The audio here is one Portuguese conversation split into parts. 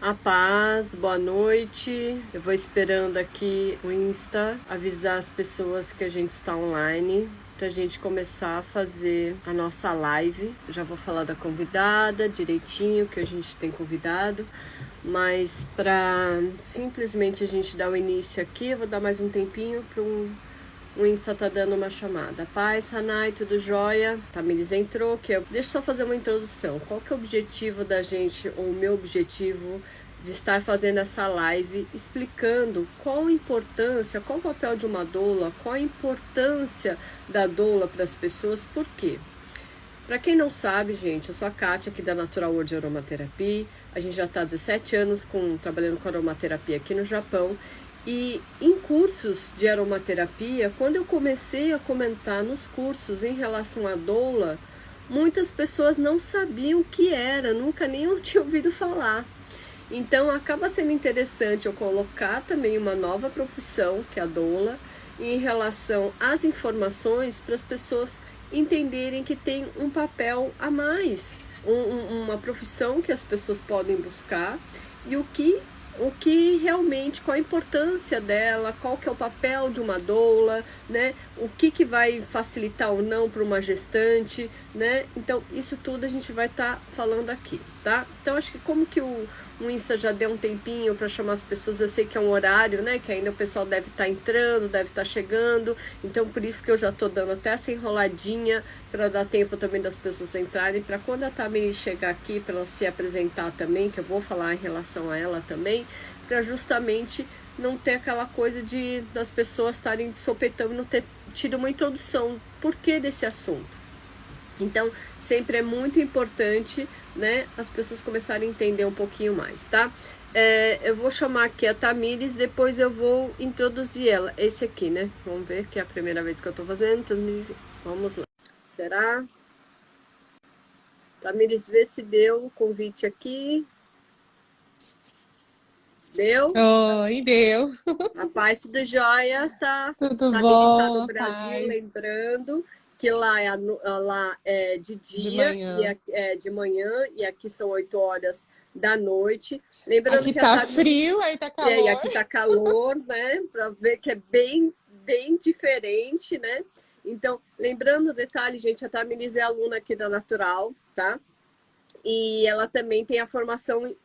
A paz, boa noite. Eu vou esperando aqui o Insta avisar as pessoas que a gente está online para a gente começar a fazer a nossa live. Eu já vou falar da convidada direitinho, que a gente tem convidado, mas para simplesmente a gente dar o início aqui, eu vou dar mais um tempinho para o Insta tá dando uma chamada. Paz, Hanai, tudo jóia? Tamiris entrou, deixa eu só fazer uma introdução. Qual que é o objetivo da gente, ou o meu objetivo de estar fazendo essa live, explicando qual a importância, qual o papel de uma doula, qual a importância da doula para as pessoas, por quê? Para quem não sabe, gente, eu sou a Kátia aqui da Natural World Aromaterapia. A gente já está há 17 anos trabalhando com aromaterapia aqui no Japão. E em cursos de aromaterapia, quando eu comecei a comentar nos cursos em relação à doula, muitas pessoas não sabiam o que era, nunca nem eu tinha ouvido falar. Então acaba sendo interessante eu colocar também uma nova profissão, que é a doula, em relação às informações para as pessoas entenderem que tem um papel a mais, uma profissão que as pessoas podem buscar e o que realmente, qual a importância dela, qual que é o papel de uma doula, né? O que vai facilitar ou não para uma gestante, né? Então, isso tudo a gente vai estar falando aqui, tá? Então, acho que como que o Insta já deu um tempinho para chamar as pessoas, eu sei que é um horário, né? Que ainda o pessoal deve estar entrando, deve estar chegando, então por isso que eu já tô dando até essa enroladinha para dar tempo também das pessoas entrarem, para quando a Tami chegar aqui, para ela se apresentar também, que eu vou falar em relação a ela também, para justamente não ter aquela coisa das pessoas estarem de sopetão e não ter tido uma introdução. Por que desse assunto? Então, sempre é muito importante, né, as pessoas começarem a entender um pouquinho mais, tá? Eu vou chamar aqui a Tamires, depois eu vou introduzir ela. Esse aqui, né? Vamos ver, que é a primeira vez que eu tô fazendo. Tamires, vamos lá. Será? Tamires, vê se deu o convite aqui. Deu? Oi, deu. A paz do Jóia, tá? Tudo Tamires está no bom? Brasil, Paz lembrando que lá é de de dia e manhã. aqui é de manhã e aqui são 8 horas da noite. Lembrando Aqui que a tá Tamires, frio, aí tá e calor. aqui tá calor, né? Para ver que é bem diferente, né? Então, lembrando o detalhe, gente, a Tamires é aluna aqui da Natural, tá? E ela também tem a formação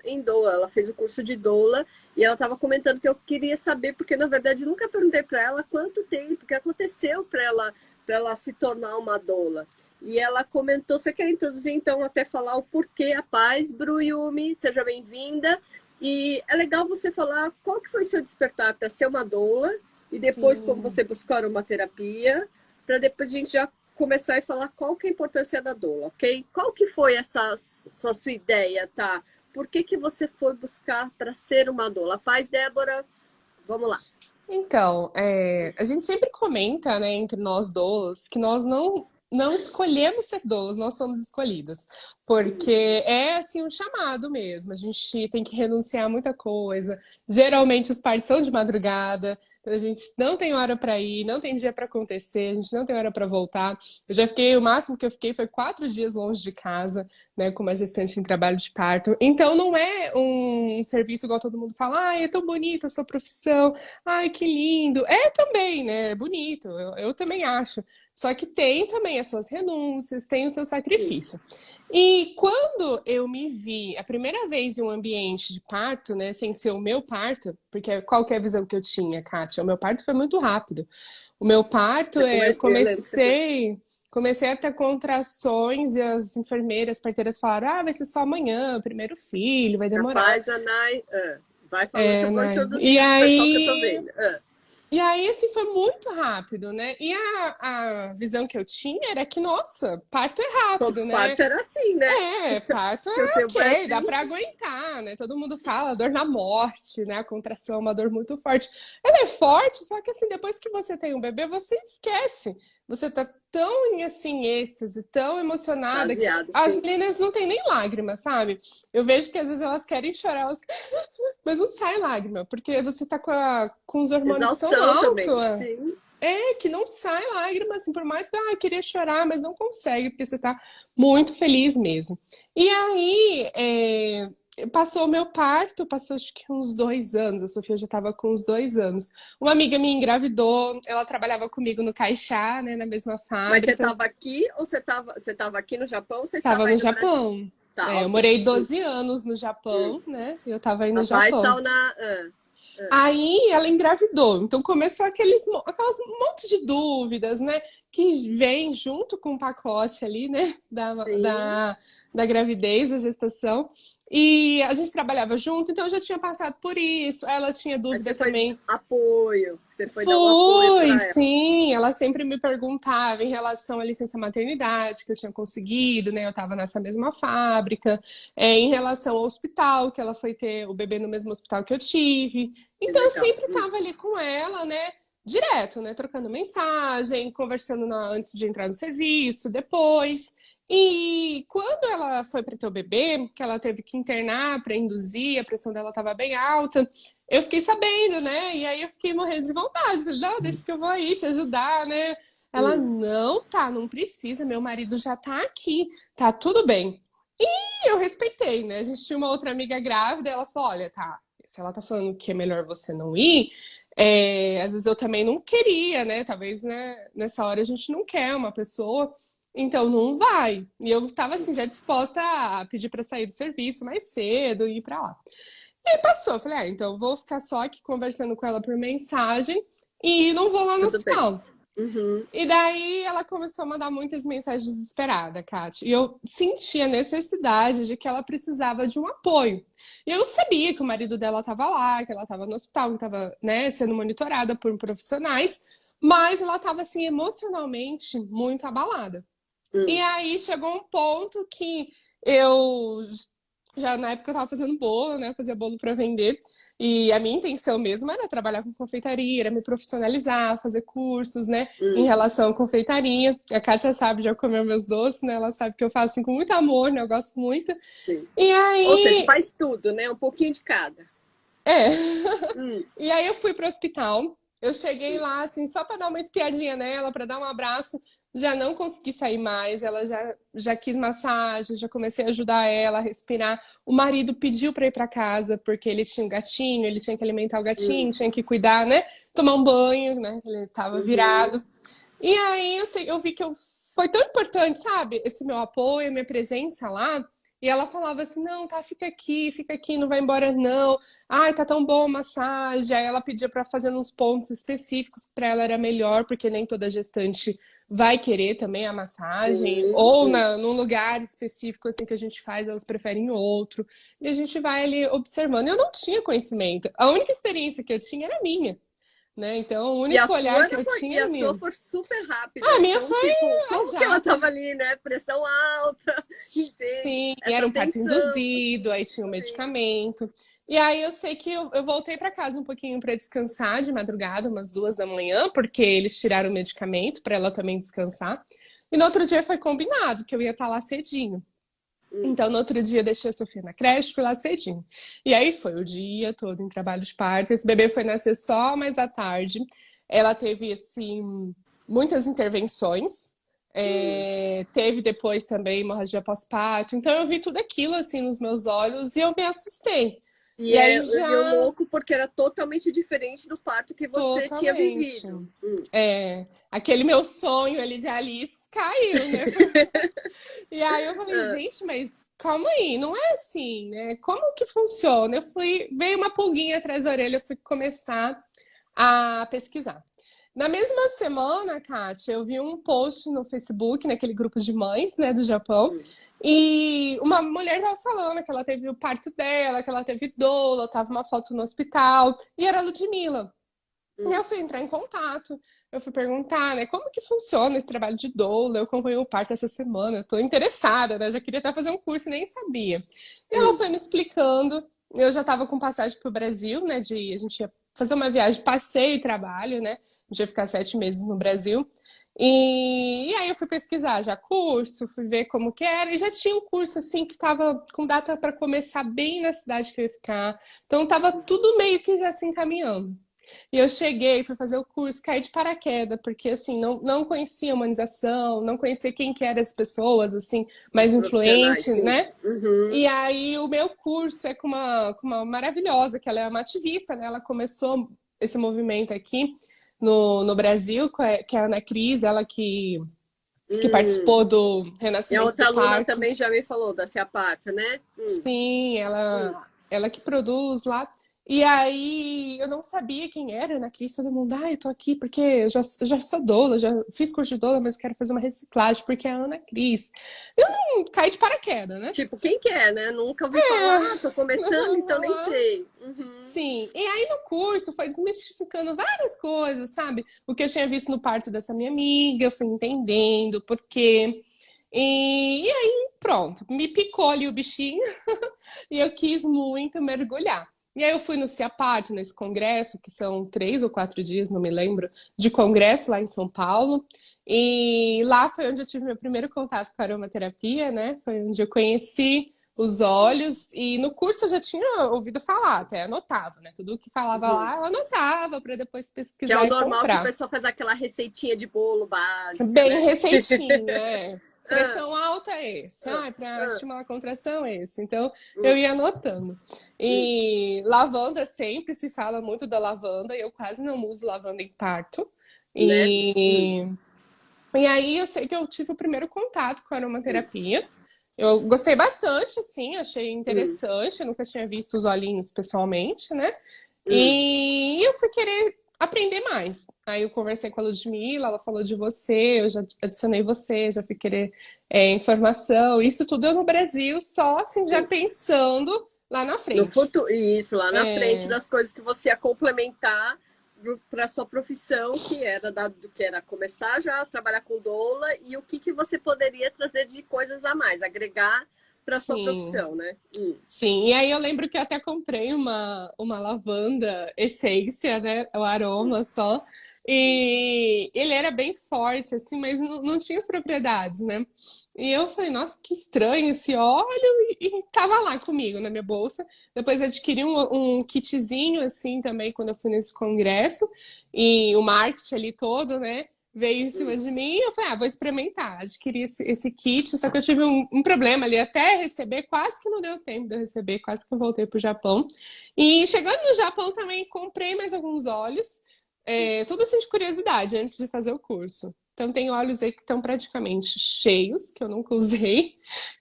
em doula. Ela fez o curso de doula e ela estava comentando que eu queria saber, porque na verdade eu nunca perguntei para ela quanto tempo que aconteceu para ela se tornar uma doula. E ela comentou, você quer introduzir então até falar o porquê a paz, Bruyumi, seja bem-vinda. E é legal você falar qual que foi seu despertar para ser uma doula e depois como Sim. você buscou uma terapia, para depois a gente já começar a falar qual que é a importância da doula, ok? Qual que foi essa sua ideia, tá? Por que você foi buscar para ser uma doula? Paz, Débora, vamos lá. Então, a gente sempre comenta, né, entre nós doulas, que nós não escolhemos ser doulas, nós somos escolhidas. Porque é, assim, um chamado mesmo. A gente tem que renunciar a muita coisa. Geralmente os partos são de madrugada, então a gente não tem hora para ir, não tem dia para acontecer, a gente não tem hora para voltar. Eu já fiquei, o máximo que eu fiquei foi 4 dias longe de casa, né, com uma gestante em trabalho de parto. Então não é um serviço igual todo mundo fala, ah, é tão bonito a sua profissão. Ai, que lindo. É também, né? É bonito, eu também acho. Só que tem também as suas renúncias, tem o seu sacrifício. E quando eu me vi a primeira vez em um ambiente de parto, né, sem ser o meu parto, porque qual que é a visão que eu tinha, Kátia? O meu parto foi muito rápido. O meu parto, eu Eu lembro que você foi. comecei a ter contrações e as enfermeiras, parteiras falaram, ah, vai ser só amanhã, o primeiro filho, vai demorar. Rapaz, Anai, vai falando que É, eu vou né? E introduzindo pro pessoal que eu tô aí vendo. assim, foi muito rápido, né? E a visão que eu tinha era que, nossa, parto é Todos rápido, os né? partos eram assim, né? Parto Que eu é sei o ok, dá Brasil. pra aguentar, né? Todo mundo fala, dor na morte, né? A contração é uma dor muito forte. Ela é forte, só que assim, depois que você tem um bebê, você esquece. Você tá tão em assim, êxtase, tão emocionada, que Baseado, as sim. meninas não têm nem lágrimas, sabe? Eu vejo que às vezes elas querem chorar, mas não sai lágrima, porque você tá com os hormônios tão Exaustão também, altos. sim. Que não sai lágrima, assim, por mais que queria chorar, mas não consegue, porque você tá muito feliz mesmo. E aí, passou o meu parto, passou acho que uns 2 anos, a Sofia já estava com uns 2 anos. Uma amiga minha engravidou, ela trabalhava comigo no Caixá, né, na mesma Mas você fábrica. estava aqui ou você estava aqui no Japão ou você Tava estava no aí no Brasil? Japão. Tá, É, eu ok. morei 12 anos no Japão, né? E eu tava aí no A paz Japão. está na. Aí ela engravidou, então começou aquelas um monte de dúvidas, né? Que vem junto com o pacote ali, né? Sim. Da gravidez, da gestação. E a gente trabalhava junto, então eu já tinha passado por isso. Ela tinha Aí dúvida você foi também. apoio. Você foi dar um apoio Fui, para ela. sim. Ela sempre me perguntava em relação à licença maternidade que eu tinha conseguido, né? Eu estava nessa mesma fábrica, em relação ao hospital, que ela foi ter o bebê no mesmo hospital que eu tive. Que Então eu legal. sempre estava ali com ela, né? Direto, né? Trocando mensagem, conversando antes de entrar no serviço, depois. E quando ela foi para ter o bebê, que ela teve que internar para induzir, a pressão dela estava bem alta. Eu fiquei sabendo, né? E aí eu fiquei morrendo de vontade. Falei, não, deixa que eu vou aí te ajudar, né? Ela, Hum. não, tá, não precisa, meu marido já tá aqui, tá tudo bem. E eu respeitei, né? A gente tinha uma outra amiga grávida, ela falou, olha, tá, se ela tá falando que é melhor você não ir, às vezes eu também não queria, né? Talvez, né, nessa hora a gente não quer uma pessoa, então não vai. E eu tava assim, já disposta a pedir pra sair do serviço mais cedo e ir pra lá. E aí passou, eu falei, então eu vou ficar só aqui conversando com ela por mensagem e não vou lá no Tudo bem. hospital. Uhum. E daí ela começou a mandar muitas mensagens desesperadas, Kátia. E eu senti a necessidade de que ela precisava de um apoio. E eu sabia que o marido dela estava lá, que ela estava no hospital, que estava, né, sendo monitorada por profissionais, mas ela estava assim emocionalmente muito abalada. E Hum. aí chegou um ponto que eu já na época eu tava fazendo bolo, né? Fazia bolo para vender. E a minha intenção mesmo era trabalhar com confeitaria, era me profissionalizar, fazer cursos, né? Em Hum. relação à confeitaria. A Kátia sabe, já comeu meus doces, né? Ela sabe que eu faço assim com muito amor, né? Eu gosto muito. Sim. E Ou seja, aí, faz tudo, né? Um pouquinho de cada. é. Hum. E aí eu fui pro hospital. Eu cheguei lá, assim, só para dar uma espiadinha nela, para dar um abraço. Já não consegui sair mais. Ela já quis massagem, já comecei a ajudar ela a respirar. O marido pediu para ir para casa, porque ele tinha um gatinho, ele tinha que alimentar o Hum. gatinho, tinha que cuidar, né? Tomar um banho, né? Ele tava Uhum. virado. E aí eu vi que foi tão importante, sabe? Esse meu apoio, minha presença lá. E ela falava assim: não, tá, fica aqui, não vai embora, não. Ai, tá tão bom a massagem. Aí ela pedia para fazer nos pontos específicos, para ela era melhor, porque nem toda gestante vai querer também a massagem, Sim. ou Hum. num lugar específico assim que a gente faz, elas preferem outro. E a gente vai ali observando. Eu não tinha conhecimento. A única experiência que eu tinha era minha, né? Então, o E a único olhar sua que não eu foi, tinha e era a sua minha. foi super rápida. A minha Então, foi tipo, a como que ela jato. tava ali, né? Pressão alta, entende? Sim, e era Essa um parto tensão. induzido, aí tinha o Sim. medicamento. E aí eu sei que eu voltei para casa um pouquinho para descansar de madrugada, umas 2 da manhã, porque eles tiraram o medicamento para ela também descansar. E no outro dia foi combinado que eu ia estar lá cedinho. Hum. Então, no outro dia, deixei a Sofia na creche, fui lá cedinho. E aí foi o dia todo em trabalho de parto. Esse bebê foi nascer só mais à tarde. Ela teve, assim, muitas intervenções. Hum. Teve depois também hemorragia pós-parto. Então, eu vi tudo aquilo, assim, nos meus olhos e eu me assustei. E, E aí e o já, louco porque era totalmente diferente do parto que você tinha totalmente. vivido. Aquele meu sonho ali de Alice caiu, né? E aí eu falei, Ah. gente, mas calma aí, não é assim, né? Como que funciona? Veio uma pulguinha atrás da orelha, eu fui começar a pesquisar. Na mesma semana, Kátia, eu vi um post no Facebook, naquele grupo de mães, né, do Japão, Hum. e uma mulher tava falando que ela teve o parto dela, que ela teve doula, tava uma foto no hospital, e era a Ludmilla. E Hum. eu fui entrar em contato, eu fui perguntar, né, como que funciona esse trabalho de doula? Eu acompanhei o parto essa semana, eu tô interessada, né? Já queria até fazer um curso e nem sabia. E ela Hum. foi me explicando, eu já tava com passagem pro Brasil, né, a gente ia fazer uma viagem, passeio e trabalho, né? A gente ia ficar 7 meses no Brasil. E aí eu fui pesquisar já curso, fui ver como que era, e já tinha um curso assim que estava com data para começar bem na cidade que eu ia ficar. Então tava tudo meio que já se encaminhando. E eu cheguei, fui fazer o curso, caí de paraquedas, porque assim, não conhecia a humanização, não conhecia quem que eram as pessoas, assim, Os mais profissionais, influente, sim. né? Uhum. E aí o meu curso é com uma maravilhosa, que ela é uma ativista, né? Ela começou esse movimento aqui no Brasil, que é a Ana Cris, ela que Hum. participou do E a Renascimento outra do aluna Parque. também já me falou da Ciapata, né? Sim, Hum. ela que produz lá. E aí eu não sabia quem era na Cris, todo mundo, eu tô aqui porque eu já sou doula, já fiz curso de doula, mas eu quero fazer uma reciclagem porque é a Ana Cris. Eu não caí de paraquedas, né? Tipo, quem que é, né? Nunca ouvi falar, tô começando, então nem sei. Uhum. Sim, e aí no curso foi desmistificando várias coisas, sabe? O que eu tinha visto no parto dessa minha amiga, eu fui entendendo por quê. E aí, pronto, me picou ali o bichinho e eu quis muito mergulhar. E aí eu fui no CIAPAT, nesse congresso, que são 3 ou 4 dias, não me lembro, de congresso lá em São Paulo. E lá foi onde eu tive meu primeiro contato com a aromaterapia, né? Foi onde eu conheci os olhos. E no curso eu já tinha ouvido falar, até anotava, né? Tudo que falava Uhum. lá, eu anotava para depois Que é o pesquisar e normal que o comprar. pessoal faz aquela receitinha de bolo básica, Bem né? receitinha, é. Ah, Pressão alta é esse. ah, Para ah, estimular a contração é esse. Então, eu hum, ia anotando. hum, E lavanda, sempre se fala muito da lavanda. Eu quase não uso lavanda em parto. né? E, e aí, eu sei que eu tive o primeiro contato com a Hum, aromaterapia. Eu gostei bastante, assim, achei hum, interessante. Eu nunca tinha visto os olhinhos pessoalmente, né? hum. E eu fui querer aprender mais. Aí eu conversei com a Ludmilla, ela falou de você, eu já adicionei você, já fui querer informação. Isso tudo eu no Brasil, só assim, já Sim. pensando lá na No frente. futuro, isso, lá na frente É, das coisas que você ia complementar para sua profissão, que era começar já a trabalhar com doula e o que, que você poderia trazer de coisas a mais, agregar para sua sim. profissão, né? Sim, e aí eu lembro que eu até comprei uma lavanda essência, né? O aroma só. E ele era bem forte, assim, mas não tinha as propriedades, né? E eu falei, nossa, que estranho esse óleo. E tava lá comigo na minha bolsa. Depois adquiri um kitzinho, assim, também, quando eu fui nesse congresso. E o marketing ali todo, né? Veio em cima Hum. de mim e eu falei, vou experimentar. Adquiri esse kit, só que eu tive um problema ali até receber, quase que não deu tempo de eu receber, quase que eu voltei pro Japão. E chegando no Japão também comprei mais alguns óleos, tudo assim de curiosidade, antes de fazer o curso. Então tem óleos aí que estão praticamente cheios, que eu nunca usei.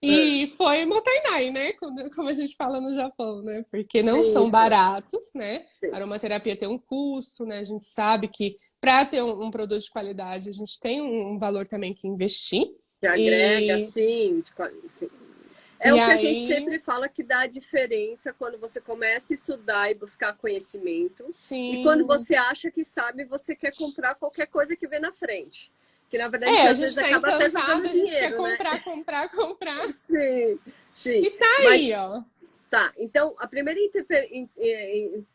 Ah, E foi Motainai, né? Como a gente fala no Japão, né? Porque não são isso. baratos, né? A Sim. aromaterapia tem um custo, né? A gente sabe que para ter um produto de qualidade, a gente tem um valor também que investir. Que agrega, E, sim, sim. É e o que a gente aí, sempre fala que dá a diferença quando você começa a estudar e buscar conhecimento. E quando sim. você acha que sabe, você quer comprar qualquer coisa que vê na frente. Que na verdade a É, gente a às gente vezes tá acaba até encantado, jogando a gente quer dinheiro, né? comprar, comprar, comprar. Sim, sim. E tá Mas aí, ó. tá, então a primeira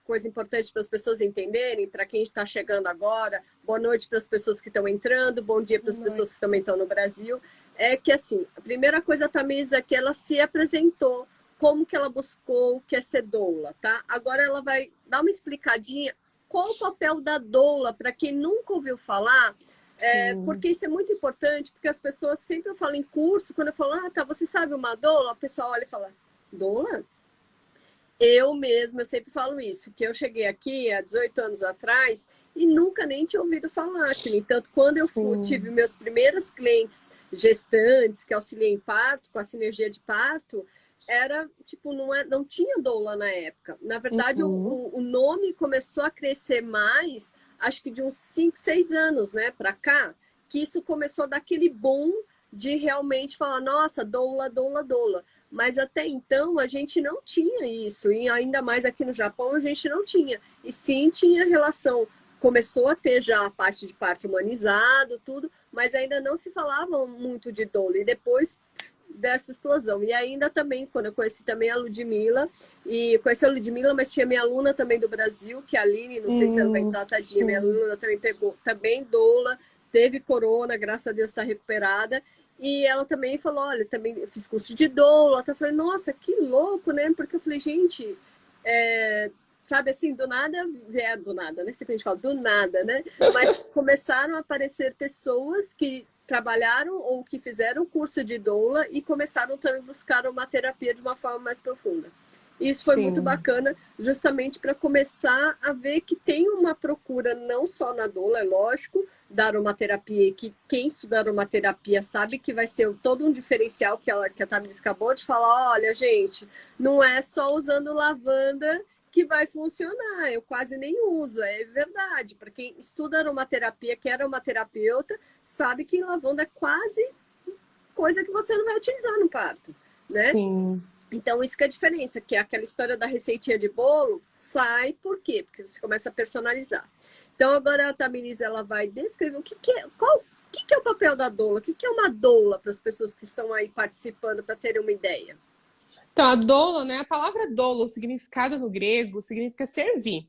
coisa importante para as pessoas entenderem, para quem está chegando agora, boa noite para as pessoas que estão entrando, bom dia para Boa as pessoas que noite. também estão no Brasil, é que assim, a primeira coisa, a Tamisa, é que ela se apresentou, como que ela buscou o que é ser doula, tá? Agora ela vai dar uma explicadinha qual o papel da doula, para quem nunca ouviu falar, Sim. porque isso é muito importante, porque as pessoas sempre falam em curso, quando eu falo, tá, você sabe uma doula? O pessoal olha e fala, doula? Eu mesma, eu sempre falo isso, que eu cheguei aqui há 18 anos atrás e nunca nem tinha ouvido falar. Que, no entanto, quando eu tive Sim. meus primeiros clientes gestantes, que auxiliei em parto, com a sinergia de parto, era, tipo, não tinha doula na época. Na verdade, Uhum. o nome começou a crescer mais, acho que de uns 5, 6 anos, né, para cá, que isso começou a dar aquele boom de realmente falar, nossa, doula, doula, doula. Mas até então a gente não tinha isso, e ainda mais aqui no Japão a gente não tinha. E sim tinha relação, começou a ter já a parte de parto humanizado, tudo, mas ainda não se falava muito de doula. E depois dessa explosão. E ainda também, quando eu conheci também a Ludmilla, e conheci a Ludmilla, mas tinha minha aluna também do Brasil, que é a Aline, não sei se ela vai entrar, tadinha, minha Sim. aluna também pegou, também doula, teve corona, graças a Deus está recuperada, e ela também falou, olha, também eu fiz curso de doula. Eu falei, nossa, que louco, né? Porque eu falei, gente, sabe assim, do nada, do nada, né? Sempre a gente fala do nada, né? Mas começaram a aparecer pessoas que trabalharam ou que fizeram curso de doula e começaram também a buscar uma terapia de uma forma mais profunda. Isso foi muito Sim. bacana, justamente para começar a ver que tem uma procura não só na doula, é lógico, da aromaterapia, e que quem estuda aromaterapia sabe que vai ser todo um diferencial que a Tamiris acabou de falar, olha, gente, não é só usando lavanda que vai funcionar, eu quase nem uso, é verdade. Para quem estuda aromaterapia, que é aromaterapeuta, sabe que lavanda é quase coisa que você não vai utilizar no parto, né? Sim. Então, isso que é a diferença, que é aquela história da receitinha de bolo, sai por quê? Porque você começa a personalizar. Então, agora a Tamiris, ela vai descrever o que é, o que é o papel da doula, o que é uma doula para as pessoas que estão aí participando, para terem uma ideia. Então, a doula, né? A palavra doula, o significado no grego, significa servir.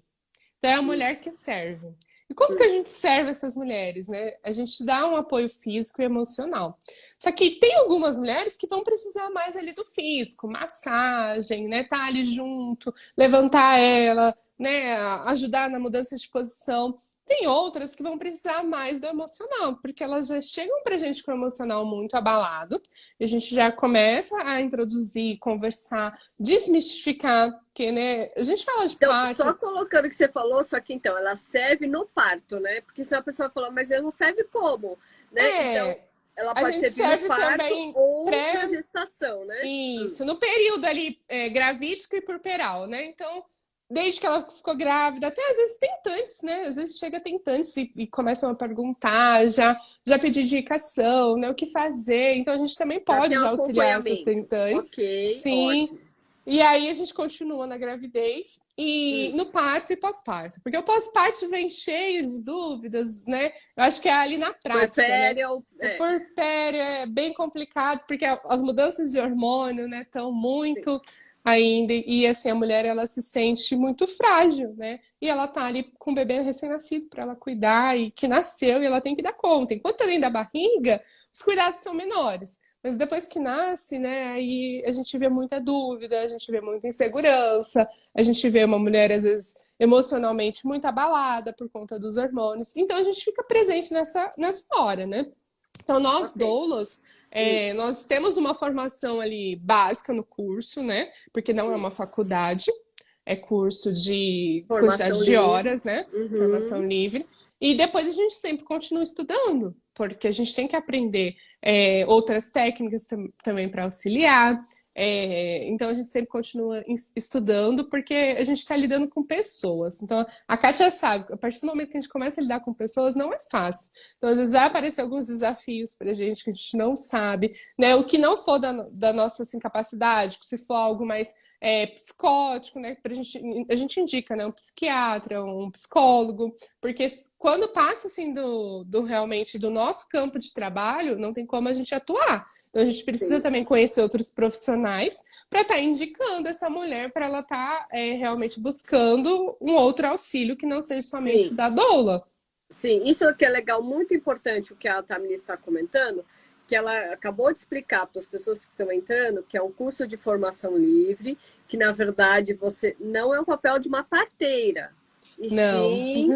Então, é a mulher que serve. E como que a gente serve essas mulheres, né? A gente dá um apoio físico e emocional. Só que tem algumas mulheres que vão precisar mais ali do físico, massagem, né? Tá ali junto, levantar ela, né? Ajudar na mudança de posição. Tem outras que vão precisar mais do emocional, porque elas já chegam pra gente com o emocional muito abalado, e a gente já começa a introduzir, conversar, desmistificar, porque, né, a gente fala de Então, só parto. colocando o que você falou, só que então, ela serve no parto, né? Porque senão a pessoa fala, mas ela não serve como, né? Então, É, ela a pode gente servir no serve parto também ou na pré, gestação, né? isso, no período ali gravídico e puerperal, né? Então, desde que ela ficou grávida, até às vezes tentantes, né? Às vezes chega tentantes e começam a perguntar, já pedir indicação, né? O que fazer. Então, a gente também Já tem pode um já auxiliar essas acompanhamento. tentantes, Ok, sim. ótimo. E aí a gente continua na gravidez e Hum. no parto e pós-parto. Porque o pós-parto vem cheio de dúvidas, né? Eu acho que é ali na prática, né? Puerpério, O puerpério é bem complicado, porque as mudanças de hormônio, né, estão sim, muito ainda, e assim, a mulher, ela se sente muito frágil, né? E ela tá ali com o bebê recém-nascido para ela cuidar, e que nasceu, e ela tem que dar conta. Enquanto tá dentro da barriga, os cuidados são menores. Mas depois que nasce, né, aí a gente vê muita dúvida, a gente vê muita insegurança, a gente vê uma mulher, às vezes, emocionalmente muito abalada por conta dos hormônios. Então a gente fica presente nessa hora, né? Então, nós ok. doulas, Hum, nós temos uma formação ali básica no curso, né? Porque não é hum. uma faculdade, é curso de Formação quantidade de livre. horas, né? Formação Uhum. livre. E depois a gente sempre continua estudando, porque a gente tem que aprender outras técnicas também para auxiliar. Então a gente sempre continua estudando, porque a gente está lidando com pessoas. Então a Kátia sabe, a partir do momento que a gente começa a lidar com pessoas, não é fácil. Então, às vezes, vai aparecer alguns desafios para a gente que a gente não sabe, né? O que não for da nossa assim, capacidade, se for algo mais psicótico, né? A gente indica, né? Um psiquiatra, um psicólogo, porque quando passa assim do realmente do nosso campo de trabalho, não tem como a gente atuar. Então a gente precisa Sim, também conhecer outros profissionais para estar indicando essa mulher para ela estar realmente buscando um outro auxílio que não seja somente sim. o da doula. Sim, isso que é legal, muito importante o que a Tamini está comentando, que ela acabou de explicar para as pessoas que estão entrando, que é um curso de formação livre, que na verdade você não é o papel de uma parteira, e Não. sim,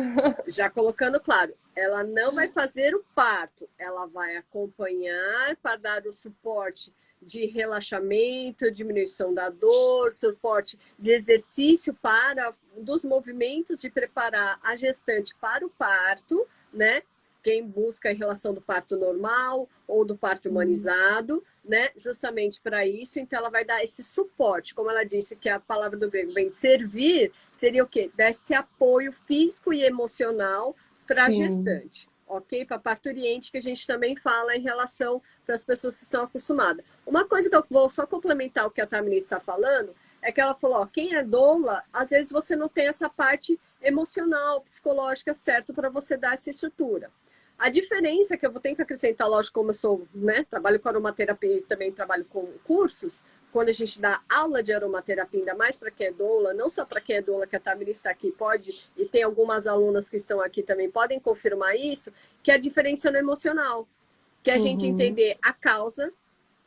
já colocando claro, ela não vai fazer o parto, ela vai acompanhar para dar o suporte de relaxamento, diminuição da dor, suporte de exercício para dos movimentos de preparar a gestante para o parto, né? Quem busca em relação do parto normal ou do parto Sim. humanizado, né? Justamente para isso, então ela vai dar esse suporte, como ela disse que a palavra do grego vem servir, seria o quê? Dar esse apoio físico e emocional para a Sim. gestante, ok? Para parturiente, que a gente também fala em relação para as pessoas que estão acostumadas. Uma coisa que eu vou só complementar o que a Tamini está falando é que ela falou, ó, quem é doula, às vezes você não tem essa parte emocional, psicológica certo para você dar essa estrutura. A diferença que eu vou ter que acrescentar, lógico, como eu sou, né, trabalho com aromaterapia e também trabalho com cursos, quando a gente dá aula de aromaterapia, ainda mais para quem é doula, não só para quem é doula, que a Tamiri está aqui, pode, e tem algumas alunas que estão aqui também, podem confirmar isso, que é a diferença no emocional, que é a gente Uhum. entender a causa,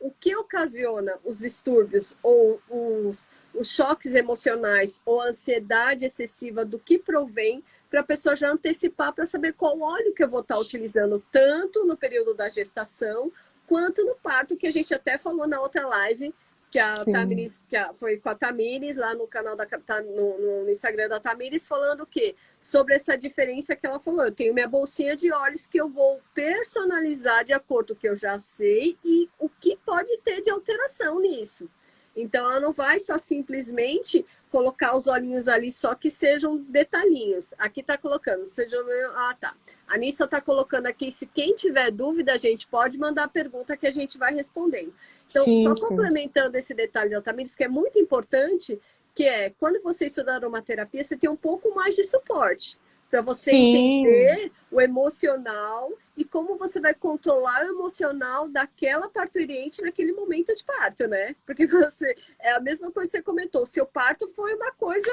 o que ocasiona os distúrbios ou os choques emocionais ou a ansiedade excessiva, do que provém, para a pessoa já antecipar, para saber qual óleo que eu vou estar utilizando, tanto no período da gestação, quanto no parto, que a gente até falou na outra live, que a Sim. Tamires, foi com a Tamires, lá no canal no Instagram da Tamires, falando o quê? Sobre essa diferença que ela falou. Eu tenho minha bolsinha de óleos que eu vou personalizar de acordo com o que eu já sei e o que pode ter de alteração nisso. Então, ela não vai só simplesmente colocar os olhinhos ali, só que sejam detalhinhos. Aqui tá colocando, sejam... Ah, tá. A Nissa tá colocando aqui, se quem tiver dúvida, a gente pode mandar a pergunta que a gente vai respondendo. Então, Sim, só sim. complementando esse detalhe da Tamires, que é muito importante, que é, quando você estuda aromaterapia, você tem um pouco mais de suporte para você Sim. entender o emocional e como você vai controlar o emocional daquela parturiente naquele momento de parto, né? Porque você, é a mesma coisa que você comentou, seu parto foi uma coisa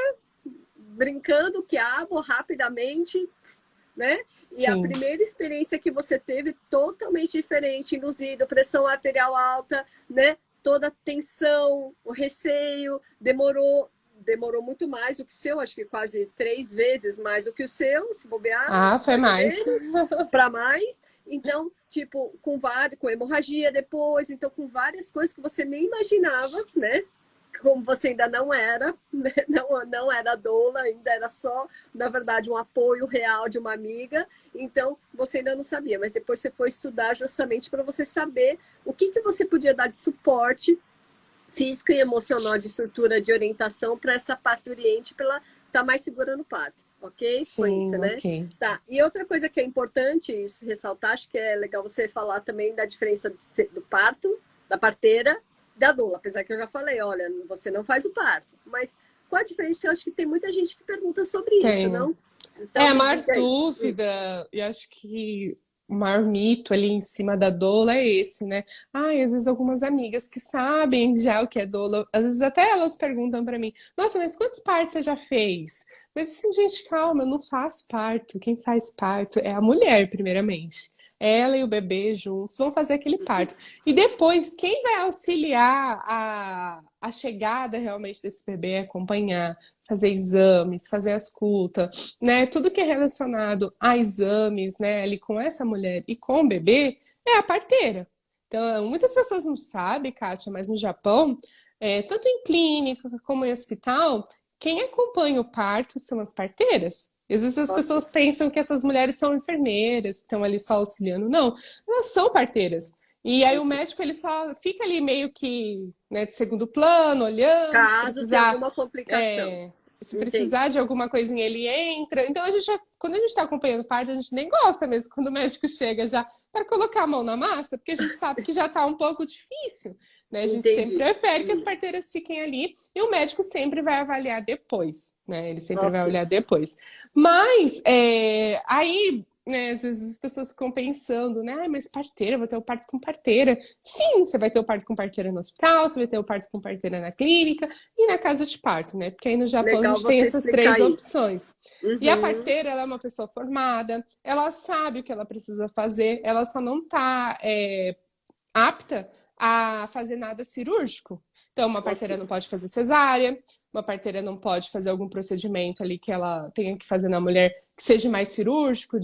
brincando, quiabo, rapidamente, né? E a Sim. primeira experiência que você teve totalmente diferente, induzido, pressão arterial alta, né? Toda a tensão, o receio, demorou muito mais do que o seu, acho que quase 3 vezes mais do que o seu, se bobear, Ah, foi mais ou mais. menos, para mais. Então, tipo, com hemorragia depois, então com várias coisas que você nem imaginava, né? Como você ainda não era, né? Não era doula, ainda era só, na verdade, um apoio real de uma amiga. Então, você ainda não sabia, mas depois você foi estudar justamente para você saber o que, que você podia dar de suporte físico e emocional, de estrutura, de orientação para essa parturiente, para ela estar mais segura no parto, ok? Foi isso, Sim, né? ok. Tá. E outra coisa que é importante ressaltar, acho que é legal você falar também da diferença do parto, da parteira, da doula. Apesar que eu já falei, olha, você não faz o parto. Mas qual a diferença? Que eu acho que tem muita gente que pergunta sobre isso, Tenho. não? É, Então a me maior diga aí. dúvida, e acho que o maior mito ali em cima da doula é esse, né? Ai, às vezes algumas amigas que sabem já o que é doula, às vezes até elas perguntam pra mim: Nossa, mas quantos partos você já fez? Mas assim, gente, calma, eu não faço parto. Quem faz parto é a mulher, primeiramente. Ela e o bebê juntos vão fazer aquele parto. E depois, quem vai auxiliar a chegada realmente desse bebê, acompanhar, fazer exames, fazer a escuta, né? Tudo que é relacionado a exames, né, ali com essa mulher e com o bebê, é a parteira. Então, muitas pessoas não sabem, Kátia, mas no Japão, tanto em clínica como em hospital, quem acompanha o parto são as parteiras. Às vezes as Ok. pessoas pensam que essas mulheres são enfermeiras, estão ali só auxiliando. Não, elas são parteiras. E aí o médico ele só fica ali meio que, né, de segundo plano, olhando, se Caso tenha precisar alguma complicação. é, se precisar Entendi. de alguma coisinha, ele entra. Então, quando a gente está acompanhando o parto, a gente nem gosta mesmo quando o médico chega já para colocar a mão na massa, porque a gente sabe que já está um pouco difícil. Né? A gente sempre Entendi. prefere que as parteiras fiquem ali e o médico sempre vai avaliar depois. Né? Ele sempre vai Ok. olhar depois. Mas aí né, às vezes as pessoas ficam pensando, né? Ah, mas parteira, vou ter o parto com parteira. Sim, você vai ter o parto com parteira no hospital, você vai ter o parto com parteira na clínica e na casa de parto, né? Porque aí no Japão a Legal gente tem você essas três explicar isso. opções. E a Uhum. parteira, ela é uma pessoa formada, ela sabe o que ela precisa fazer, ela só não está apta a fazer nada cirúrgico. Então, uma Ok. parteira não pode fazer cesárea, uma parteira não pode fazer algum procedimento ali que ela tenha que fazer na mulher que seja mais cirúrgico,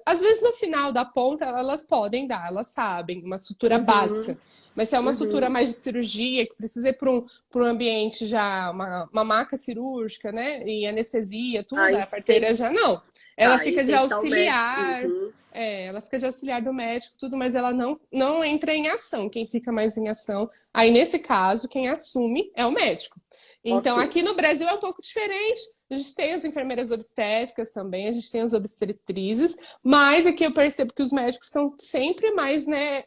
às vezes no final da ponta elas podem dar, elas sabem, uma sutura Uhum. básica. Mas se é uma sutura Uhum. mais de cirurgia, que precisa ir para um ambiente já, uma maca cirúrgica, né? E anestesia, tudo, Aí a parteira tem, já não. Ela tá, aí fica de tem que estar o médico. auxiliar, Uhum. ela fica de auxiliar do médico, tudo, mas ela não entra em ação. Quem fica mais em ação, aí nesse caso, quem assume é o médico. Ok. Então, aqui no Brasil é um pouco diferente. A gente tem as enfermeiras obstétricas também, a gente tem as obstetrizes, mas aqui eu percebo que os médicos estão sempre mais né,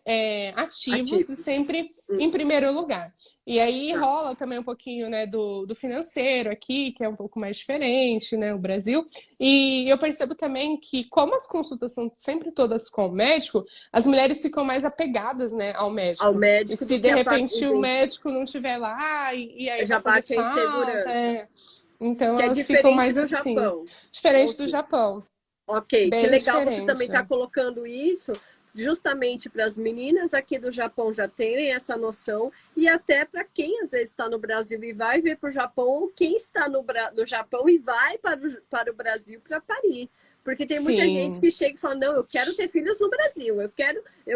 ativos e Ativos. sempre em primeiro lugar. E aí Tá. rola também um pouquinho né, do financeiro aqui, que é um pouco mais diferente, né, o Brasil. E eu percebo também que, como as consultas são sempre todas com o médico, as mulheres ficam mais apegadas, né, ao Ao médico. E médico se do de que a repente o Entendi. médico não estiver lá, e aí vai Já fazer bate a falta, insegurança. então Que é elas ficam diferente mais do assim, Japão. diferente do Ok. Japão, Ok, que bem legal você também diferente. estar colocando isso, justamente para as meninas aqui do Japão já terem essa noção, e até para quem às vezes está no Brasil e vai vir para o Japão, ou quem está no Japão e vai para o Brasil para parir. Porque tem muita gente Sim. que chega e fala, não, eu quero ter filhos no Brasil, eu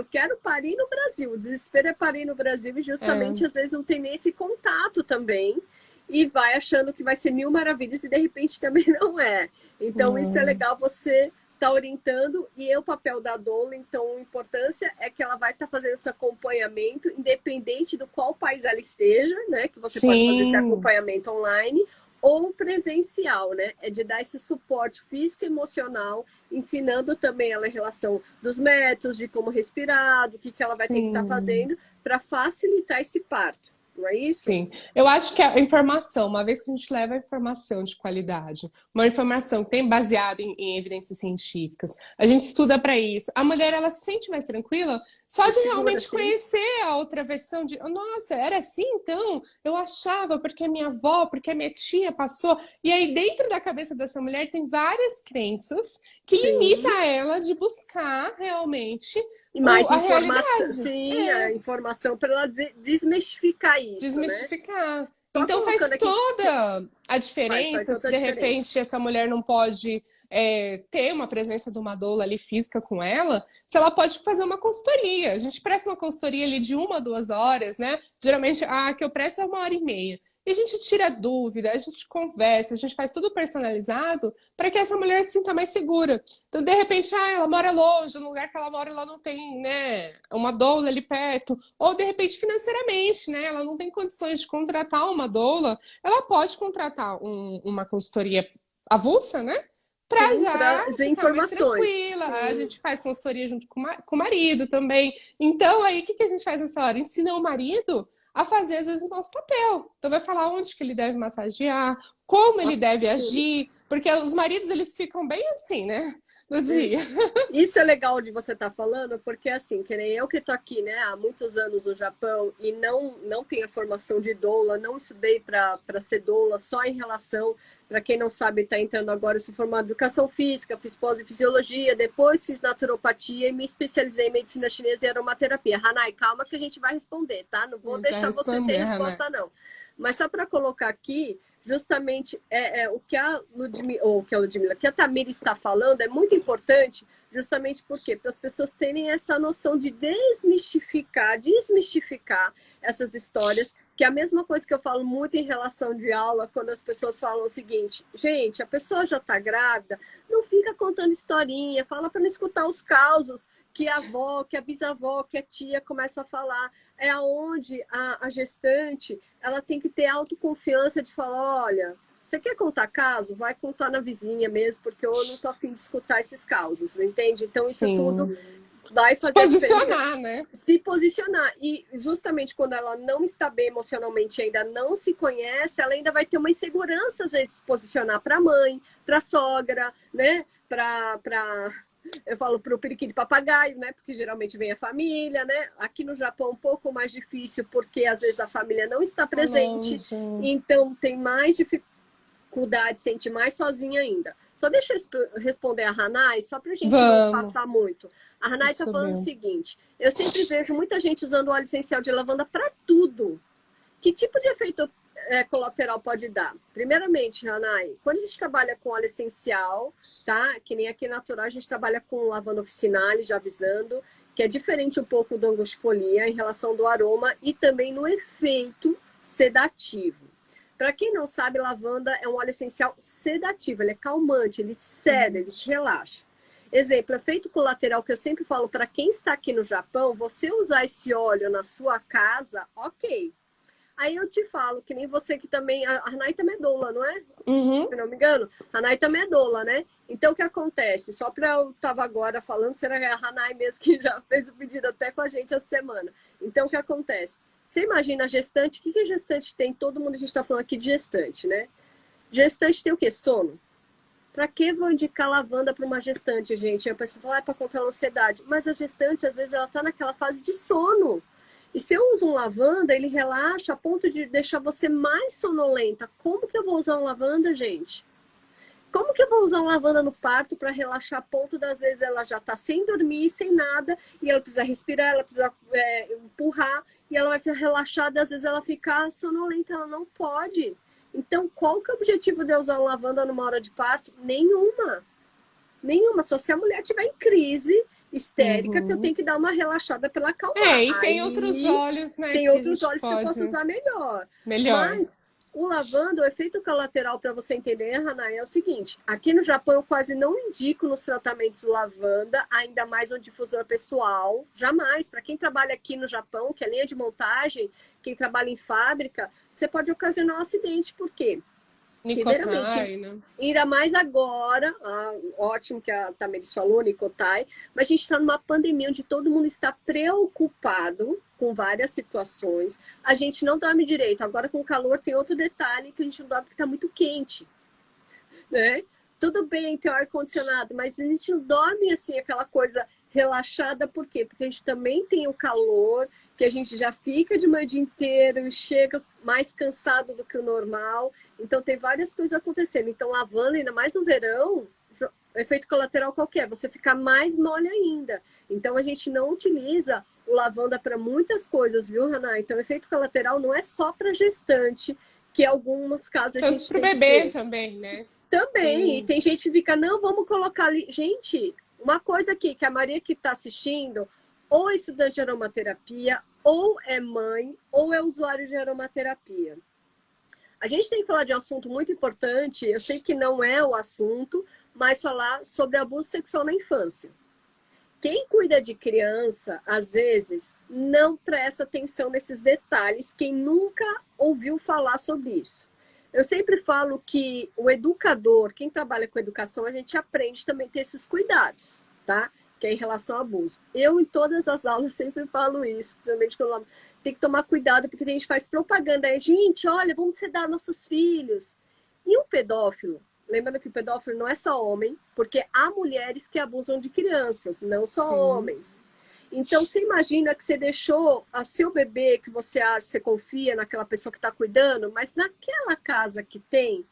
quero parir no Brasil. O desespero é parir no Brasil e justamente É. às vezes não tem nem esse contato também e vai achando que vai ser mil maravilhas e de repente também não é. Então isso é Hum. legal você estar orientando e é o papel da doula, então a importância é que ela vai estar fazendo esse acompanhamento independente do qual país ela esteja, né? Que você pode fazer esse Sim. acompanhamento online ou presencial, né? É de dar esse suporte físico e emocional, ensinando também ela a relação dos métodos, de como respirar, do que ela vai ter que estar Sim. fazendo para facilitar esse parto, não é isso? Sim, eu acho que a informação, uma vez que a gente leva a informação de qualidade, uma informação que tem baseada em evidências científicas, a gente estuda para isso. A mulher ela se sente mais tranquila só E de segura, realmente assim. conhecer a outra versão de, nossa, era assim então? Eu achava porque a minha avó, porque a minha tia passou. E aí dentro da cabeça dessa mulher tem várias crenças que limita Sim. ela de buscar realmente E mais a informação, realidade. sim, a É. informação para ela desmistificar isso, né? Desmistificar. Só Então colocando faz aqui, toda a faz diferença toda se a de diferença. repente essa mulher não pode ter uma presença de uma doula ali física com ela, se ela pode fazer uma consultoria. A gente presta uma consultoria ali de 1 a 2 horas, né? Geralmente a que eu presto é 1 hora e meia. E a gente tira dúvida, a gente conversa, a gente faz tudo personalizado para que essa mulher se sinta mais segura. Então, de repente, ela mora longe, no lugar que ela mora, ela não tem, né, uma doula ali perto. Ou, de repente, financeiramente, né, ela não tem condições de contratar uma doula. Ela pode contratar uma consultoria avulsa, né? Para Sim, para já as ficar mais informações. tranquila. A Sim, gente faz consultoria junto com o marido também. Então, aí, o que a gente faz nessa hora? Ensina o marido a fazer, às vezes, o nosso papel. Então, vai falar onde que ele deve massagear, como ele deve sim. agir, porque os maridos, eles ficam bem assim, né? No dia. Isso é legal de você estar falando, porque assim, que nem eu que estou aqui, né, há muitos anos no Japão e não tenho a formação de doula, não estudei para ser doula, só em relação, para quem não sabe, está entrando agora, eu sou formada em educação física, fiz pós em fisiologia, depois fiz naturopatia e me especializei em medicina chinesa e aromaterapia. Hanai, calma que a gente vai responder, tá? Não A vou gente vai deixar você sem responder, né? resposta, não. Mas só para colocar aqui, justamente o que a Ludmila, ou que a Ludmila, que a Tamira está falando é muito importante, justamente porque para as pessoas terem essa noção de desmistificar essas histórias, que é a mesma coisa que eu falo muito em relação de aula, quando as pessoas falam o seguinte, gente, a pessoa já está grávida, não fica contando historinha, fala para não escutar os causos que a avó, que a bisavó, que a tia começa a falar, é aonde a gestante ela tem que ter autoconfiança de falar, olha, você quer contar caso? Vai contar na vizinha mesmo, porque eu não tô afim de escutar esses causos, entende? Então isso tudo Sim. vai Se fazer a diferença. posicionar, né? Se posicionar. E justamente quando ela não está bem emocionalmente, ainda não se conhece, ela ainda vai ter uma insegurança, às vezes, se posicionar para a mãe, para a sogra, né? Eu falo para o periquito papagaio, né? Porque geralmente vem a família, né? Aqui no Japão é um pouco mais difícil, porque às vezes a família não está Tá presente, longe. então tem mais dificuldade, sente mais sozinha ainda. Só deixa eu responder a Hanai, só para a gente não Vamos. passar muito. A Hanai está Isso falando o mesmo. seguinte: eu sempre vejo muita gente usando óleo essencial de lavanda para tudo. Que tipo de efeito colateral pode dar? Primeiramente, Hanai, quando a gente trabalha com óleo essencial, tá? Que nem aqui natural, a gente trabalha com lavanda officinalis, já avisando, que é diferente um pouco do angustifolia em relação do aroma e também no efeito sedativo. Para quem não sabe, lavanda é um óleo essencial sedativo, ele é calmante, ele te ceda, ele te relaxa. Exemplo, efeito colateral que eu sempre falo para quem está aqui no Japão, você usar esse óleo na sua casa, ok. Aí eu te falo, que nem você que também. A Hanai também é doula, não é? Uhum. Se não me engano. A Hanai também é doula, né? Então o que acontece? Só para eu tava agora falando, será que é a Hanai mesmo que já fez o pedido até com a gente essa semana? Então o que acontece? Você imagina a gestante, o que a gestante tem? Todo mundo a gente está falando aqui de gestante, né? Gestante tem o quê? Sono. Para que vou indicar lavanda para uma gestante, gente? A pessoa fala, é para controlar a ansiedade. Mas a gestante, às vezes, ela está naquela fase de sono. E se eu uso um lavanda, ele relaxa a ponto de deixar você mais sonolenta. Como que eu vou usar um lavanda, gente? Como que eu vou usar uma lavanda no parto para relaxar a ponto das vezes ela já tá sem dormir, sem nada, e ela precisa respirar, ela precisa empurrar, e ela vai ficar relaxada, às vezes ela fica sonolenta, ela não pode. Então, qual que é o objetivo de eu usar uma lavanda numa hora de parto? Nenhuma. Nenhuma. Só se a mulher estiver em crise histérica, que eu Uhum. tenho que dar uma relaxada para ela acalmar. E tem outros Aí olhos, né, tem que a outros gente olhos que eu pode posso usar melhor. melhor. Mas o lavanda, o efeito colateral, para você entender, Hanai, é o seguinte: aqui no Japão eu quase não indico nos tratamentos lavanda, ainda mais no difusor pessoal. Jamais. Para quem trabalha aqui no Japão, que é linha de montagem, quem trabalha em fábrica, você pode ocasionar um acidente. Por quê? Primeiramente, Nicotai, né? ainda mais agora, ótimo que a Tamiris falou, Nicotai, mas a gente está numa pandemia onde todo mundo está preocupado com várias situações. A gente não dorme direito. Agora, com o calor, tem outro detalhe que a gente não dorme porque está muito quente, né? Tudo bem ter ar-condicionado, mas a gente não dorme assim, aquela coisa relaxada, por quê? Porque a gente também tem o calor, que a gente já fica de manhã o dia inteiro e chega mais cansado do que o normal. Então tem várias coisas acontecendo. Então lavando, ainda mais no verão, efeito colateral qualquer, você fica mais mole ainda. Então a gente não utiliza o lavanda para muitas coisas, viu, Haná? Então efeito colateral não é só para gestante, que em alguns casos a Tanto gente pro tem que bebê ter. também, né? Também, e Tem. tem gente que fica, não, vamos colocar ali. Gente, uma coisa aqui, que a Maria que está assistindo, ou é estudante de aromaterapia, ou é mãe, ou é usuário de aromaterapia. A gente tem que falar de um assunto muito importante, eu sei que não é o assunto, mas falar sobre abuso sexual na infância. Quem cuida de criança, às vezes, não presta atenção nesses detalhes, quem nunca ouviu falar sobre isso. Eu sempre falo que o educador, quem trabalha com educação, a gente aprende também a ter esses cuidados, tá? Que é em relação ao abuso. Eu, em todas as aulas, sempre falo isso, principalmente quando tem que tomar cuidado, porque a gente faz propaganda aí, gente, olha, vamos sedar nossos filhos. E um pedófilo, lembrando que o pedófilo não é só homem, porque há mulheres que abusam de crianças, não só Sim. homens. Então, você imagina que você deixou a seu bebê, que você acha, você confia naquela pessoa que está cuidando, mas naquela casa que tem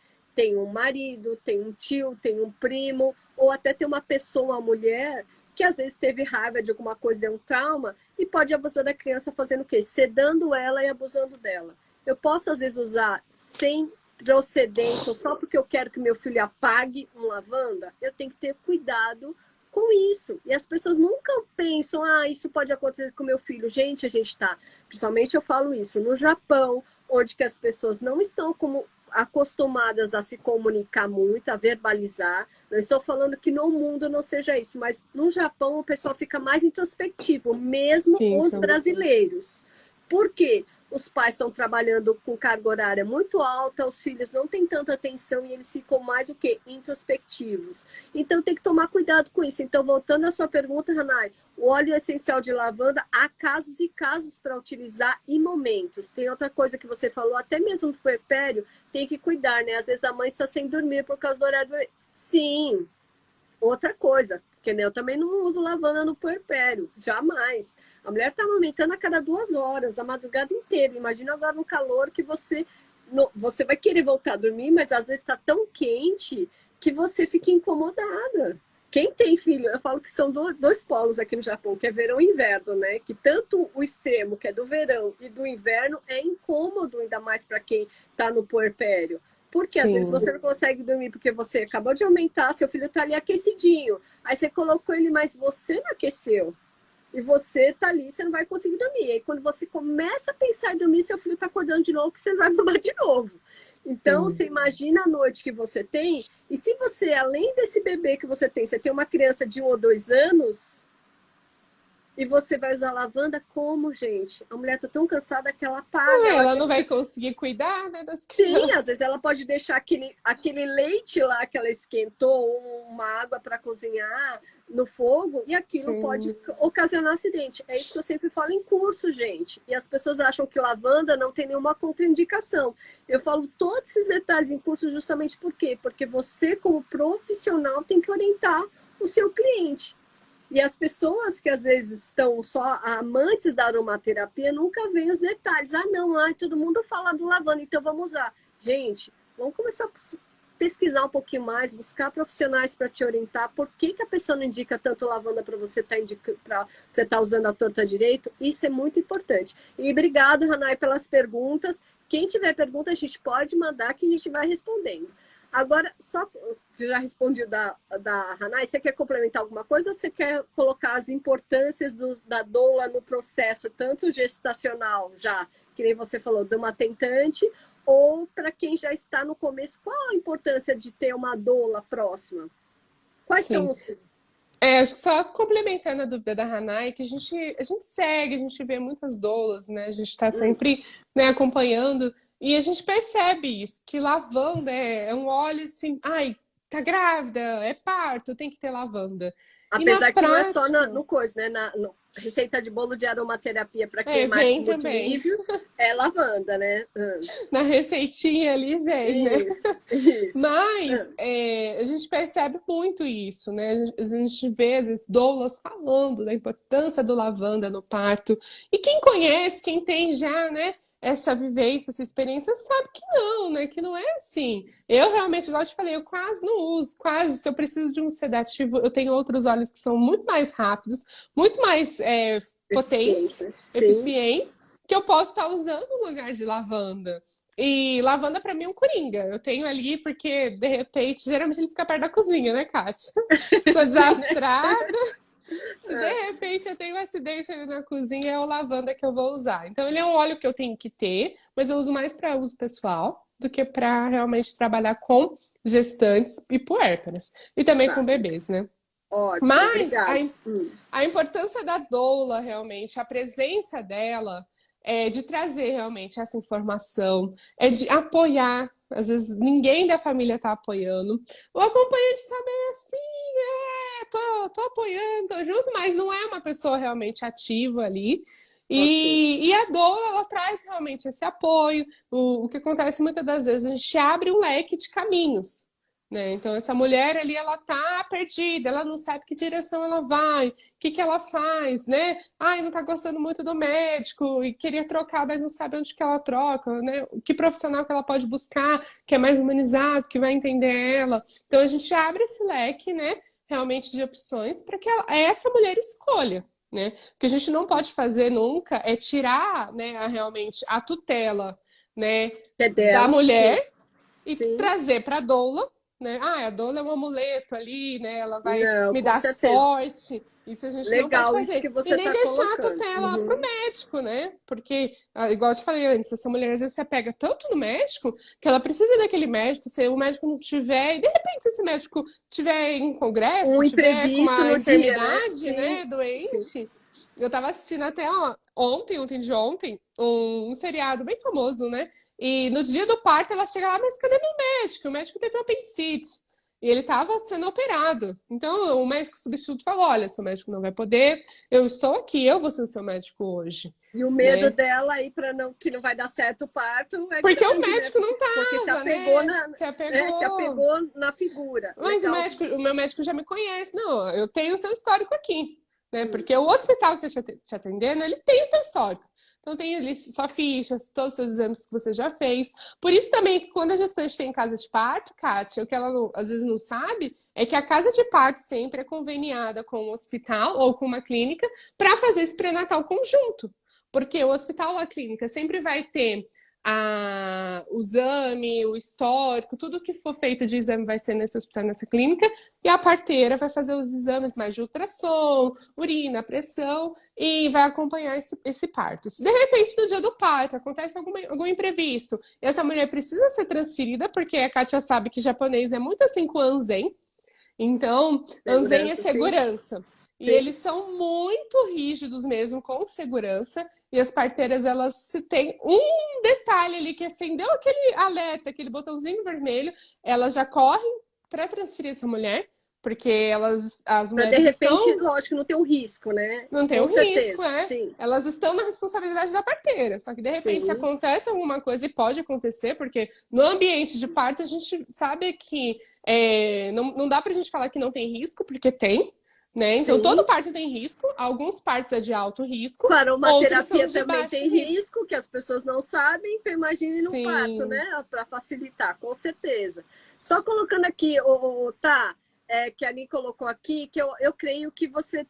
um marido, tem um tio, tem um primo, ou até tem uma pessoa, uma mulher, que às vezes teve raiva de alguma coisa, deu um trauma, e pode abusar da criança fazendo o quê? Sedando ela e abusando dela. Eu posso, às vezes, usar sem procedência, ou só porque eu quero que meu filho apague um lavanda, eu tenho que ter cuidado com isso. E as pessoas nunca pensam, isso pode acontecer com meu filho. Gente, a gente está, principalmente eu falo isso, no Japão, onde que as pessoas não estão como acostumadas a se comunicar muito, a verbalizar. Não estou falando que no mundo não seja isso, mas no Japão o pessoal fica mais introspectivo, mesmo Sim, os são. brasileiros. Por quê? Os pais estão trabalhando com carga horária muito alta, os filhos não têm tanta atenção e eles ficam mais o quê? Introspectivos. Então tem que tomar cuidado com isso. Então, voltando à sua pergunta, Hanai, o óleo essencial de lavanda, há casos e casos para utilizar e momentos. Tem outra coisa que você falou, até mesmo no puerpério, tem que cuidar, né? Às vezes a mãe está sem dormir por causa do horário do... Sim, outra coisa, porque eu também não uso lavanda no puerpério, jamais. A mulher está amamentando a cada 2 horas, a madrugada inteira. Imagina agora no calor que você vai querer voltar a dormir, mas às vezes está tão quente que você fica incomodada. Quem tem filho, eu falo que são dois polos aqui no Japão, que é verão e inverno, né? Que tanto o extremo, que é do verão e do inverno, é incômodo, ainda mais para quem está no puerpério. Porque às vezes Sim. você não consegue dormir porque você acabou de aumentar, seu filho está ali aquecidinho. Aí você colocou ele, mas você não aqueceu. E você tá ali, você não vai conseguir dormir. Aí quando você começa a pensar em dormir, seu filho tá acordando de novo, que você não vai mamar de novo. Então, Sim. você imagina a noite que você tem, e se você, além desse bebê que você tem uma criança de 1 ou 2 anos, e você vai usar lavanda como, gente? A mulher tá tão cansada que ela apaga, ela Ela não deixa. vai conseguir cuidar, né, das Sim, às crianças. vezes ela pode deixar aquele leite lá que ela esquentou, uma água para cozinhar no fogo, e aquilo pode Sim. ocasionar acidente. É isso que eu sempre falo em curso, gente. E as pessoas acham que lavanda não tem nenhuma contraindicação. Eu falo todos esses detalhes em curso justamente por quê? Porque você, como profissional, tem que orientar o seu cliente. E as pessoas que às vezes estão só amantes da aromaterapia nunca veem os detalhes. Não, todo mundo fala do lavanda, então vamos usar. Gente, vamos começar a pesquisar um pouquinho mais, buscar profissionais para te orientar. Por que a pessoa não indica tanto lavanda para você estar usando a torta direito? Isso é muito importante. E obrigado, Hanai, pelas perguntas. Quem tiver pergunta, a gente pode mandar que a gente vai respondendo. Agora, só que já respondi da Hanai, você quer complementar alguma coisa ou você quer colocar as importâncias da doula no processo, tanto gestacional, já, que nem você falou, de uma tentante, ou para quem já está no começo, qual a importância de ter uma doula próxima? Quais Sim. são os... Acho que só complementando a dúvida da Hanai, que a gente segue, a gente vê muitas doulas, né? A gente está sempre, né, acompanhando e a gente percebe isso, que lavanda é um óleo assim, ai, tá grávida, é parto, tem que ter lavanda. E na Apesar que não é só prática, no coisa, né? No receita de bolo de aromaterapia para quem é mais vem também. multinível, é lavanda, né? Na receitinha ali vem, né? Isso. Mas a gente percebe muito isso, né? A gente vê, às vezes, doulas falando da importância do lavanda no parto. E quem conhece, quem tem já, né, essa vivência, essa experiência, sabe que não, né? Que não é assim. Eu realmente, igual eu te falei, eu quase não uso, quase. Se eu preciso de um sedativo, eu tenho outros óleos que são muito mais rápidos, muito mais potentes, eficientes, que eu posso estar usando no lugar de lavanda. E lavanda pra mim é um coringa. Eu tenho ali porque, de repente, geralmente ele fica perto da cozinha, né, Kátia? Sou desastrada. Se de repente eu tenho um acidente ali na cozinha, é o lavanda que eu vou usar. Então ele é um óleo que eu tenho que ter, mas eu uso mais para uso pessoal do que para realmente trabalhar com gestantes e puérperas. E também com bebês, né? Ótimo, mas obrigada. A importância da doula, realmente, a presença dela, é de trazer realmente essa informação, é de apoiar. Às vezes ninguém da família está apoiando. O acompanhante está bem assim, tô apoiando, tô junto, mas não é uma pessoa realmente ativa ali. E a doula, ela traz realmente esse apoio. O que acontece muitas das vezes, a gente abre um leque de caminhos. Né? Então, essa mulher ali, ela tá perdida, ela não sabe que direção ela vai, o que ela faz, né? Ai, não tá gostando muito do médico e queria trocar, mas não sabe onde que ela troca, né? Que profissional que ela pode buscar, que é mais humanizado, que vai entender ela. Então, a gente abre esse leque, né? Realmente de opções para que essa mulher escolha. Né? O que a gente não pode fazer nunca é tirar, né, realmente a tutela, né, da mulher e trazer para a doula. Né? Ah, a doula é um amuleto ali, né? Ela vai me dar sorte. Isso a gente não pode fazer. Que você e nem deixar a tutela pro médico, né? Porque, igual eu te falei antes, essa mulher às vezes se apega tanto no médico que ela precisa daquele médico. Se o médico não tiver, e de repente, se esse médico tiver em congresso, tiver com uma enfermidade, dia, né? Doente. Sim. Eu tava assistindo até ontem de ontem, um seriado bem famoso, né? E no dia do parto ela chega lá, mas cadê meu médico? O médico teve um apendicite. E ele estava sendo operado. Então o médico substituto falou: olha, seu médico não vai poder, eu estou aqui, eu vou ser o seu médico hoje. E o medo dela aí para que não vai dar certo o parto é porque o médico não estava, porque se apegou, né? se apegou na figura. Mas o meu médico já me conhece. Não, eu tenho o seu histórico aqui. Né? Porque o hospital que está te atendendo, ele tem o teu histórico. Então tem ali sua ficha, todos os seus exames que você já fez. Por isso também que quando a gestante tem casa de parto, Kátia, o que ela às vezes não sabe é que a casa de parto sempre é conveniada com o hospital ou com uma clínica para fazer esse pré-natal conjunto. Porque o hospital ou a clínica sempre vai ter o exame, o histórico, tudo que for feito de exame vai ser nesse hospital, nessa clínica, e a parteira vai fazer os exames mais de ultrassom, urina, pressão, e vai acompanhar esse parto. Se de repente no dia do parto acontece algum imprevisto, e essa mulher precisa ser transferida, porque a Kátia sabe que japonês é muito assim com Anzen, então Anzen é segurança. Sim. E eles são muito rígidos mesmo com segurança. E as parteiras, elas se tem um detalhe ali que acendeu aquele alerta, aquele botãozinho vermelho, elas já correm para transferir essa mulher, porque as mulheres de repente, lógico, não tem um risco, né? Não tem um risco, Sim. Elas estão na responsabilidade da parteira. Só que de repente, se acontece alguma coisa, e pode acontecer, porque no ambiente de parto a gente sabe que não dá pra gente falar que não tem risco, porque tem. né? Então, todo Sim. parto tem risco, alguns partos é de alto risco, Com a outros são aromaterapia de também baixo tem risco. risco, que as pessoas não sabem, então imagine no parto, Sim, né? Para facilitar, com certeza. Só colocando aqui, tá, que a Ani colocou aqui, que eu creio que você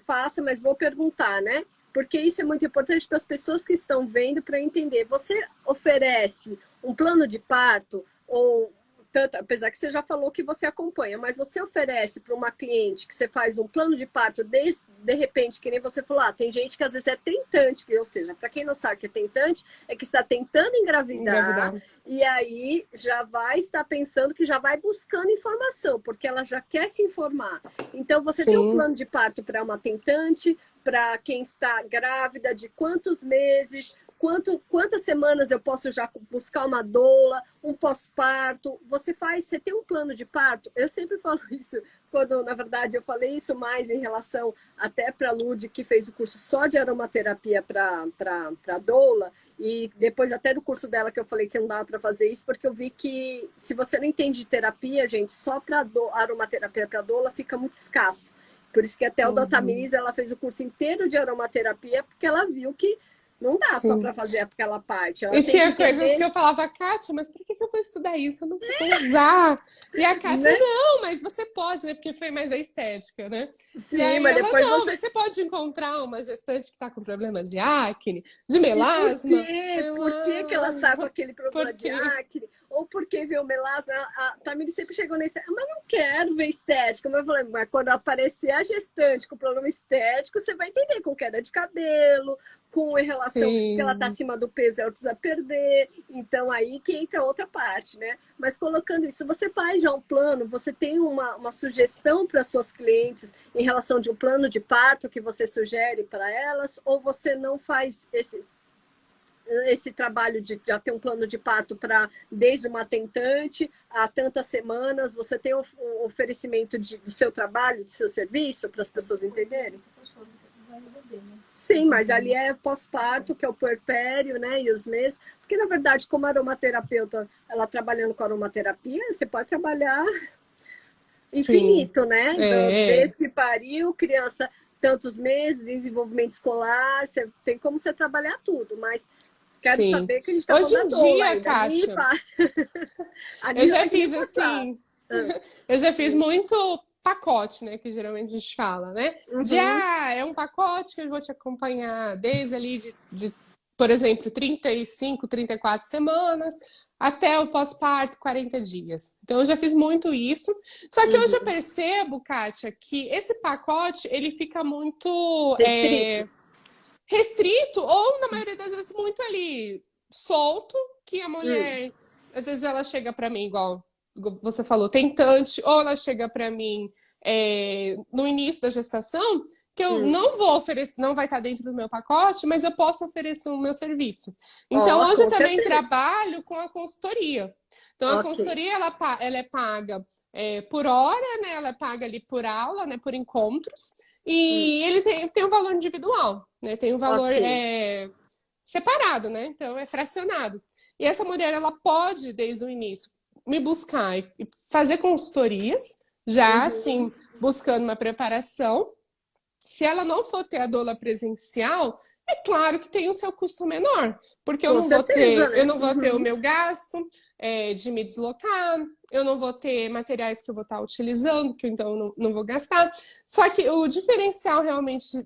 faça, mas vou perguntar, né? Porque isso é muito importante para as pessoas que estão vendo para entender. Você oferece um plano de parto ou tanto, apesar que você já falou que você acompanha, mas você oferece para uma cliente que você faz um plano de parto de repente, que nem você falou, tem gente que às vezes é tentante, ou seja, para quem não sabe que é tentante, é que está tentando engravidar engravidar. e aí já vai estar pensando que já vai buscando informação, porque ela já quer se informar. Então, você tem um Sim, plano de parto para uma tentante, para quem está grávida, de quantos meses, quantas semanas eu posso já buscar uma doula, um pós-parto. Você tem um plano de parto? Eu sempre falo isso, quando na verdade eu falei isso mais em relação até para a Lud, que fez o curso só de aromaterapia para doula, e depois até do curso dela que eu falei que não dava para fazer isso, porque eu vi que se você não entende de terapia, gente, só para aromaterapia para doula fica muito escasso. Por isso que até o uhum, Dotamiris, ela fez o curso inteiro de aromaterapia, porque ela viu que não dá só sim. para fazer aquela parte. Ela E tem que tinha coisas que entender, eu falava, Kátia, mas por que eu vou estudar isso? Eu não vou usar. E a Kátia, né? não, mas você pode, né? Porque foi mais da estética, né? E Sim, aí mas ela, depois não, você. mas você pode encontrar uma gestante que tá com problemas de acne, de E por melasma. quê? Eu, Por que, que ela tá com aquele por problema de quê? acne? Ou por que vê o melasma? A Tamiri sempre chegou nesse. Mas não quero ver estética. Mas eu falei, mas quando aparecer a gestante com problema estético, você vai entender com queda de cabelo, com em relação que ela tá Sim, acima do peso e ela precisa perder. Então aí que entra outra parte, né? Mas colocando isso, você faz já um plano, você tem uma sugestão para suas clientes em relação de um plano de parto que você sugere para elas, ou você não faz esse trabalho de já ter um plano de parto para desde uma tentante a tantas semanas, você tem o oferecimento do seu trabalho, do seu serviço, para as pessoas entenderem? Sim, mas ali é pós-parto, que é o puerpério, né, e os meses, porque na verdade, como aromaterapeuta, ela trabalhando com aromaterapia, você pode trabalhar sim. infinito, né? É, Desde que pariu, criança tantos meses, desenvolvimento escolar, você tem como você trabalhar tudo, mas quero sim. saber que a gente está falando Hoje da em doula dia, ainda. Kátia, A eu Nisa já tem que me fiz passar. assim, Ah, eu já fiz muito pacote, né? Que geralmente a gente fala, né? De, uhum, é um pacote que eu vou te acompanhar desde ali por exemplo, 35, 34 semanas até o pós-parto, 40 dias. Então, eu já fiz muito isso. Só que hoje eu uhum. percebo, Kátia, que esse pacote, ele fica muito Restrito. restrito ou, na maioria das vezes, muito ali solto, que a Hum, mulher, às vezes ela chega para mim, igual você falou, tentante, ou ela chega para mim no início da gestação, que eu hum. não vou oferecer, não vai estar dentro do meu pacote, mas eu posso oferecer o meu serviço. Então, Ó, hoje eu com também certeza. trabalho com a consultoria. Então, a Ok. consultoria, ela é paga por hora, né? Ela é paga ali por aula, né? Por encontros. Hum, E ele tem um valor individual, né? Tem um valor ok. separado, né? Então é fracionado. E essa mulher, ela pode, desde o início, me buscar e fazer consultorias, já Uhum. assim, buscando uma preparação. Se ela não for ter a doula presencial, é claro que tem o seu custo menor, porque Com certeza, eu né? não vou ter o Uhum. meu gasto de me deslocar, eu não vou ter materiais que eu vou estar utilizando, que então eu não vou gastar. Só que o diferencial realmente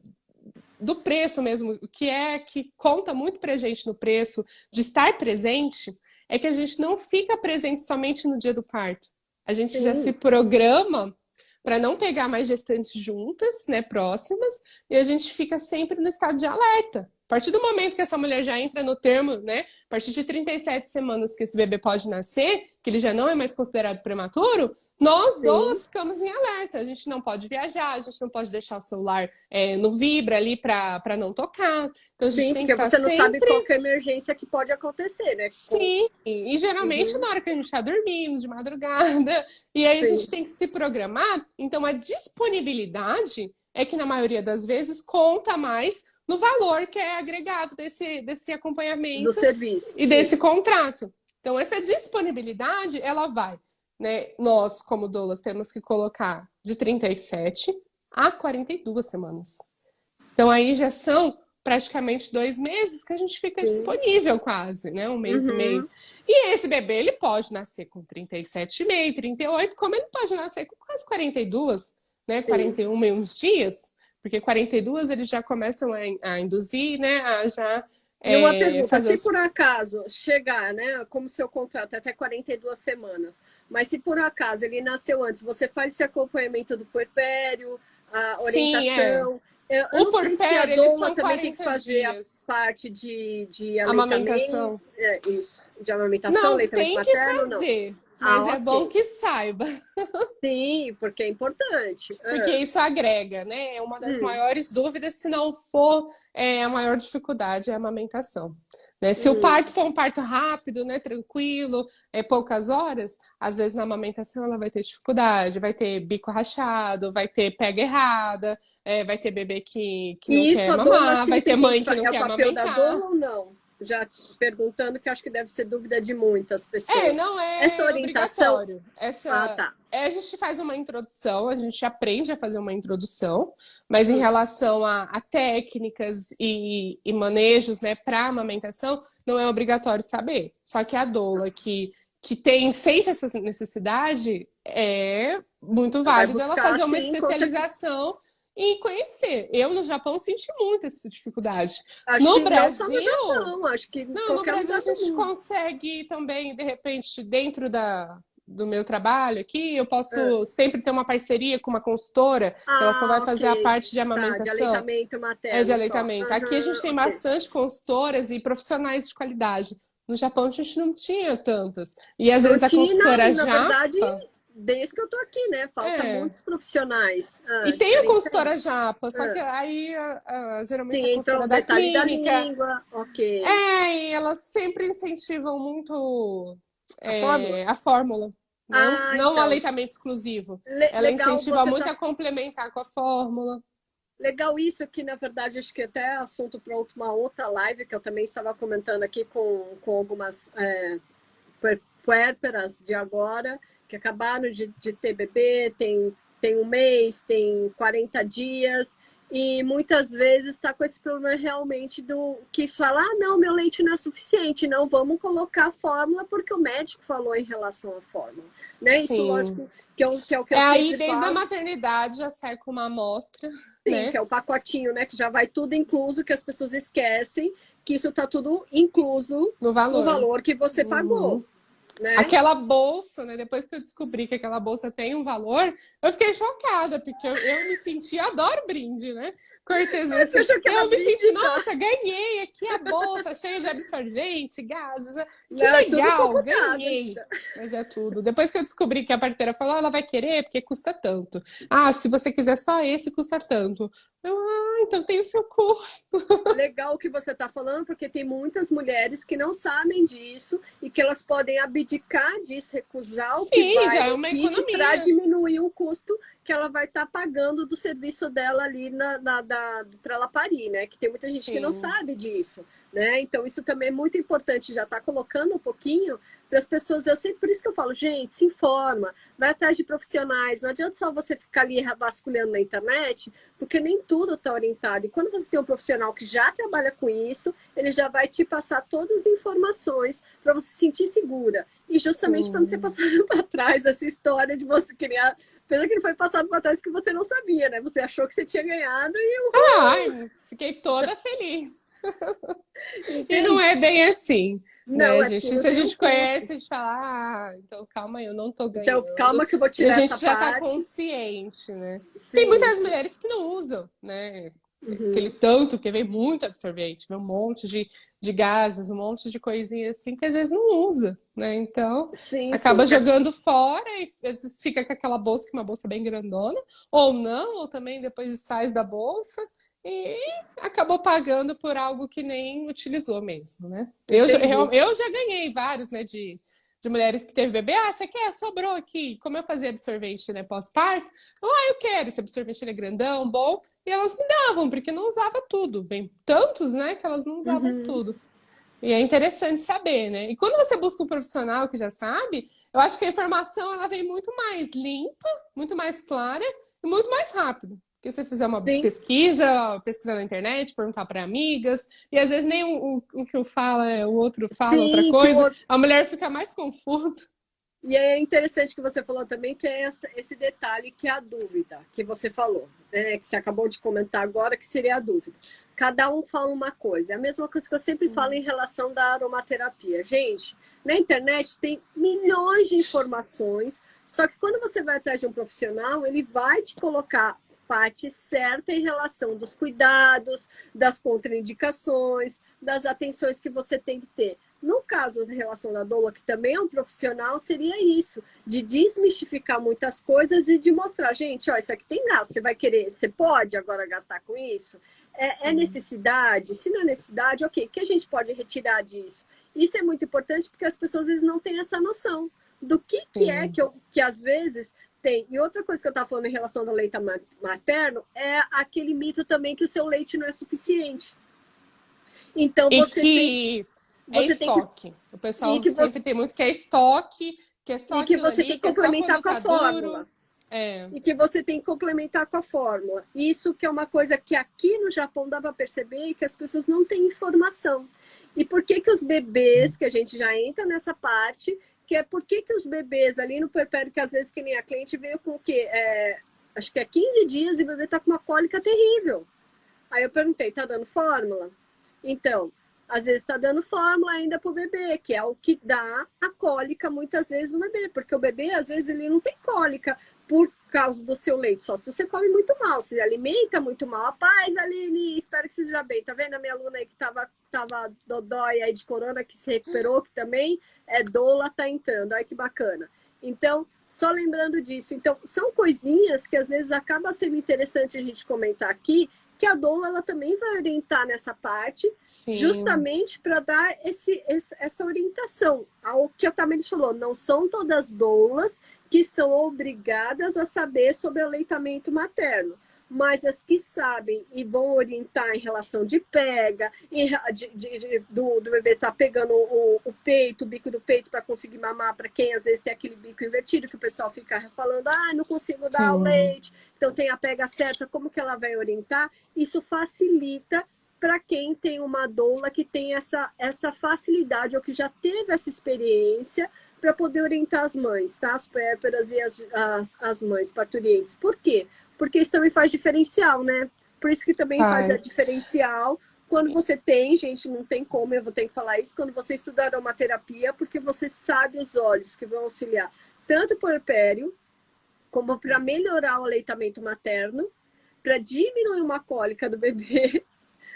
do preço mesmo, que conta muito pra gente no preço de estar presente, é que a gente não fica presente somente no dia do parto. A gente já se Sim. programa para não pegar mais gestantes juntas, né, próximas, e a gente fica sempre no estado de alerta. A partir do momento que essa mulher já entra no termo, né, a partir de 37 semanas que esse bebê pode nascer, que ele já não é mais considerado prematuro, nós Sim. duas ficamos em alerta. A gente não pode viajar, a gente não pode deixar o celular no vibra ali para não tocar. Então a gente Sim, tem que porque estar você não sabe qual sempre que é a emergência que pode acontecer, né? sim. E geralmente Uhum. na hora que a gente está dormindo, de madrugada, e aí a gente Sim. tem que se programar. Então a disponibilidade é que na maioria das vezes conta mais no valor que é agregado desse Do acompanhamento serviço, e sim. desse contrato. Então essa disponibilidade, ela vai, né? Nós, como doulas, temos que colocar de 37. a 42 semanas. Então aí já são praticamente 2 meses que a gente fica Sim. disponível quase, né? Um mês e meio. Uhum. E esse bebê, ele pode nascer com 37,5, 38, como ele pode nascer com quase 42, né? Sim. 41 e uns dias, porque 42 eles já começam a induzir, né? A já E uma pergunta, fazer se os... por acaso chegar, né, como seu contrato é até 42 semanas, mas se por acaso ele nasceu antes, você faz esse acompanhamento do puerpério, a Sim, é. orientação. Eu O não sei se a porpério, eles doula são também tem que 40 fazer a dias. parte de aleitamento, Amamentação. isso, de amamentação, Não, aleitamento tem que materno, não. fazer, mas Ah, é bom ok. que saiba. Sim, porque é importante. Porque Ah, isso agrega, né? É uma das hum, maiores dúvidas, se não for a maior dificuldade, é a amamentação. Né? Se o hum. parto for um parto rápido, né, tranquilo, poucas horas, às vezes na amamentação ela vai ter dificuldade, vai ter bico rachado, vai ter pega errada, vai ter bebê que não E isso quer a doula mamar, vai ter sempre tem mãe que que não é o quer papel da amamentar. doula ou não? Já perguntando, que acho que deve ser dúvida de muitas pessoas. Não Essa é orientação. obrigatório. Ah, tá. A gente faz uma introdução, a gente aprende a fazer uma introdução, mas em Hum. relação a técnicas e manejos, né, para amamentação, não é obrigatório saber. Só que a doula que sente essa necessidade, é muito Vai válido ela buscar, fazer uma sim, com certeza. especialização e conhecer. Eu no Japão senti muito essa dificuldade. Acho No que não só no Brasil, Japão, acho que em não, no qualquer Brasil a lugar do gente mundo. consegue também, de repente, dentro do meu trabalho aqui, eu Ah, posso sempre ter uma parceria com uma consultora, que ela só vai ok. fazer a parte de Tá, de amamentação, aleitamento de materno só. aleitamento. Aqui a gente Aham, tem ok. bastante consultoras e profissionais de qualidade. No Japão a gente não tinha tantas. E às Não vezes a tinha, consultora e na verdade, japa, desde que eu tô aqui, né? Falta é. muitos profissionais E tem a consultora diferenciados. japa, só que Ah, aí geralmente sim, a entrou consultora o da detalhe da clínica. língua, ok. E elas sempre incentivam muito A fórmula? a fórmula, não, Ah, não o então. aleitamento exclusivo. Ela Legal incentiva você muito tá. a complementar com a fórmula. Legal isso aqui, na verdade, acho que até é assunto para uma outra live que eu também estava comentando aqui com algumas puérperas de agora, que acabaram de ter bebê, tem um mês, tem 40 dias, e muitas vezes está com esse problema realmente do que fala, ah, não, meu leite não é suficiente, não, vamos colocar a fórmula porque o médico falou em relação à fórmula. Né? Isso, Sim. lógico, que é o que eu Aí, sempre desde a falo, maternidade, já sai com uma amostra, sim, que né? é o pacotinho, né? Que já vai tudo incluso, que as pessoas esquecem que isso está tudo incluso No no valor. valor que você pagou, Uhum. né? Aquela bolsa, né? Depois que eu descobri que aquela bolsa tem um valor, eu fiquei chocada, porque eu me senti, eu adoro brinde, né? Cortesia, Você assim. achou que era Eu me senti, brinde, tá? nossa, ganhei aqui a bolsa cheia de absorvente, gases. Que Não, é tudo legal, computado ganhei. ainda. Mas é tudo. Depois que eu descobri que a parteira falou, ela vai querer porque custa tanto. Ah, se você quiser só esse, custa tanto. Então tem o seu custo. Legal o que você está falando, porque tem muitas mulheres que não sabem disso e que elas podem abdicar disso, recusar o que Sim, vai já é no uma kit para economia. diminuir o custo que ela vai estar pagando do serviço dela ali para ela parir, né? Que tem muita gente que não Sim. sabe disso, né? Então isso também é muito importante, já está colocando um pouquinho para as pessoas. Eu sei, por isso que eu falo, gente, se informa, vai atrás de profissionais, não adianta só você ficar ali vasculhando na internet, porque nem tudo está orientado. E quando você tem um profissional que já trabalha com isso, ele já vai te passar todas as informações para você se sentir segura. E justamente para não ser Sim. passado para trás essa história de você criar. Apesar que não foi passado para trás que você não sabia, né? Você achou que você tinha ganhado e Ai, fiquei toda feliz. E não entende? é bem assim, né, Não, é gente? tudo Se a tem um gente custo. conhece, a gente fala, então calma aí, eu não tô Então, ganhando. calma que eu vou E a tirar essa gente já tá parte. consciente, né? Tem Sim, muitas sim. mulheres que não usam, né? Aquele Uhum. tanto, que vem muito absorvente, vem um monte de gases, um monte de coisinha assim que às vezes não usa, né? Então Sim, acaba sim. jogando fora e às vezes fica com aquela bolsa, que é uma bolsa bem grandona, ou não, ou também depois sai da bolsa e acabou pagando por algo que nem utilizou mesmo, né? Entendi. Eu já ganhei vários, né, de mulheres que teve bebê. Ah, você quer? Sobrou aqui. Como eu fazia absorvente, né, pós-parto, eu quero. Esse absorvente ele é grandão, bom. E elas me davam, porque não usava tudo. Vem tantos, né, que elas não usavam Uhum. tudo. E é interessante saber, né? E quando você busca um profissional que já sabe, eu acho que a informação ela vem muito mais limpa, muito mais clara e muito mais rápido. Porque você fizer uma Sim. pesquisa, pesquisar na internet, perguntar para amigas, e às vezes nem o que eu falo é o outro fala outra Sim, que o coisa, outro. a mulher fica mais confusa. E é interessante que você falou também que é esse detalhe que é a dúvida que você falou, né? Que você acabou de comentar agora, que seria a dúvida. Cada um fala uma coisa. É a mesma coisa que eu sempre falo em relação da aromaterapia. Gente, na internet tem milhões de informações, só que quando você vai atrás de um profissional, ele vai te colocar parte certa em relação dos cuidados, das contraindicações, das atenções que você tem que ter. No caso da relação da doula, que também é um profissional, seria isso, de desmistificar muitas coisas e de mostrar, gente, ó, isso aqui tem gasto, você vai querer, você pode agora gastar com isso? É necessidade? Se não é necessidade, ok, o que a gente pode retirar disso? Isso é muito importante porque as pessoas às vezes não têm essa noção do que é Sim. que às vezes tem. E outra coisa que eu estava falando em relação ao leite materno é aquele mito também que o seu leite não é suficiente. Então E que é você tem que estoque. O e pessoal que sempre você tem muito que é estoque, que é só e que aquilo você tem ali, que que é só complementar quando com a tá duro. fórmula. É, E que você tem que complementar com a fórmula. Isso que é uma coisa que aqui no Japão dá para perceber e que as pessoas não têm informação. E por que que os bebês, que a gente já entra nessa parte, que é por que que os bebês ali no puerpério, que às vezes que nem a cliente veio com o quê? Acho que é 15 dias e o bebê tá com uma cólica terrível. Aí eu perguntei, tá dando fórmula? Então, às vezes está dando fórmula ainda para o bebê, que é o que dá a cólica muitas vezes no bebê, porque o bebê, às vezes, ele não tem cólica por causa do seu leite, só se você come muito mal, se alimenta muito mal. A paz, Aline, espero que você esteja bem. Tá vendo a minha aluna aí que tava dodói aí de corona, que se recuperou, que também é doula, tá entrando. Olha que bacana. Então, só lembrando disso. Então, são coisinhas que às vezes acaba sendo interessante a gente comentar aqui, que a doula ela também vai orientar nessa parte, sim. justamente para dar essa orientação. Ao que a Tamiris falou, não são todas doulas que são obrigadas a saber sobre aleitamento materno, mas as que sabem e vão orientar em relação de pega, do bebê estar tá pegando o peito, o bico do peito para conseguir mamar, para quem às vezes tem aquele bico invertido, que o pessoal fica falando, não consigo dar o Sim. leite, então tem a pega certa, como que ela vai orientar? Isso facilita para quem tem uma doula que tem essa facilidade ou que já teve essa experiência para poder orientar as mães, tá? As puérperas e as mães parturientes. Por quê? Porque isso também faz diferencial, né? Por isso que também faz a Faz. diferencial quando você tem, gente, não tem como, eu vou ter que falar isso, quando você estuda aromaterapia, porque você sabe os óleos que vão auxiliar tanto o puerpério, como para melhorar o aleitamento materno, para diminuir uma cólica do bebê,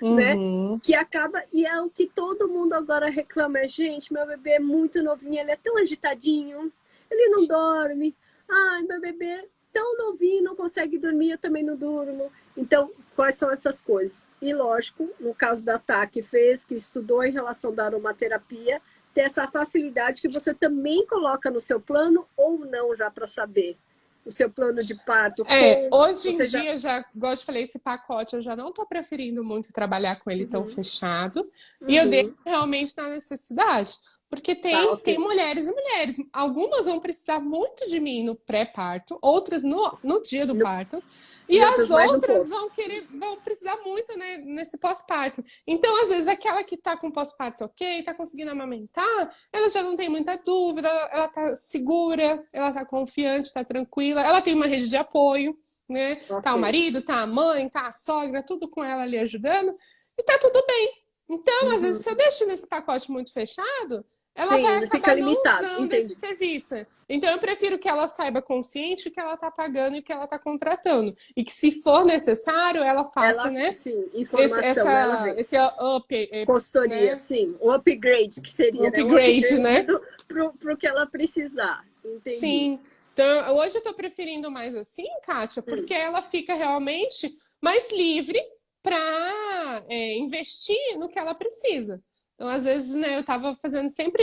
né? Uhum. Que acaba, e é o que todo mundo agora reclama, gente, meu bebê é muito novinho, ele é tão agitadinho, ele não dorme, ai, meu bebê é tão novinho, não consegue dormir, eu também não durmo. Então, quais são essas coisas? E lógico, no caso da Tá, que fez, que estudou em relação da aromaterapia, ter essa facilidade que você também coloca no seu plano ou não já para saber. O seu plano de parto com, Hoje em você já... dia, já, igual eu te falei, esse pacote eu já não tô preferindo muito trabalhar com ele tão Uhum, fechado. E eu deixo uhum, realmente na necessidade. Porque tá, tem ok. mulheres e mulheres. Algumas vão precisar muito de mim no pré-parto, outras no dia do No, parto. E e as outras mais no outras poço. vão precisar muito, né, nesse pós-parto. Então, às vezes, aquela que tá com pós-parto ok, tá conseguindo amamentar, ela já não tem muita dúvida, ela tá segura, ela tá confiante, tá tranquila, ela tem uma rede de apoio, né? Tá Ok. o marido, tá a mãe, tá a sogra, tudo com ela ali ajudando, e tá tudo bem. Então, às vezes, se eu Uhum. deixo nesse pacote muito fechado, ela vai Sim, fica acabar não limitado. usando esse Entendi. serviço. Então, eu prefiro que ela saiba consciente o que ela está pagando e o que ela está contratando. E que, se for necessário, ela faça, Ela, né, sim, informação, ela vem. esse up, Consultoria, né, sim. O upgrade, que um seria, né? O upgrade, upgrade né? pro que ela precisar. Entendi. Sim. Então, hoje eu estou preferindo mais assim, Kátia, Hum. porque ela fica realmente mais livre para investir no que ela precisa. Então, às vezes, né,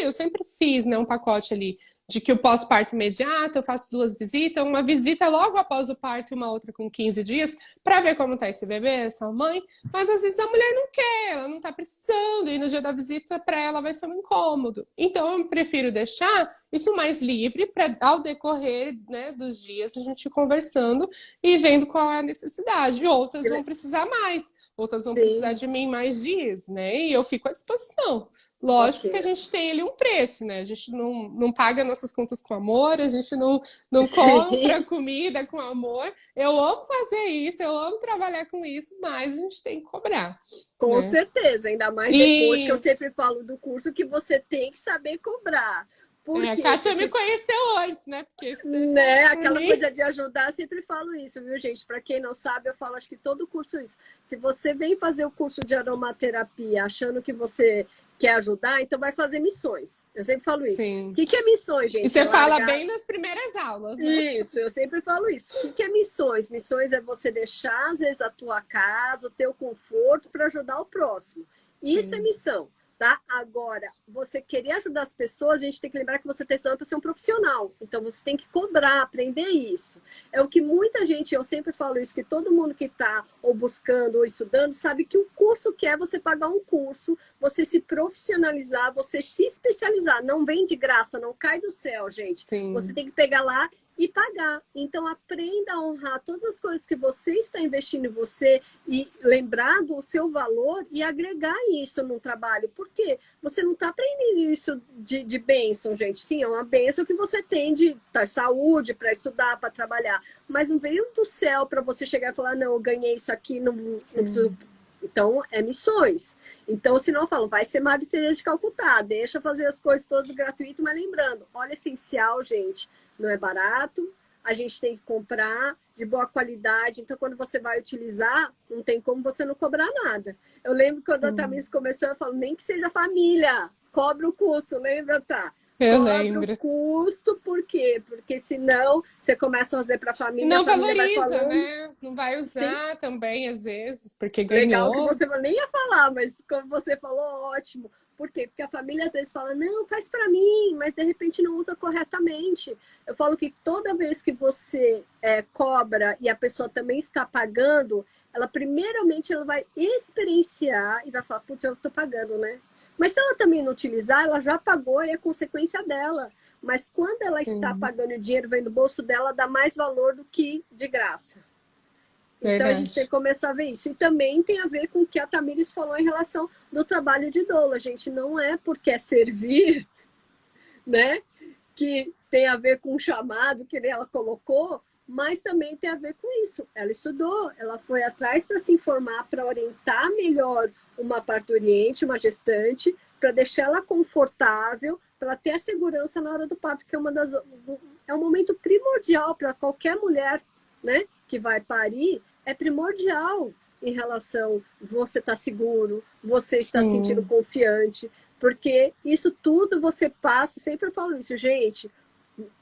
eu sempre fiz, né, um pacote ali de que o pós-parto imediato, eu faço 2 visitas, uma visita logo após o parto e uma outra com 15 dias, para ver como tá esse bebê, essa mãe. Mas às vezes a mulher não quer, ela não tá precisando, e no dia da visita para ela vai ser um incômodo. Então eu prefiro deixar isso mais livre para ao decorrer, né, dos dias a gente ir conversando e vendo qual é a necessidade. Outras vão precisar mais, outras vão precisar Sim, de mim mais dias, né? E eu fico à disposição. ok. Lógico que a gente tem ali um preço, né? A gente não paga nossas contas com amor, a gente não compra Sim, comida com amor. Eu amo fazer isso, eu amo trabalhar com isso, mas a gente tem que cobrar, com né? certeza. Ainda mais depois que eu E sempre falo do curso que você tem que saber cobrar. Por a quê? Kátia Porque me conheceu antes, né? Porque se né? deixasse por Aquela mim. coisa de ajudar, eu sempre falo isso, viu, gente? Para quem não sabe, eu falo, acho que todo curso é isso. Se você vem fazer o curso de aromaterapia achando que você quer ajudar, então vai fazer missões. Eu sempre falo isso. O Sim. que é missões, E gente? É você fala largar. bem nas primeiras aulas, né? Isso, eu sempre falo isso. O que é missões? Missões é você deixar, às vezes, a tua casa, o teu conforto para ajudar o próximo. Isso é Sim. missão, tá? Agora, você querer ajudar as pessoas, a gente tem que lembrar que você está estudando para ser um profissional. Então, você tem que cobrar, aprender isso. É o que muita gente, eu sempre falo isso, que todo mundo que está ou buscando ou estudando sabe que o curso quer você pagar um curso, você se profissionalizar, você se especializar. Não vem de graça, não cai do céu, gente. Você Sim. tem que pegar lá e pagar. Então, aprenda a honrar todas as coisas que você está investindo em você e lembrar do seu valor e agregar isso no trabalho. Por quê? Você não está aprendendo isso de bênção, gente. Sim, é uma bênção que você tem de saúde, para estudar, para trabalhar. Mas não veio do céu para você chegar e falar, não, eu ganhei isso aqui, não preciso. Então, é missões. Então, se não, eu falo, vai ser Madre Teresa de Calcutá, deixa fazer as coisas todas gratuito, mas lembrando, óleo essencial, gente, não é barato, a gente tem que comprar de boa qualidade, então quando você vai utilizar, não tem como você não cobrar nada. Eu lembro quando a Sim. Tamiris começou, eu falo, nem que seja família, cobra o custo, lembra, tá? Eu Cobra o lembro. custo, por quê? Porque senão você começa a fazer para E a não família vai valoriza, falando, né? Não vai sim, usar também, às vezes, porque legal que ganhou. você nem ia falar, mas como você falou, ótimo. Por quê? Porque a família às vezes fala, não, faz para mim, mas de repente não usa corretamente. Eu falo que toda vez que você cobra e a pessoa também está pagando, ela primeiramente ela vai experienciar e vai falar, putz, eu estou pagando, né? Mas se ela também não utilizar, ela já pagou e é consequência dela. Mas quando ela está Sim, pagando e o dinheiro vem do bolso dela, dá mais valor do que de graça. Então a gente tem verdade. que começar a ver isso. E também tem a ver com o que a Tamires falou em relação do trabalho de doula. A gente não é porque é servir, né? Que tem a ver com o chamado que ela colocou, mas também tem a ver com isso. Ela estudou, ela foi atrás para se informar, para orientar melhor uma parturiente, uma gestante, para deixar ela confortável, para ter a segurança na hora do parto, que é um momento primordial para qualquer mulher, né, que vai parir, é primordial em relação você estar seguro, você está se sentindo Sim, confiante, porque isso tudo você passa, sempre eu falo isso, gente,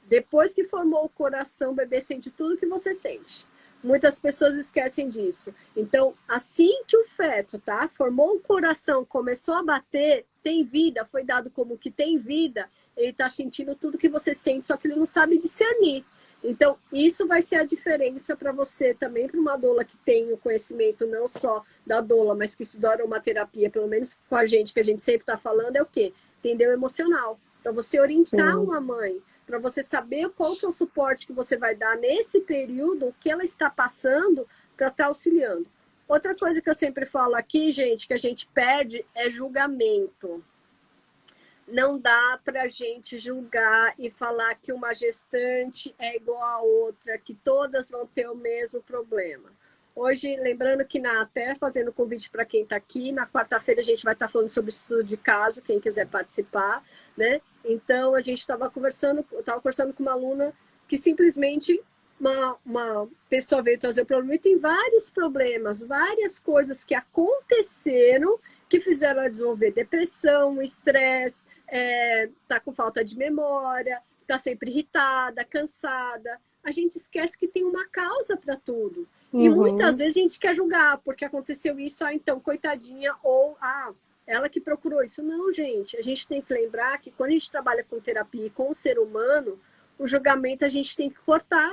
depois que formou o coração, o bebê sente tudo que você sente. Muitas pessoas esquecem disso. Então, assim que o feto, tá, formou o coração, começou a bater, tem vida, foi dado como que tem vida, ele tá sentindo tudo que você sente, só que ele não sabe discernir. Então, isso vai ser a diferença para você também, para uma doula que tem o conhecimento não só da doula, mas que estuda aromaterapia, pelo menos com a gente, que a gente sempre está falando, é o quê? Entender o emocional. Para você orientar sim. uma mãe, para você saber qual que é o suporte que você vai dar nesse período, o que ela está passando para estar auxiliando. Outra coisa que eu sempre falo aqui, gente, que a gente perde é julgamento. Não dá para a gente julgar e falar que uma gestante é igual a outra, que todas vão ter o mesmo problema. Hoje, lembrando que até fazendo convite para quem está aqui, na quarta-feira a gente vai estar falando sobre estudo de caso, quem quiser participar, né? Então, a gente estava conversando, eu estava conversando com uma aluna que simplesmente uma pessoa veio trazer o problema e tem vários problemas, várias coisas que aconteceram que fizeram ela desenvolver depressão, estresse, tá com falta de memória, tá sempre irritada, cansada. A gente esquece que tem uma causa para tudo. E muitas Uhum. vezes a gente quer julgar porque aconteceu isso, então, coitadinha, ou ela que procurou isso. Não, gente, a gente tem que lembrar que quando a gente trabalha com terapia e com o ser humano, o julgamento a gente tem que cortar.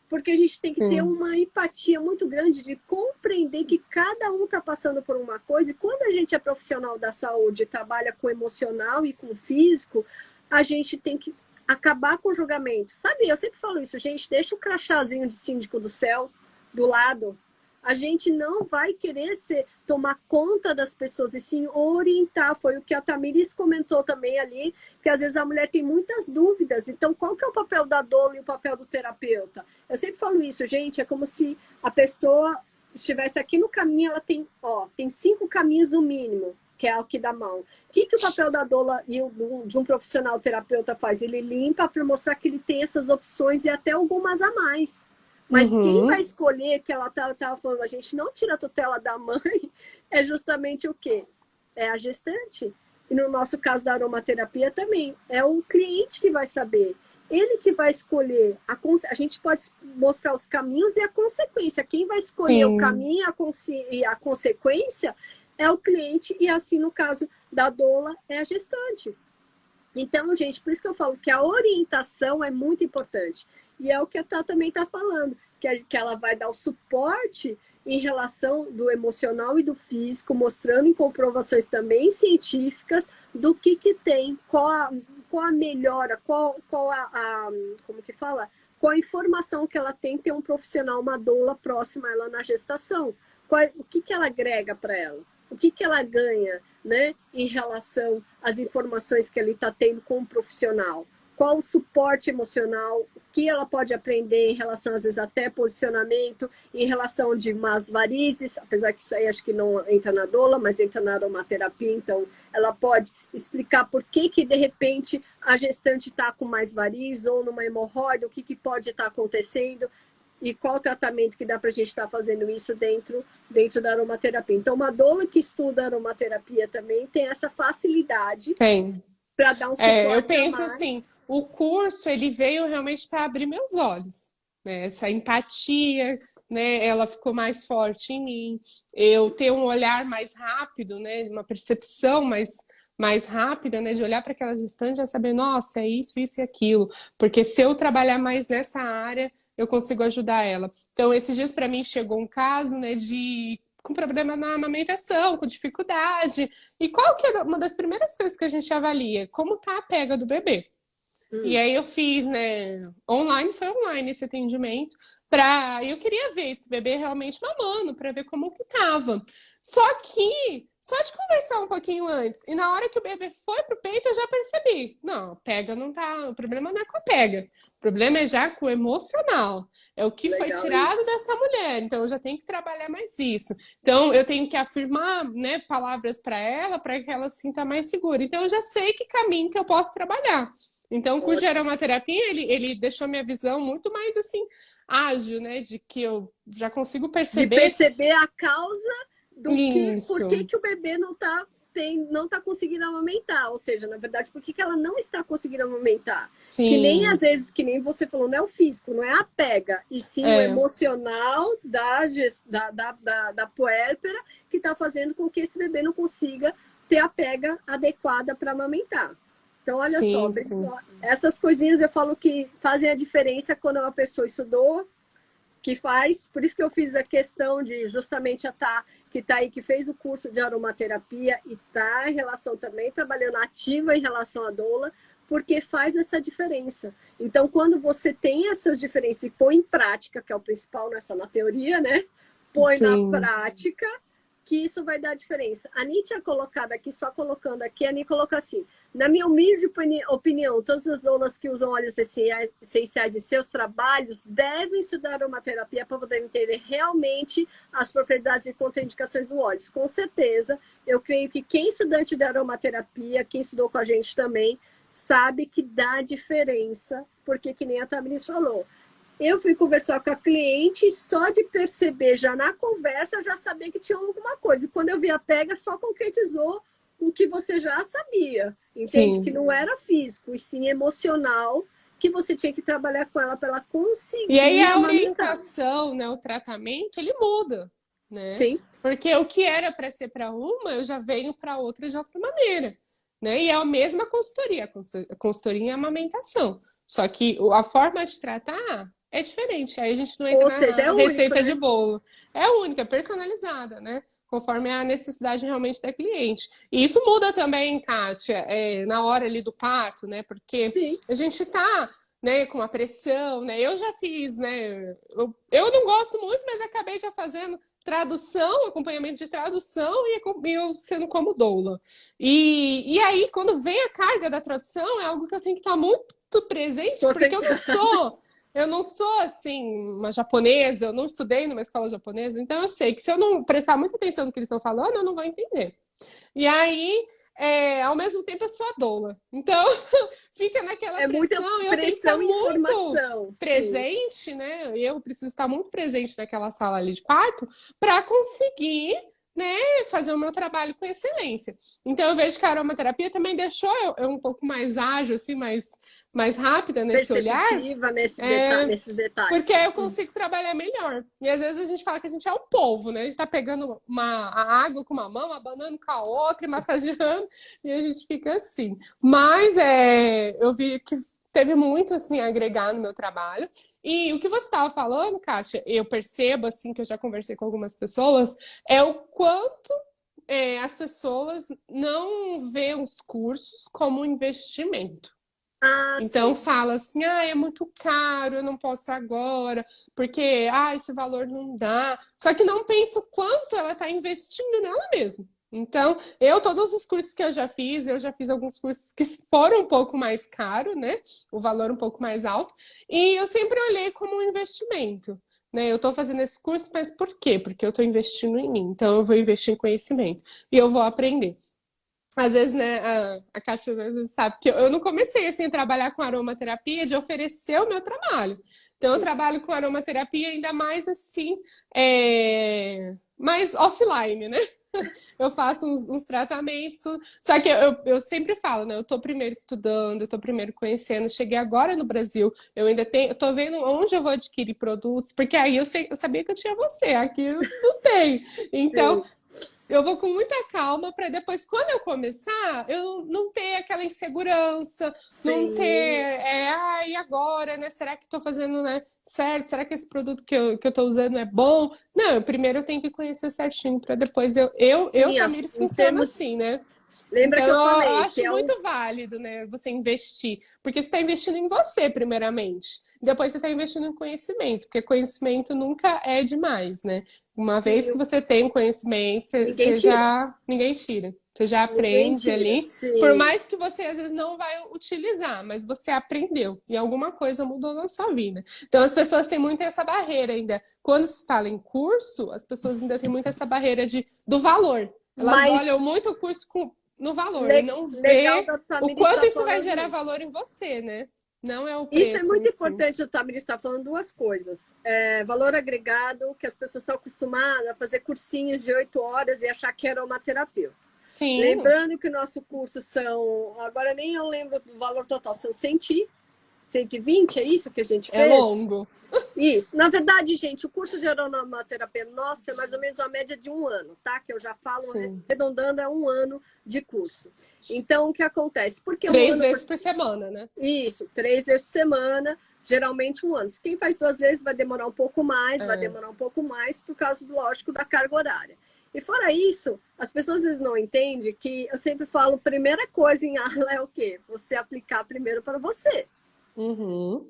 Porque a gente tem que ter Sim. uma empatia muito grande de compreender que cada um está passando por uma coisa. E quando a gente é profissional da saúde, trabalha com emocional e com físico, a gente tem que acabar com o julgamento. Sabe, eu sempre falo isso, gente, deixa o crachazinho de síndico do céu do lado. A gente não vai querer tomar conta das pessoas e sim orientar. Foi o que a Tamires comentou também ali, que às vezes a mulher tem muitas dúvidas. Então, qual que é o papel da doula e o papel do terapeuta? Eu sempre falo isso, gente, é como se a pessoa estivesse aqui no caminho, ela tem, tem 5 caminhos no mínimo, que é o que dá mão. O que o papel da doula e de um profissional terapeuta faz? Ele limpa para mostrar que ele tem essas opções e até algumas a mais. Mas quem vai escolher, que ela estava falando, a gente não tira a tutela da mãe, é justamente o quê? É a gestante. E no nosso caso da aromaterapia também, é o cliente que vai saber. Ele que vai escolher. A gente pode mostrar os caminhos e a consequência. Quem vai escolher o Sim. caminho e a consequência é o cliente, e assim, no caso da doula, é a gestante. Então, gente, por isso que eu falo que a orientação é muito importante. E é o que a Tá também está falando, que ela vai dar o suporte em relação do emocional e do físico, mostrando em comprovações também científicas do que tem, qual a melhora, qual como que fala? Qual a informação que ela tem ter um profissional, uma doula próxima a ela na gestação. O que ela agrega para ela? O que ela ganha, né, em relação às informações que ele está tendo com o profissional? Qual o suporte emocional? O que ela pode aprender em relação, às vezes, até posicionamento, em relação de más varizes, apesar que isso aí acho que não entra na doula, mas entra na aromaterapia, então ela pode explicar por que de repente, a gestante está com mais variz ou numa hemorroida, o que pode estar acontecendo e qual tratamento que dá para a gente estar fazendo isso dentro da aromaterapia. Então, uma doula que estuda aromaterapia também tem essa facilidade Tem. para dar um Eu suporte a penso assim, mais. o curso ele veio realmente para abrir meus olhos, né? Essa empatia, né? Ela ficou mais forte em mim. Eu ter um olhar mais rápido, né? Uma percepção mais rápida, né? De olhar para aquela gestante e já saber, nossa, é isso e aquilo. Porque se eu trabalhar mais nessa área, eu consigo ajudar ela. Então, esses dias para mim chegou um caso, né? De com problema na amamentação, com dificuldade. E qual que é uma das primeiras coisas que a gente avalia? Como tá a pega do bebê? E aí eu fiz, né? Foi online esse atendimento. Eu queria ver esse bebê realmente mamando, para ver como que tava. Só de conversar um pouquinho antes, e na hora que o bebê foi pro peito, eu já percebi. Não, pega não tá. O problema não é com a pega. O problema é já com o emocional. É o que foi Legal tirado isso. dessa mulher. Então eu já tenho que trabalhar mais isso. Então eu tenho que afirmar, né, palavras para que ela se sinta mais segura. Então eu já sei que caminho que eu posso trabalhar. Então, com o Ótimo. geromaterapia, ele deixou minha visão muito mais assim ágil, né? De que eu já consigo De perceber perceber a causa por isso. que o bebê não tá conseguindo amamentar, ou seja, na verdade, por que ela não está conseguindo amamentar? Que nem às Sim, vezes, que nem você falou, não é o físico, não é a pega, e sim o é, emocional da puérpera que está fazendo com que esse bebê não consiga ter a pega adequada para amamentar. Então, olha só, sim. essas coisinhas eu falo que fazem a diferença quando uma pessoa estudou, que faz, por isso que eu fiz a questão de justamente a Tá, que está aí, que fez o curso de aromaterapia e está em relação também, trabalhando ativa em relação à doula, porque faz essa diferença. Então, quando você tem essas diferenças e põe em prática, que é o principal, não é só na teoria, né? Põe na Sim. prática, que isso vai dar diferença. A Ani tinha colocado aqui, só colocando aqui, a Ani colocou assim: na minha humilde opinião, todas as doulas que usam óleos essenciais em seus trabalhos devem estudar aromaterapia para poder entender realmente as propriedades e contraindicações do óleo. Com certeza, eu creio que quem é estudante de aromaterapia, quem estudou com a gente também, sabe que dá diferença, porque que nem a Tamiris falou. Eu fui conversar com a cliente e só de perceber, já na conversa, já sabia que tinha alguma coisa. E quando eu vi a pega, só concretizou o que você já sabia. Entende? Que Sim. não era físico, e sim emocional, que você tinha que trabalhar com ela para ela E aí conseguir a amamentar. orientação, né, o tratamento, ele muda. né? Sim. Porque o que era para ser para uma, eu já venho para outra de outra maneira, né? E é a mesma consultoria, a consultoria em amamentação. Só que a forma de tratar é diferente. Aí a gente não entra Ou seja, é na único, receita de né? bolo. É única, personalizada, né? Conforme a necessidade realmente da cliente. E isso muda também, Kátia, na hora ali do parto, né? Porque Sim. a gente tá, né, com a pressão, né? Eu já fiz, né? Eu não gosto muito, mas acabei já fazendo tradução, acompanhamento de tradução e eu sendo como doula. E aí, quando vem a carga da tradução, é algo que eu tenho que estar muito presente, porque Você... eu não sou assim, uma japonesa, eu não estudei numa escola japonesa, então eu sei que se eu não prestar muita atenção no que eles estão falando, eu não vou entender. E aí, ao mesmo tempo, eu sou a doula. Então, fica naquela É muita pressão e eu tenho que estar pressão e muito informação. Sim. presente, né? Eu preciso estar muito presente naquela sala ali de parto para conseguir, né, fazer o meu trabalho com excelência. Então, eu vejo que a aromaterapia também deixou eu um pouco mais ágil, assim, mais rápida nesse olhar, Perceptiva é, nesses porque detalhes. aí eu consigo trabalhar melhor. E às vezes a gente fala que a gente é o polvo, né? A gente tá pegando a água com uma mão, abanando com a outra e massageando, e a gente fica assim. Mas eu vi que teve muito assim a agregar no meu trabalho. E o que você estava falando, Kátia, eu percebo assim que eu já conversei com algumas pessoas, é o quanto as pessoas não veem os cursos como um investimento. Ah, Então sim. fala assim, é muito caro, eu não posso agora, porque esse valor não dá. Só que não pensa o quanto ela está investindo nela mesma. Então, todos os cursos que eu já fiz alguns cursos que foram um pouco mais caros, né? O valor um pouco mais alto, e eu sempre olhei como um investimento. Né, eu estou fazendo esse curso, mas por quê? Porque eu estou investindo em mim. Então, eu vou investir em conhecimento e eu vou aprender. Às vezes, né, a Kátia às vezes sabe que eu não comecei assim a trabalhar com aromaterapia de oferecer o meu trabalho. Então, eu trabalho com aromaterapia ainda mais assim, mais offline, né? Eu faço uns tratamentos, tudo. Só que eu sempre falo, né? Eu tô primeiro estudando, eu tô primeiro conhecendo. Cheguei agora no Brasil, eu ainda tenho, eu tô vendo onde eu vou adquirir produtos, porque aí eu sabia que eu tinha você, aqui eu não tenho. Então, Sim. eu vou com muita calma para depois, quando eu começar, eu não ter aquela insegurança, não ter, Sim. e agora, né? Será que estou fazendo, né, certo? Será que esse produto que eu estou usando é bom? Não, primeiro eu tenho que conhecer certinho para depois Sim, Tamires, em funciona termos. assim, né? Lembra Então, que eu eu falei que acho é um. muito válido, né, você investir, porque você está investindo em você, primeiramente. Depois você está investindo em conhecimento, porque conhecimento nunca é demais, né? Uma vez que Sim, você tem o conhecimento, ninguém você tira. já ninguém tira. Você já Ninguém aprende tira. ali, por Sim. mais que você às vezes não vai utilizar, mas você aprendeu e alguma coisa mudou na sua vida. Então as pessoas têm muito essa barreira ainda. Quando se fala em curso, as pessoas ainda têm muito essa barreira do valor. Elas Mas olham muito o curso no valor e não legal vê da o Tamires quanto estar isso vai falando gerar isso. valor em você, né? Não é o Isso é preço muito em si. importante, o Tamires está falando duas coisas. Valor agregado, que as pessoas estão acostumadas a fazer cursinhos de 8 horas e achar que era uma terapeuta. Sim, Lembrando que o nosso curso são, agora nem eu lembro do valor total, são 120, é isso que a gente é fez? longo. Isso. Na verdade, gente, o curso de aromaterapia nosso é mais ou menos a média de 1 ano, tá? Que eu já falo, Sim. arredondando, é 1 ano de curso. Então, o que acontece? Por que um 3 ano? vezes por semana, né? Isso, 3 vezes por semana, geralmente 1 ano. Quem faz 2 vezes vai demorar um pouco mais, É. por causa, lógico, da carga horária. E fora isso, as pessoas às vezes não entendem que eu sempre falo, primeira coisa em aula é o quê? Você aplicar primeiro para você. Uhum.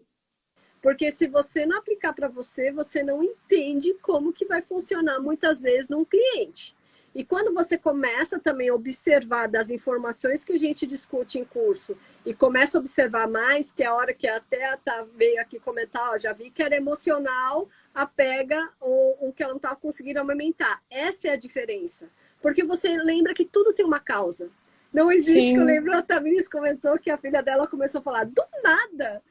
Porque se você não aplicar para você, você não entende como que vai funcionar muitas vezes num cliente. E quando você começa também a observar das informações que a gente discute em curso e começa a observar mais, que é a hora que até veio aqui comentar, já vi que era emocional, apega o que ela não estava conseguindo amamentar. Essa é a diferença. Porque você lembra que tudo tem uma causa. Não existe, que eu Sim, lembro, a Tamiris comentou que a filha dela começou a falar do nada,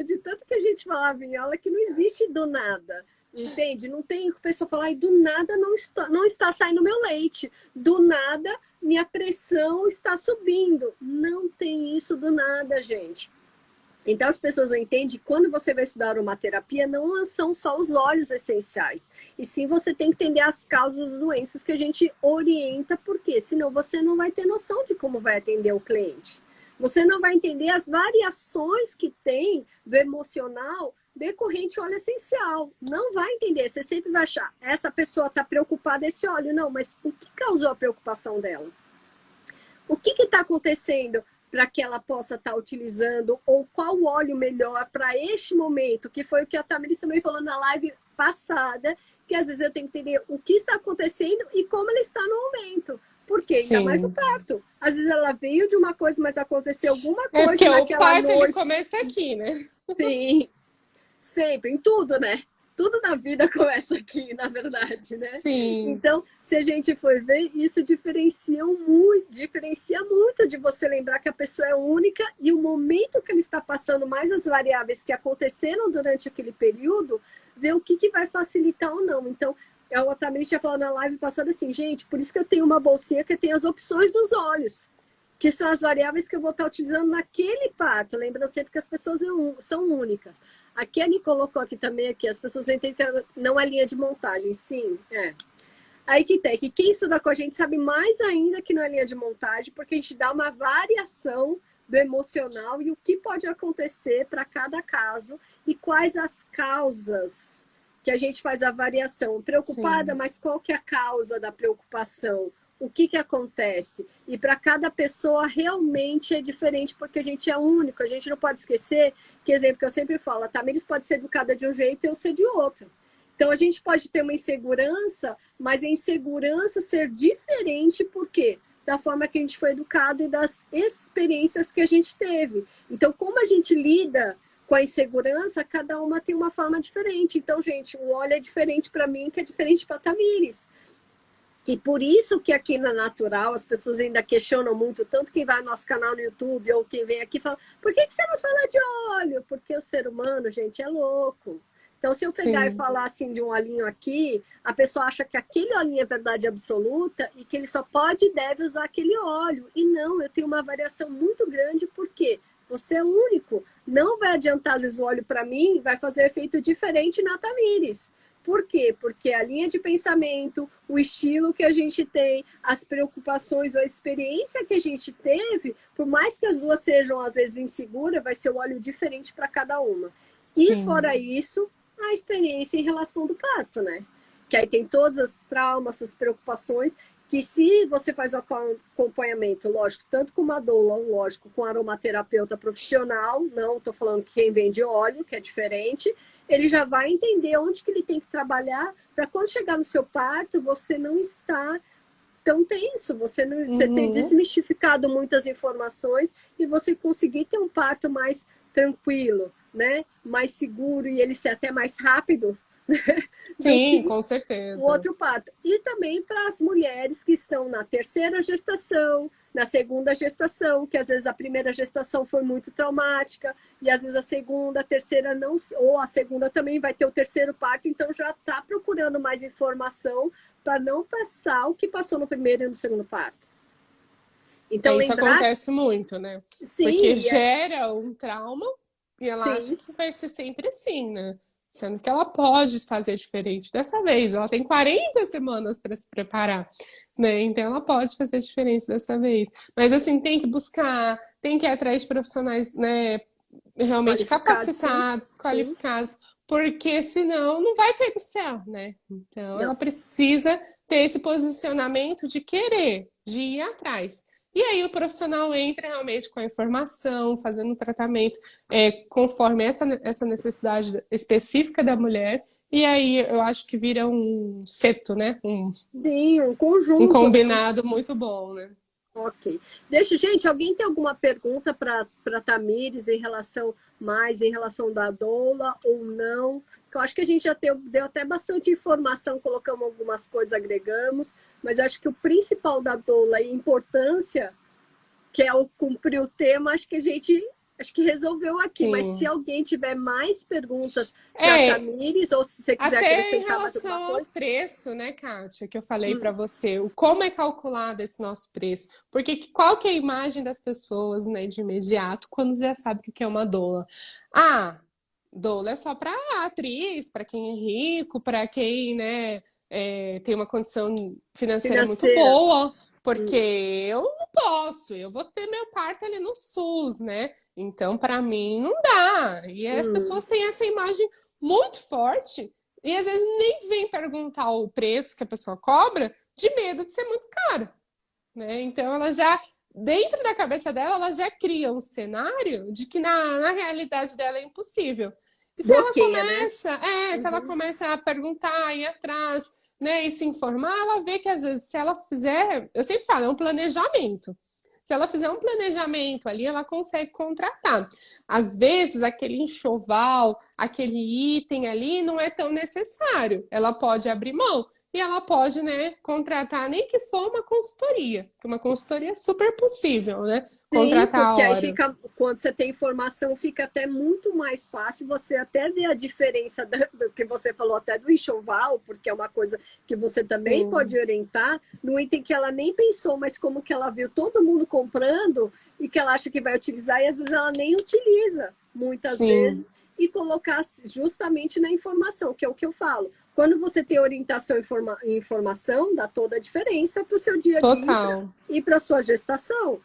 de tanto que a gente falava em aula que não existe do nada. Entende? Não tem pessoa falar, do nada não está saindo meu leite, do nada minha pressão está subindo. Não tem isso do nada, gente. Então as pessoas não entendem que quando você vai estudar aromaterapia, não são só os óleos essenciais. E sim você tem que entender as causas das doenças que a gente orienta, porque senão você não vai ter noção de como vai atender o cliente. Você não vai entender as variações que tem do emocional decorrente ao óleo essencial. Não vai entender. Você sempre vai achar, essa pessoa está preocupada esse óleo. Não, mas o que causou a preocupação dela? O que está acontecendo para que ela possa estar utilizando, ou qual óleo melhor para este momento, que foi o que a Tamiris também falou na live passada, que às vezes eu tenho que entender o que está acontecendo e como ela está no momento. Porque ainda mais o Sim. parto. Às vezes ela veio de uma coisa, mas aconteceu alguma É coisa porque o naquela parto ele noite. começa aqui, né? Sim, sempre, em tudo, né? Tudo na vida começa aqui, na verdade, né? Sim, Então, se a gente for ver, isso diferencia muito de você lembrar que a pessoa é única e o momento que ele está passando, mais as variáveis que aconteceram durante aquele período, ver o que vai facilitar ou não. Então, a Tamiris tinha falado na live passada assim, gente, por isso que eu tenho uma bolsinha que tem as opções dos olhos, que são as variáveis que eu vou estar utilizando naquele parto. Lembrando sempre que as pessoas são únicas. Aqui a Anny colocou aqui também, aqui, as pessoas entendem que não é linha de montagem. Sim, é. Aí que tem, que quem estuda com a gente sabe mais ainda que não é linha de montagem, porque a gente dá uma variação do emocional e o que pode acontecer para cada caso e quais as causas que a gente faz a variação. Preocupada, sim, mas qual que é a causa da preocupação? O que acontece? E para cada pessoa realmente é diferente, porque a gente é único. A gente não pode esquecer que, exemplo que eu sempre falo, a Tamiris pode ser educada de um jeito e eu ser de outro. Então a gente pode ter uma insegurança, mas a insegurança ser diferente, por quê? Da forma que a gente foi educado e das experiências que a gente teve. Então, como a gente lida com a insegurança, cada uma tem uma forma diferente. Então, gente, o óleo é diferente para mim, que é diferente para a Tamiris. E por isso que aqui na Natural as pessoas ainda questionam muito, tanto quem vai no nosso canal no YouTube ou quem vem aqui fala, por que você não fala de óleo? Porque o ser humano, gente, é louco. Então, se eu pegar e sim, falar assim de um olhinho aqui, a pessoa acha que aquele olhinho é verdade absoluta e que ele só pode e deve usar aquele óleo. E não, eu tenho uma variação muito grande, porque você é único. Não vai adiantar, às vezes, o óleo para mim vai fazer efeito diferente na Tamires. Por quê? Porque a linha de pensamento, o estilo que a gente tem, as preocupações ou a experiência que a gente teve, por mais que as duas sejam às vezes inseguras, vai ser o óleo diferente para cada uma. E sim. fora isso, a experiência em relação do parto, né? Que aí tem todos os traumas, as preocupações, que se você faz o acompanhamento, lógico, tanto com uma doula, lógico, com aromaterapeuta profissional, não estou falando que quem vende óleo, que é diferente, ele já vai entender onde que ele tem que trabalhar para quando chegar no seu parto, você não está tão tenso, você ter Uhum. desmistificado muitas informações e você conseguir ter um parto mais tranquilo, né? Mais seguro e ele ser até mais rápido do Sim, que com o certeza. outro parto. E também para as mulheres que estão na terceira gestação, na segunda gestação, que às vezes a primeira gestação foi muito traumática, e às vezes a segunda, a terceira não, ou a segunda também vai ter o terceiro parto, então já está procurando mais informação para não passar o que passou no primeiro e no segundo parto. Então, É, isso lembrar, acontece muito, né? Porque sim, gera um trauma e ela acha sim, que vai ser sempre assim, né? Sendo que ela pode fazer diferente dessa vez. Ela tem 40 semanas para se preparar, né? Então ela pode fazer diferente dessa vez. Mas assim, tem que buscar, tem que ir atrás de profissionais, né, realmente qualificado, sim, capacitados, sim, qualificados, porque senão não vai cair do céu, né? Então ela não. precisa ter esse posicionamento de querer, de ir atrás. E aí o profissional entra realmente com a informação, fazendo o tratamento conforme essa necessidade específica da mulher. E aí eu acho que vira um seto, né? Sim, um Um conjunto, né? combinado muito bom, né? Ok. Deixa, gente, alguém tem alguma pergunta para Tamires em relação da doula ou não? Eu acho que a gente já deu até bastante informação, colocamos algumas coisas, agregamos, mas acho que o principal da doula e a importância, que é o cumprir o tema, acho que a gente Acho que resolveu aqui, mas se Sim. alguém tiver mais perguntas para a É, Tamires, ou se você quiser até em acrescentar mais relação alguma ao coisa. preço, né, Kátia, que eu falei para Hum, você, o como é calculado esse nosso preço? Porque qual que é a imagem das pessoas, né, de imediato, quando já sabe o que é uma doula? Ah, doula é só para atriz, para quem é rico, para quem, né, tem uma condição financeira muito financeira. boa, porque Hum, eu não posso, eu vou ter meu parto ali no SUS, né? Então, para mim, não dá. E as hum. pessoas têm essa imagem muito forte e às vezes nem vem perguntar o preço que a pessoa cobra de medo de ser muito caro, né? Então ela já, dentro da cabeça dela, ela já cria um cenário de que na realidade dela é impossível. E se ela Bloqueia, né? começa, se ela Uhum. começa a perguntar, ir atrás, né, e se informar, ela vê que às vezes se ela fizer, eu sempre falo, é um planejamento. Se ela fizer um planejamento ali, ela consegue contratar. Às vezes, aquele enxoval, aquele item ali não é tão necessário. Ela pode abrir mão e ela pode, né, contratar nem que for uma consultoria, que uma consultoria é super possível, né? Sim, Contratar a porque aí hora. fica, quando você tem informação, fica até muito mais fácil você até ver a diferença do que você falou, até do enxoval, porque é uma coisa que você também Sim, pode orientar no item que ela nem pensou, mas como que ela viu todo mundo comprando e que ela acha que vai utilizar, e às vezes ela nem utiliza, muitas sim, vezes, e colocar justamente na informação, que é o que eu falo. Quando você tem orientação e informação, dá toda a diferença para o seu dia a dia total. e para a sua gestação.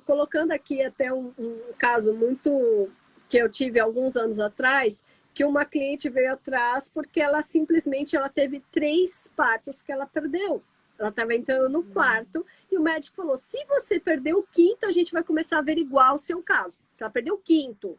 Colocando aqui até um caso muito que eu tive alguns anos atrás, que uma cliente veio atrás porque ela simplesmente ela teve 3 partos que ela perdeu. Ela estava entrando no quarto e o médico falou: se você perder o quinto, a gente vai começar a averiguar o seu caso. Se ela perdeu o quinto,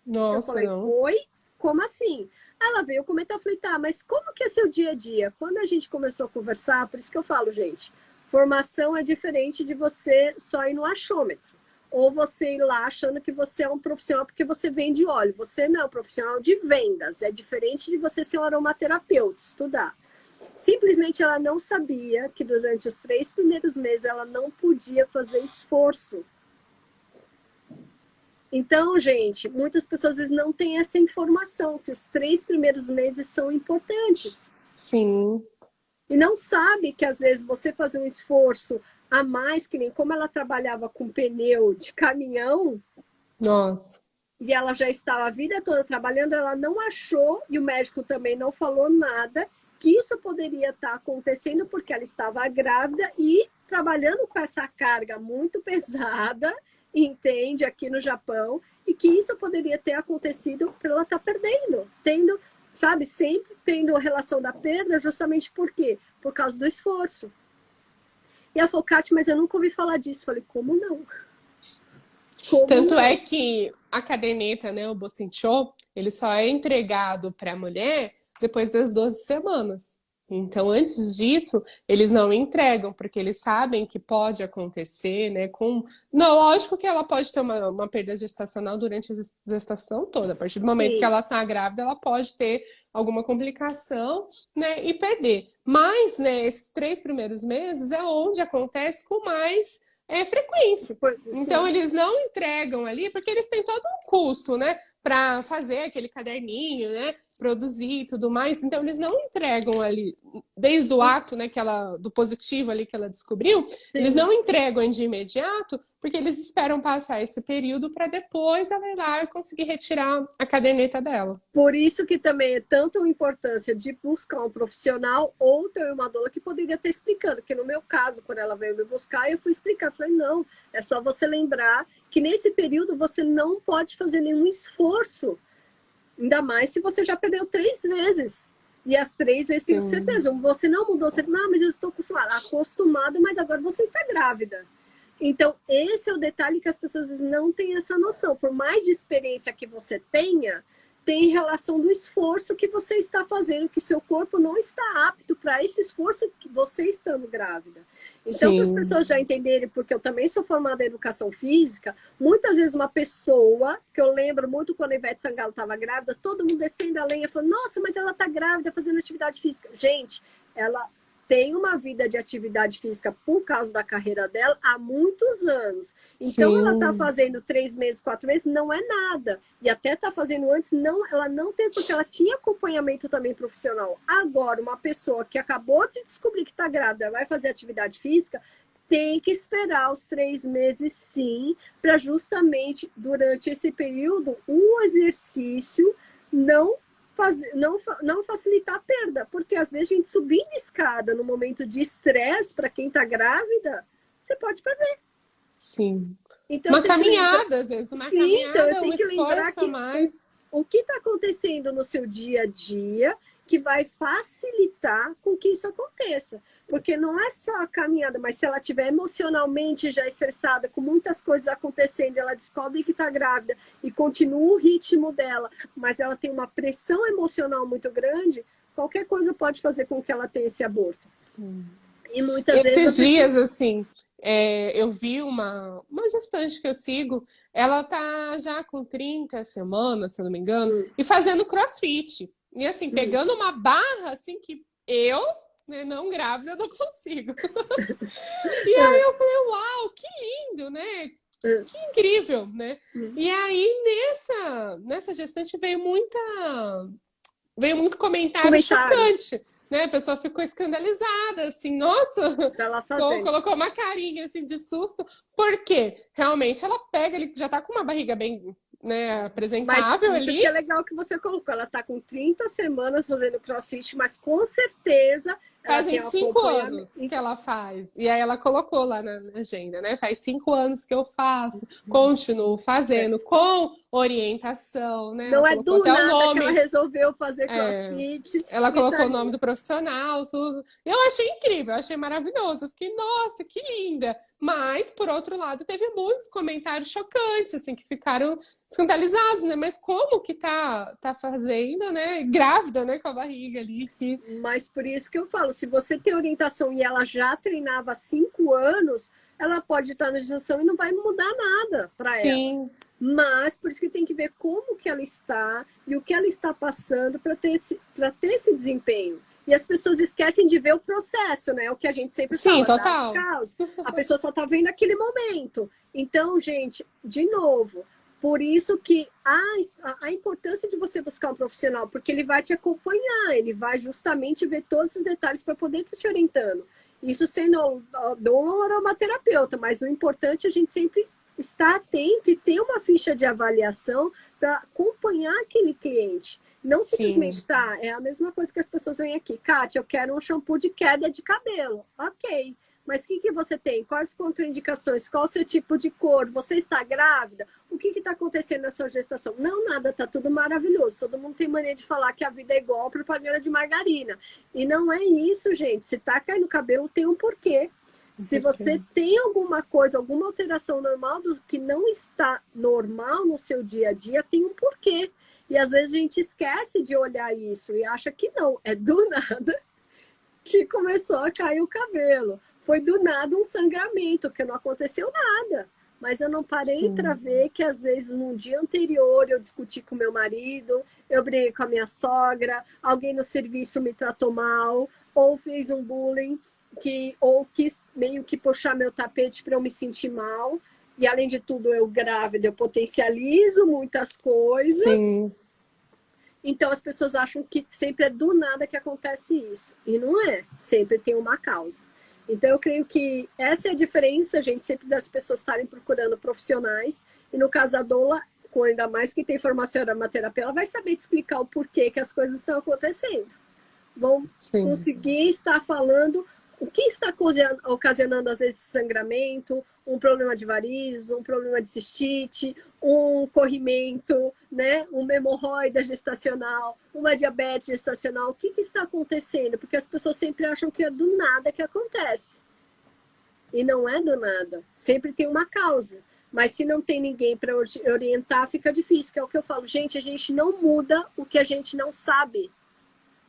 eu Nossa, falei: não. oi? Como assim? Ela veio comentar, eu falei: tá, mas como que é seu dia a dia? Quando a gente começou a conversar, por isso que eu falo, gente, formação é diferente de você só ir no achômetro. Ou você ir lá achando que você é um profissional porque você vende óleo. Você não é um profissional de vendas. É diferente de você ser um aromaterapeuta, estudar. Simplesmente ela não sabia que durante os 3 primeiros meses ela não podia fazer esforço. Então, gente, muitas pessoas às vezes não têm essa informação, que os 3 primeiros meses são importantes. Sim, E não sabe que às vezes você fazer um esforço a mais, que nem como ela trabalhava com pneu de caminhão, nossa, e ela já estava a vida toda trabalhando, ela não achou, e o médico também não falou nada, que isso poderia estar acontecendo porque ela estava grávida e trabalhando com essa carga muito pesada, entende, aqui no Japão, e que isso poderia ter acontecido para ela estar perdendo, tendo, sabe, sempre tendo a relação da perda, justamente por quê? Por causa do esforço. E ela falou: Kátia, mas eu nunca ouvi falar disso. Eu falei: como não? Como tanto é não? que a caderneta, né, o Bostinchô, ele só é entregado para a mulher depois das 12 semanas. Então, antes disso, eles não entregam, porque eles sabem que pode acontecer, né? Não, lógico que ela pode ter uma perda gestacional durante a gestação toda. A partir do momento que Sim. ela está grávida, ela pode ter alguma complicação, né? E perder. Mas, né, esses 3 primeiros meses é onde acontece com mais frequência. Então, Sim. eles não entregam ali, porque eles têm todo um custo, né? Para fazer aquele caderninho, né? Produzir e tudo mais. Então, eles não entregam ali, desde o ato, né? Do positivo ali que ela descobriu, eles Sim. não entregam de imediato, porque eles esperam passar esse período para depois ela ir lá e conseguir retirar a caderneta dela. Por isso que também é tanto a importância de buscar um profissional ou ter uma doula que poderia estar explicando. Que no meu caso, quando ela veio me buscar, eu fui explicar. Falei: não, é só você lembrar que nesse período você não pode fazer nenhum esforço. Ainda mais se você já perdeu 3 vezes. E as 3 vezes tenho Sim, certeza. Você não mudou, você, não, mas eu estou acostumada. Acostumada, mas agora você está grávida. Então, esse é o detalhe que as pessoas não têm essa noção. Por mais de experiência que você tenha, tem relação do esforço que você está fazendo, que seu corpo não está apto para esse esforço que você estando grávida. Então, para as sim. pessoas já entenderem, porque eu também sou formada em educação física, muitas vezes uma pessoa, que eu lembro muito quando a Ivete Sangalo estava grávida, todo mundo descendo a lenha, falando: nossa, mas ela está grávida fazendo atividade física. Gente, ela tem uma vida de atividade física por causa da carreira dela há muitos anos. Então, Sim. ela está fazendo 3 meses, 4 meses, não é nada. E até está fazendo antes, não, ela não tem, porque ela tinha acompanhamento também profissional. Agora, uma pessoa que acabou de descobrir que está grávida, vai fazer atividade física, tem que esperar os 3 meses, sim, para justamente, durante esse período, o exercício não facilitar a perda, porque às vezes a gente subindo escada no momento de estresse, para quem está grávida, você pode perder. Sim. Então, Uma caminhada, às vezes, uma caminhada, eu tenho que lembrar esforço a mais. o que está acontecendo no seu dia a dia que vai facilitar com que isso aconteça. Porque não é só a caminhada, mas se ela estiver emocionalmente já estressada, com muitas coisas acontecendo, ela descobre que está grávida e continua o ritmo dela, mas ela tem uma pressão emocional muito grande, qualquer coisa pode fazer com que ela tenha esse aborto. Sim. E muitas vezes... Esses dias, assim, eu vi uma gestante que eu sigo, ela tá já com 30 semanas, se eu não me engano, e fazendo crossfit. E assim, pegando uma barra, assim, que eu, né, não grávida, não consigo. E aí eu falei, uau, que lindo, né? Que incrível, né? E aí, nessa gestante veio muito comentário chocante, né? A pessoa ficou escandalizada, assim, nossa, colocou uma carinha, assim, de susto. Por quê? Realmente, ela pega, ele já tá com uma barriga bem... né, apresentável. Mas isso ali. Que é legal que você colocou. Ela tá com 30 semanas fazendo crossfit, mas com certeza ela Fazem tem 5 anos que ela faz. E aí ela colocou lá na agenda, né? Faz 5 anos que eu faço, continuo fazendo, com orientação, né? Não ela é do até nada o nome. que ela resolveu fazer crossfit. Ela colocou o nome do profissional, tudo. Eu achei incrível, eu achei maravilhoso. Eu fiquei, nossa, que linda! Mas, por outro lado, teve muitos comentários chocantes, assim, que ficaram escandalizados, né? Mas como que tá fazendo, né? Grávida, né? Com a barriga ali. Mas por isso que eu falo, se você tem orientação e ela já treinava há 5 anos, ela pode estar na gestação e não vai mudar nada para ela. Mas por isso que tem que ver como que ela está e o que ela está passando para ter esse desempenho. E as pessoas esquecem de ver o processo, né? O que a gente sempre fala, total. das causas. A pessoa só está vendo aquele momento. Então, gente, de novo, por isso que a importância de você buscar um profissional, porque ele vai te acompanhar, ele vai justamente ver todos os detalhes para poder estar te orientando. Isso sendo doula ou aromaterapeuta, mas o importante é a gente sempre estar atento e ter uma ficha de avaliação para acompanhar aquele cliente. Não simplesmente é a mesma coisa que as pessoas vêm aqui. Kátia, eu quero um shampoo de queda de cabelo. Ok. Mas o que você tem? Quais contraindicações? Qual o seu tipo de cor? Você está grávida? O que está acontecendo na sua gestação? Não, nada, tá tudo maravilhoso. Todo mundo tem mania de falar que a vida é igual a propaganda de margarina. E não é isso, gente. Se tá caindo cabelo, tem um porquê. Se você tem alguma coisa, alguma alteração normal que não está normal no seu dia a dia, tem um porquê. E às vezes a gente esquece de olhar isso e acha que não. É do nada que começou a cair o cabelo. Foi do nada um sangramento, porque não aconteceu nada. Mas eu não parei para ver que às vezes no dia anterior eu discuti com meu marido, eu briguei com a minha sogra, alguém no serviço me tratou mal, ou fez um bullying, ou quis meio que puxar meu tapete para eu me sentir mal. E além de tudo, eu grávida, eu potencializo muitas coisas. Sim. Então as pessoas acham que sempre é do nada que acontece isso. E não é, sempre tem uma causa. Então eu creio que essa é a diferença, gente, sempre das pessoas estarem procurando profissionais. E no caso da doula, ainda mais que tem formação em aromaterapia, ela vai saber te explicar o porquê que as coisas estão acontecendo. Vão conseguir estar falando o que está ocasionando, às vezes, sangramento, um problema de varizes, um problema de cistite, um corrimento, né? Uma hemorroida gestacional, uma diabetes gestacional. O que está acontecendo? Porque as pessoas sempre acham que é do nada que acontece. E não é do nada. Sempre tem uma causa. Mas se não tem ninguém para orientar, fica difícil. Que é o que eu falo. Gente, a gente não muda o que a gente não sabe.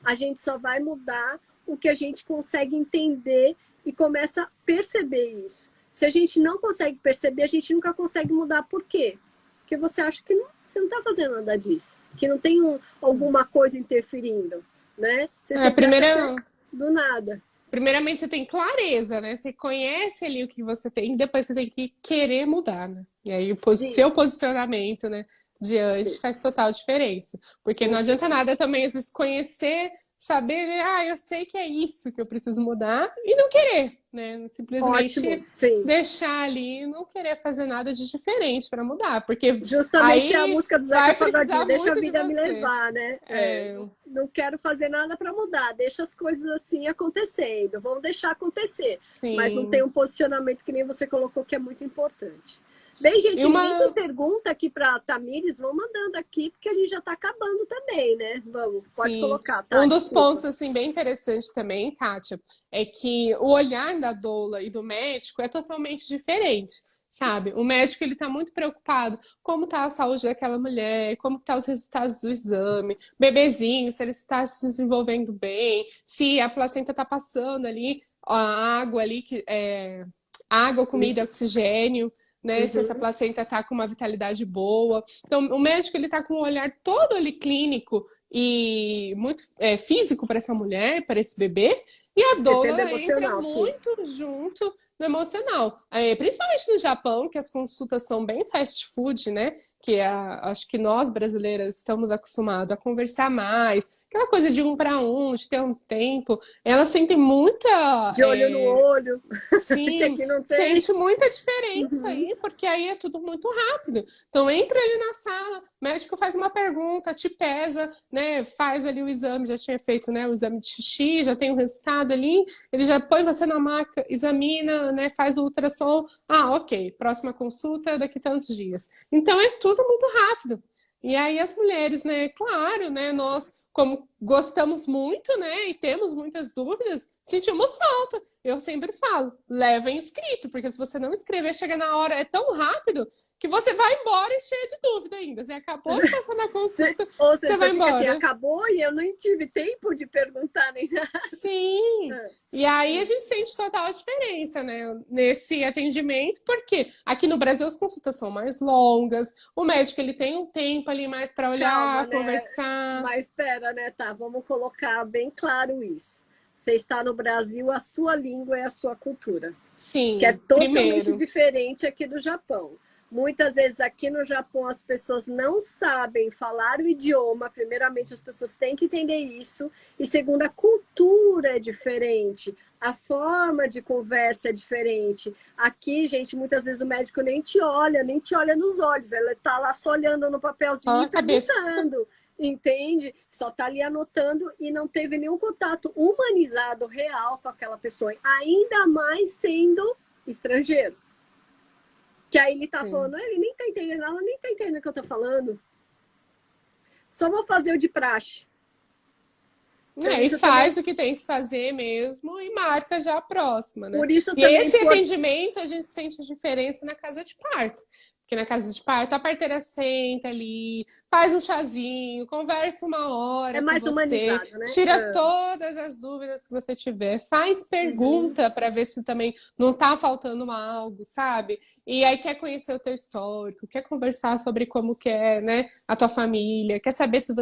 A gente só vai mudar o que a gente consegue entender e começa a perceber isso. Se a gente não consegue perceber, a gente nunca consegue mudar. Por quê? Porque você acha que você não está fazendo nada disso. Que não tem alguma coisa interferindo, né? Você primeiro... do nada. primeiramente você tem clareza, né? Você conhece ali o que você tem, e depois você tem que querer mudar, né? E aí o Sim, seu posicionamento, né, diante sim, faz total diferença. Porque com não adianta certeza. nada também, às vezes, conhecer, saber, né? Ah, eu sei que é isso que eu preciso mudar, e não querer, né? Ótimo, Simplesmente sim. deixar ali e não querer fazer nada de diferente para mudar, porque Justamente é a aí música do Zeca vai Pagodinho, precisar deixa a muito de vida me você. levar, né? É, É, não quero fazer nada para mudar, deixa as coisas assim acontecendo, vamos deixar acontecer. Mas não tem sim. um posicionamento que nem você colocou que é muito importante. Bem, E gente, ninguém tem uma, pergunta aqui para Tamires, vão mandando aqui, porque a gente já está acabando também, né? Vamos, pode sim, colocar, tá? um dos Desculpa. pontos assim bem interessantes também, Kátia, é que o olhar da doula e do médico é totalmente diferente, sabe? O médico ele está muito preocupado como está a saúde daquela mulher, como estão os resultados do exame, bebezinho, se ele está se desenvolvendo bem, se a placenta está passando ali a água ali que é água, comida, oxigênio. Né, se essa Uhum. placenta está com uma vitalidade boa. Então, o médico ele está com um olhar todo ali clínico e muito físico para essa mulher, para esse bebê, e a Esquecendo doula entra emocional, sim. muito junto no emocional. Principalmente no Japão, que as consultas são bem fast food, né? Acho que nós brasileiras estamos acostumados a conversar mais, aquela coisa de um para um, de ter um tempo. Elas sentem muita. De olho no olho, que Sim, aqui não tem. sente muita diferença Uhum. aí, porque aí é tudo muito rápido. Então entra ali na sala, o médico faz uma pergunta, te pesa, né? Faz ali o exame, já tinha feito, né, o exame de xixi, já tem o resultado ali, ele já põe você na maca, examina, né, faz o ultrassom. Ah, ok, próxima consulta daqui a tantos dias. Então é tudo muito rápido. E aí as mulheres, né, claro, né, nós como gostamos muito, né, e temos muitas dúvidas, sentimos falta. Eu sempre falo, leva inscrito, porque se você não escrever, chega na hora, é tão rápido que você vai embora e cheia de dúvida ainda. Você acabou de passar na consulta, Ou seja, você você vai fica assim, embora. acabou e eu nem tive tempo de perguntar nem nada. Sim. E aí a gente sente total diferença, né, nesse atendimento, porque aqui no Brasil as consultas são mais longas, o médico ele tem um tempo ali mais para Calma, olhar, né? conversar. Mas espera, né? Tá, vamos colocar bem claro isso. Você está no Brasil, a sua língua é a sua cultura, que é Sim, totalmente primeiro. diferente aqui do Japão. Muitas vezes aqui no Japão as pessoas não sabem falar o idioma. Primeiramente, as pessoas têm que entender isso. E segundo, a cultura é diferente. A forma de conversa é diferente. Aqui, gente, muitas vezes o médico nem te olha nos olhos. Ela está lá só olhando no Só papelzinho e a cabeça. perguntando. Entende? Só está ali anotando e não teve nenhum contato humanizado real com aquela pessoa. Ainda mais sendo estrangeiro. Que aí ele tá Sim. falando, ele nem tá entendendo, ela nem tá entendendo o que eu tô falando. Só vou fazer o de praxe. Então, E isso também, faz o que tem que fazer mesmo e marca já a próxima, né? por isso E também é esse importante. atendimento a gente sente a diferença na casa de parto. Porque na casa de parto a parteira senta ali, faz um chazinho, conversa uma É hora com mais você, humanizado, né? tira Ah, todas as dúvidas que você tiver, faz uhum. pergunta para ver se também não tá faltando algo, sabe? E aí quer conhecer o teu histórico, quer conversar sobre como que é, né, a tua família, quer saber se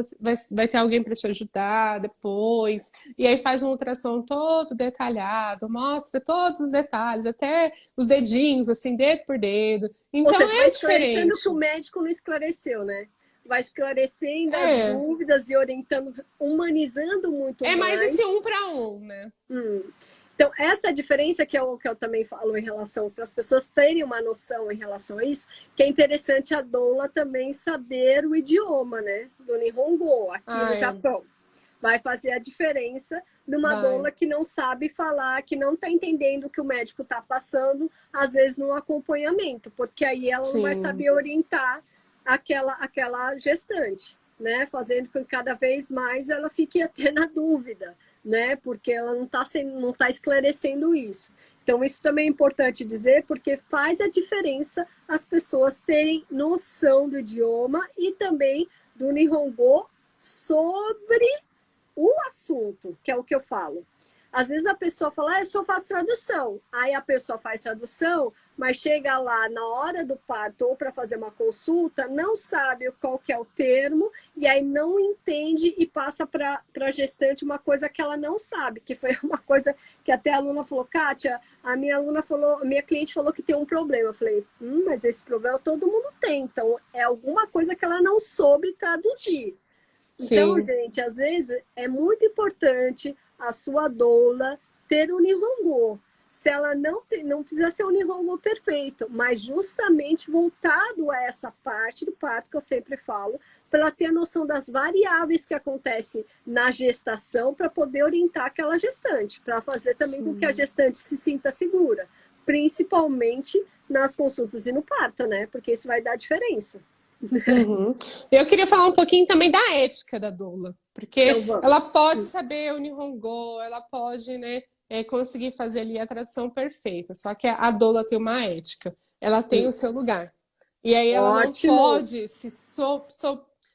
vai ter alguém para te ajudar depois. E aí faz um ultrassom todo detalhado, mostra todos os detalhes, até os dedinhos, assim, dedo por dedo. Ou Então seja, vai é esclarecendo o que o diferente. médico não esclareceu, né? Vai esclarecendo as É, dúvidas e orientando, humanizando muito é mais esse mais. um para um, né? Hum. Então, essa é a diferença que eu também falo em relação para as pessoas terem uma noção em relação a isso, que é interessante a doula também saber o idioma, né? Do Nihongo, aqui no Ah, é, Japão. Vai fazer a diferença de uma vai. doula que não sabe falar, que não está entendendo o que o médico está passando, às vezes no acompanhamento, porque aí ela não vai Sim. saber orientar aquela gestante, né? Fazendo com que cada vez mais ela fique até na dúvida, né? Porque ela não tá esclarecendo isso. Então, isso também é importante dizer, porque faz a diferença as pessoas terem noção do idioma e também do Nihongo sobre o assunto, que é o que eu falo. Às vezes a pessoa fala, eu só faço tradução. Aí a pessoa faz tradução, mas chega lá na hora do parto ou para fazer uma consulta, não sabe qual que é o termo, e aí não entende e passa para a gestante uma coisa que ela não sabe, que foi uma coisa que até a aluna falou, Kátia, a minha cliente falou que tem um problema. Eu falei, mas esse problema todo mundo tem, então é alguma coisa que ela não soube traduzir. Então, Sim. gente, às vezes é muito importante a sua doula ter um Nihongo. Se ela não precisa ser um Nihongo perfeito, mas justamente voltado a essa parte do parto que eu sempre falo, para ela ter a noção das variáveis que acontecem na gestação para poder orientar aquela gestante, para fazer também com que a gestante se sinta segura, principalmente nas consultas e no parto, né? Porque isso vai dar diferença. Uhum. Eu queria falar um pouquinho também da ética da doula, porque Então ela vamos. pode saber o Nihongo, ela pode, né, conseguir fazer ali a tradução perfeita, só que a doula tem uma ética, ela tem o seu lugar. E aí ela não Ótimo. pode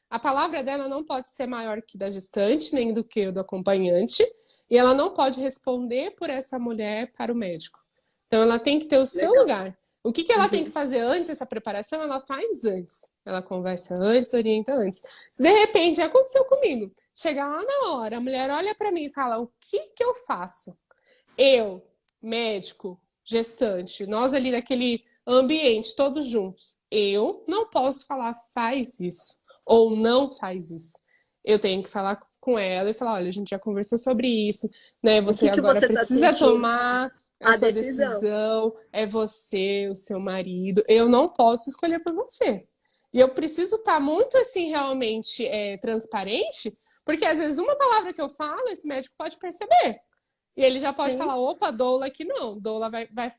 a palavra dela não pode ser maior que da gestante, nem do que o do acompanhante, e ela não pode responder por essa mulher para o médico. Então ela tem que ter o seu Legal. lugar. O que ela tem que fazer antes, essa preparação, ela faz antes. Ela conversa antes, orienta antes. Se de repente, já aconteceu comigo, chegar lá na hora, a mulher olha para mim e fala, o que que eu faço? Eu, médico, gestante, nós ali naquele ambiente, todos juntos, eu não posso falar, faz isso, ou não faz isso. Eu tenho que falar com ela e falar, olha, a gente já conversou sobre isso, né? O Você que agora você está precisa sentindo? tomar a A sua decisão. decisão, é você, o seu marido. Eu não posso escolher por você. E eu preciso estar muito assim, realmente transparente, porque às vezes uma palavra que eu falo, esse médico pode perceber. E ele já pode Sim. falar, opa, doula aqui não. Doula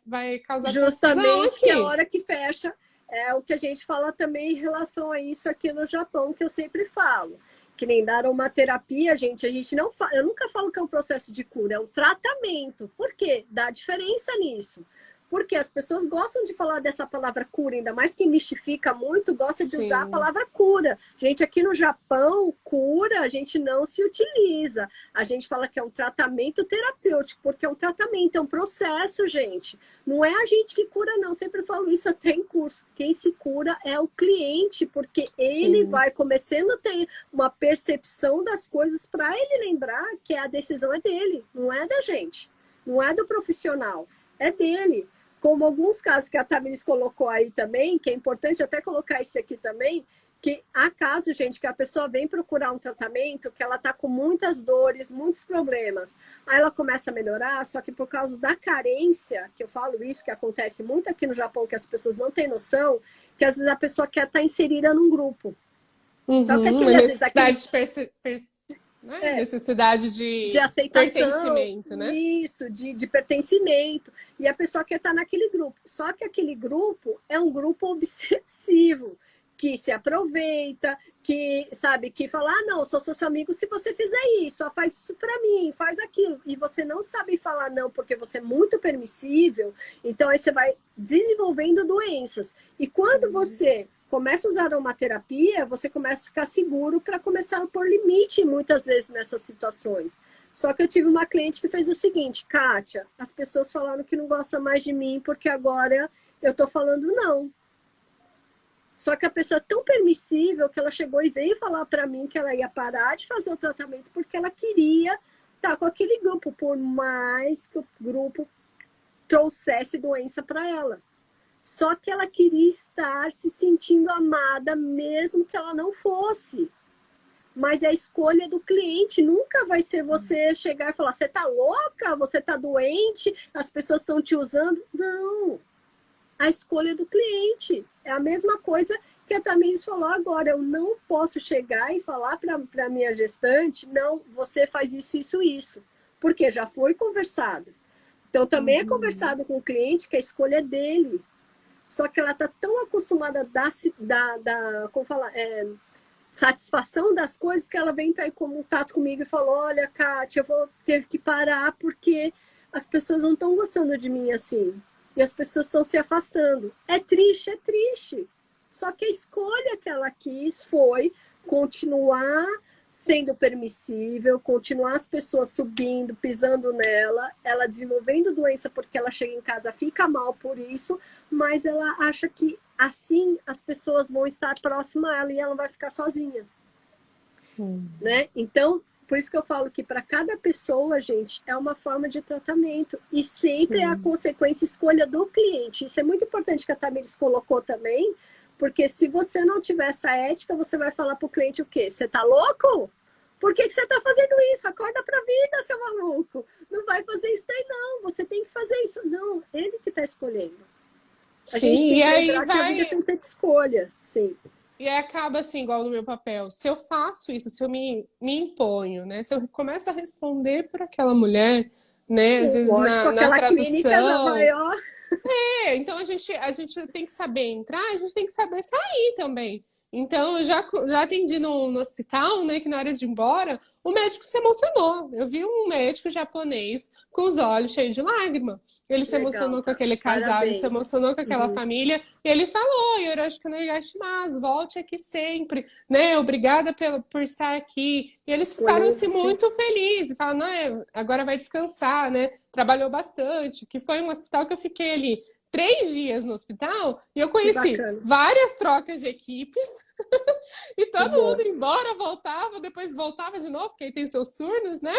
vai causar confusão Justamente que é a aqui. hora que fecha é o que a gente fala também em relação a isso aqui no Japão, que eu sempre falo. Que nem dar uma terapia, gente, a gente não fala, eu nunca falo que é um processo de cura, é um tratamento. Por quê? Dá diferença nisso. Porque as pessoas gostam de falar dessa palavra cura, ainda mais quem mistifica muito, gosta de usar a Sim, palavra cura. Gente, aqui no Japão, cura a gente não se utiliza. A gente fala que é um tratamento terapêutico, porque é um tratamento, é um processo, gente. Não é a gente que cura, não. Sempre falo isso até em curso. Quem se cura é o cliente, porque ele sim. vai começando a ter uma percepção das coisas para ele lembrar que a decisão é dele, não é da gente, não é do profissional, é dele. Como alguns casos que a Tamiris colocou aí também, que é importante até colocar isso aqui também, que há casos, gente, que a pessoa vem procurar um tratamento, que ela tá com muitas dores, muitos problemas. Aí ela começa a melhorar, só que por causa da carência, que eu falo isso, que acontece muito aqui no Japão, que as pessoas não têm noção, que às vezes a pessoa quer estar inserida num grupo. Só que Uhum. aquele, A às vezes, necessidade aquele né? é, Necessidade de de aceitação, pertencimento, né? isso, de pertencimento. E a pessoa quer estar naquele grupo. Só que aquele grupo é um grupo obsessivo, que se aproveita, que sabe, que fala, ah, não, sou seu amigo se você fizer isso, só faz isso para mim, faz aquilo. E você não sabe falar não, porque você é muito permissível, então aí você vai desenvolvendo doenças. E quando você começa a usar aromaterapia, você começa a ficar seguro para começar a pôr limite muitas vezes nessas situações. Só que eu tive uma cliente que fez o seguinte, Kátia, as pessoas falaram que não gostam mais de mim porque agora eu tô falando não. Só que a pessoa é tão permissível que ela chegou e veio falar para mim que ela ia parar de fazer o tratamento porque ela queria estar com aquele grupo, por mais que o grupo trouxesse doença para ela. Só que ela queria estar se sentindo amada, mesmo que ela não fosse. Mas é a escolha do cliente, nunca vai ser você chegar e falar: você tá louca? Você tá doente? As pessoas estão te usando? Não. A escolha do cliente. É a mesma coisa que a Tamiris falou agora. Eu não posso chegar e falar para minha gestante: não, você faz isso, isso, isso. Porque já foi conversado. Então também é Uhum. conversado com o cliente que a escolha é dele. Só que ela está tão acostumada a como falar, satisfação das coisas que ela vem entrar em contato comigo e falou: olha, Kátia, eu vou ter que parar porque as pessoas não estão gostando de mim assim. E as pessoas estão se afastando. É triste, é triste. Só que a escolha que ela quis foi continuar sendo permissível, continuar as pessoas subindo, pisando nela, ela desenvolvendo doença porque ela chega em casa, fica mal por isso, mas ela acha que assim as pessoas vão estar próximas a ela e ela não vai ficar sozinha. Né? Então, por isso que eu falo que para cada pessoa, gente, é uma forma de tratamento e sempre é a consequência escolha do cliente. Isso é muito importante que a Tamiris colocou também, porque se você não tiver essa ética, você vai falar para o cliente o quê? Você tá louco? Por que você tá fazendo isso? Acorda pra vida, seu maluco. Não vai fazer isso aí, não. Você tem que fazer isso. Não, ele que tá escolhendo. A gente tem que lembrar que a vida tem que ter de escolha. Sim. E aí acaba assim, igual no meu papel. Se eu faço isso, se eu me imponho, né? Se eu começo a responder por aquela mulher, né? Às vezes Lógico, na aquela tradução. clínica na maior. Então a gente tem que saber entrar, a gente tem que saber sair também. Então, eu já atendi no hospital, né, que na hora de ir embora, o médico se emocionou. Eu vi um médico japonês com os olhos cheios de lágrima. Ele se emocionou com aquele casal, ele se emocionou com aquela família, e ele falou, Yoroshiku onegaishimasu, volte aqui sempre, né, obrigada por estar aqui. E eles ficaram assim, muito felizes, falaram, não, agora vai descansar, né, trabalhou bastante, que foi um hospital que eu fiquei ali 3 dias no hospital e eu conheci várias trocas de equipes e todo mundo ia embora, voltava, depois voltava de novo, porque aí tem seus turnos, né?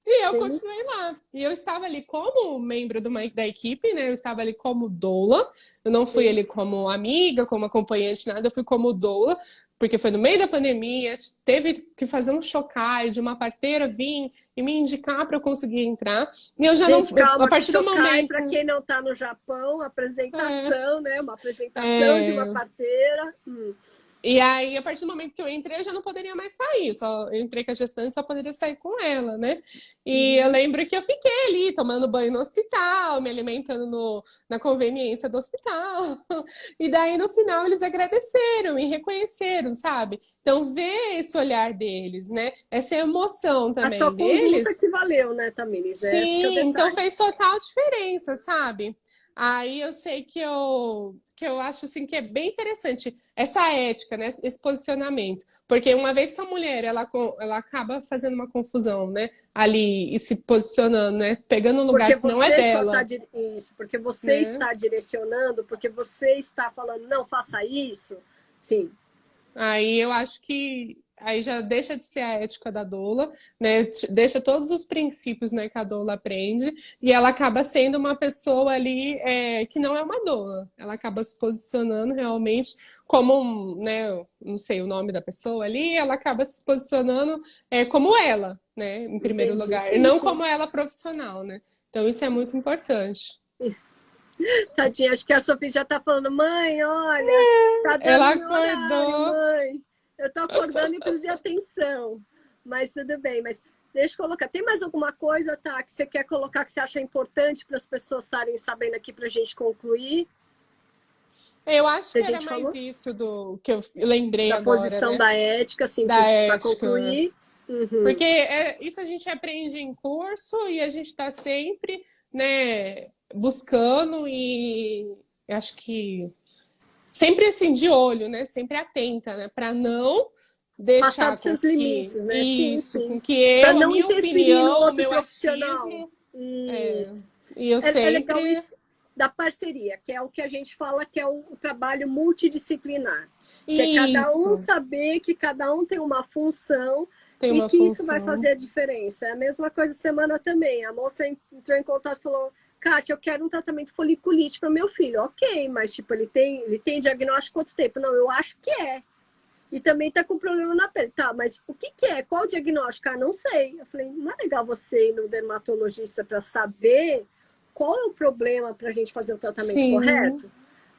E eu continuei lá. E eu estava ali como membro da equipe, né? Eu estava ali como doula. Eu não fui ali como amiga, como acompanhante, nada. Eu fui como doula, porque foi no meio da pandemia. Teve que fazer um chocalho de uma parteira vir e me indicar para eu conseguir entrar. E eu já Gente, não... calma, a partir do momento... Para quem não está no Japão, apresentação, né? Uma apresentação de uma parteira. E aí, a partir do momento que eu entrei, eu já não poderia mais sair. Eu entrei com a gestante, só poderia sair com ela, né? E eu lembro que eu fiquei ali, tomando banho no hospital, me alimentando na conveniência do hospital. E daí, no final, eles agradeceram e reconheceram, sabe? Então, ver esse olhar deles, né? Essa emoção também deles. A sua conduta que valeu, né, Tamiris? Sim, então fez total diferença, sabe? Aí eu sei que eu acho assim que é bem interessante essa ética, né? Esse posicionamento. Porque uma vez que a mulher ela acaba fazendo uma confusão, né? Ali e se posicionando, né? Pegando um lugar que não é dela. Isso, porque você está direcionando, porque você está falando, não, faça isso. Sim. Aí eu acho que aí já deixa de ser a ética da doula, né? Deixa todos os princípios, né, que a doula aprende e ela acaba sendo uma pessoa ali que não é uma doula. Ela acaba se posicionando realmente como, né, não sei o nome da pessoa ali, ela acaba se posicionando como ela, né, em primeiro lugar, sim, e não como ela profissional, né? Então isso é muito importante. Tadinha, acho que a Sofia já tá falando, mãe, olha, tá dando ela meu acordou. horário, mãe. Eu tô acordando e preciso de atenção. Mas tudo bem, mas deixa eu colocar. Tem mais alguma coisa, tá, que você quer colocar que você acha importante para as pessoas estarem sabendo aqui pra gente concluir? Eu acho que era mais isso do que eu lembrei da agora, posição, né? da ética, assim, para concluir. Porque isso a gente aprende em curso e a gente está sempre, né, buscando e acho que sempre assim de olho, né? Sempre atenta, né? Para não deixar passar dos seus limites, né? Isso, sim. com que pra eu, não a minha opinião, o meu achismo. Isso. E eu sempre... É legal isso da parceria, que é o que a gente fala que é o trabalho multidisciplinar. Que é cada um saber que cada um tem uma função e que isso vai fazer a diferença. É a mesma coisa semana também. A moça entrou em contato e falou: Kátia, eu quero um tratamento foliculite para meu filho. Ok, mas tipo, ele tem diagnóstico quanto tempo? Não, eu acho que é. E também tá com problema na pele. Tá, mas o que é? Qual o diagnóstico? Ah, não sei. Eu falei, não é legal você ir no dermatologista para saber qual é o problema para a gente fazer o tratamento correto?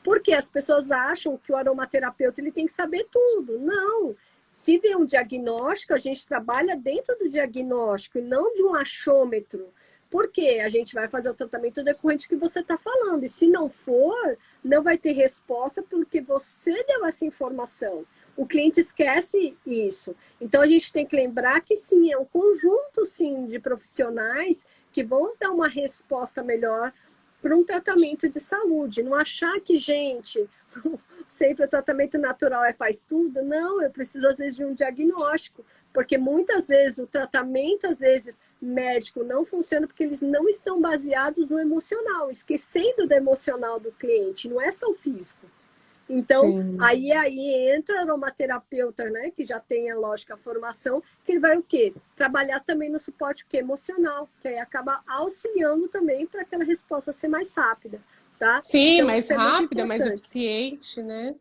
Porque as pessoas acham que o aromaterapeuta ele tem que saber tudo. Não. Se vê um diagnóstico, a gente trabalha dentro do diagnóstico e não de um achômetro. Porque a gente vai fazer o tratamento decorrente que você está falando. E se não for, não vai ter resposta porque você deu essa informação. O cliente esquece isso. Então, a gente tem que lembrar que, sim, é um conjunto, sim, de profissionais que vão dar uma resposta melhor para um tratamento de saúde. Não achar que, gente, sempre o tratamento natural faz tudo. Não, eu preciso, às vezes, de um diagnóstico. Porque muitas vezes o tratamento, às vezes, médico não funciona porque eles não estão baseados no emocional, esquecendo do emocional do cliente, não é só o físico. Então, Sim. aí entra o aromaterapeuta, né, que já tem, lógico, a formação, que ele vai o quê? Trabalhar também no suporte o quê? Emocional, que aí acaba auxiliando também para aquela resposta ser mais rápida, tá? Sim, Então, mais isso é muito rápida, mais importante. eficiente, né?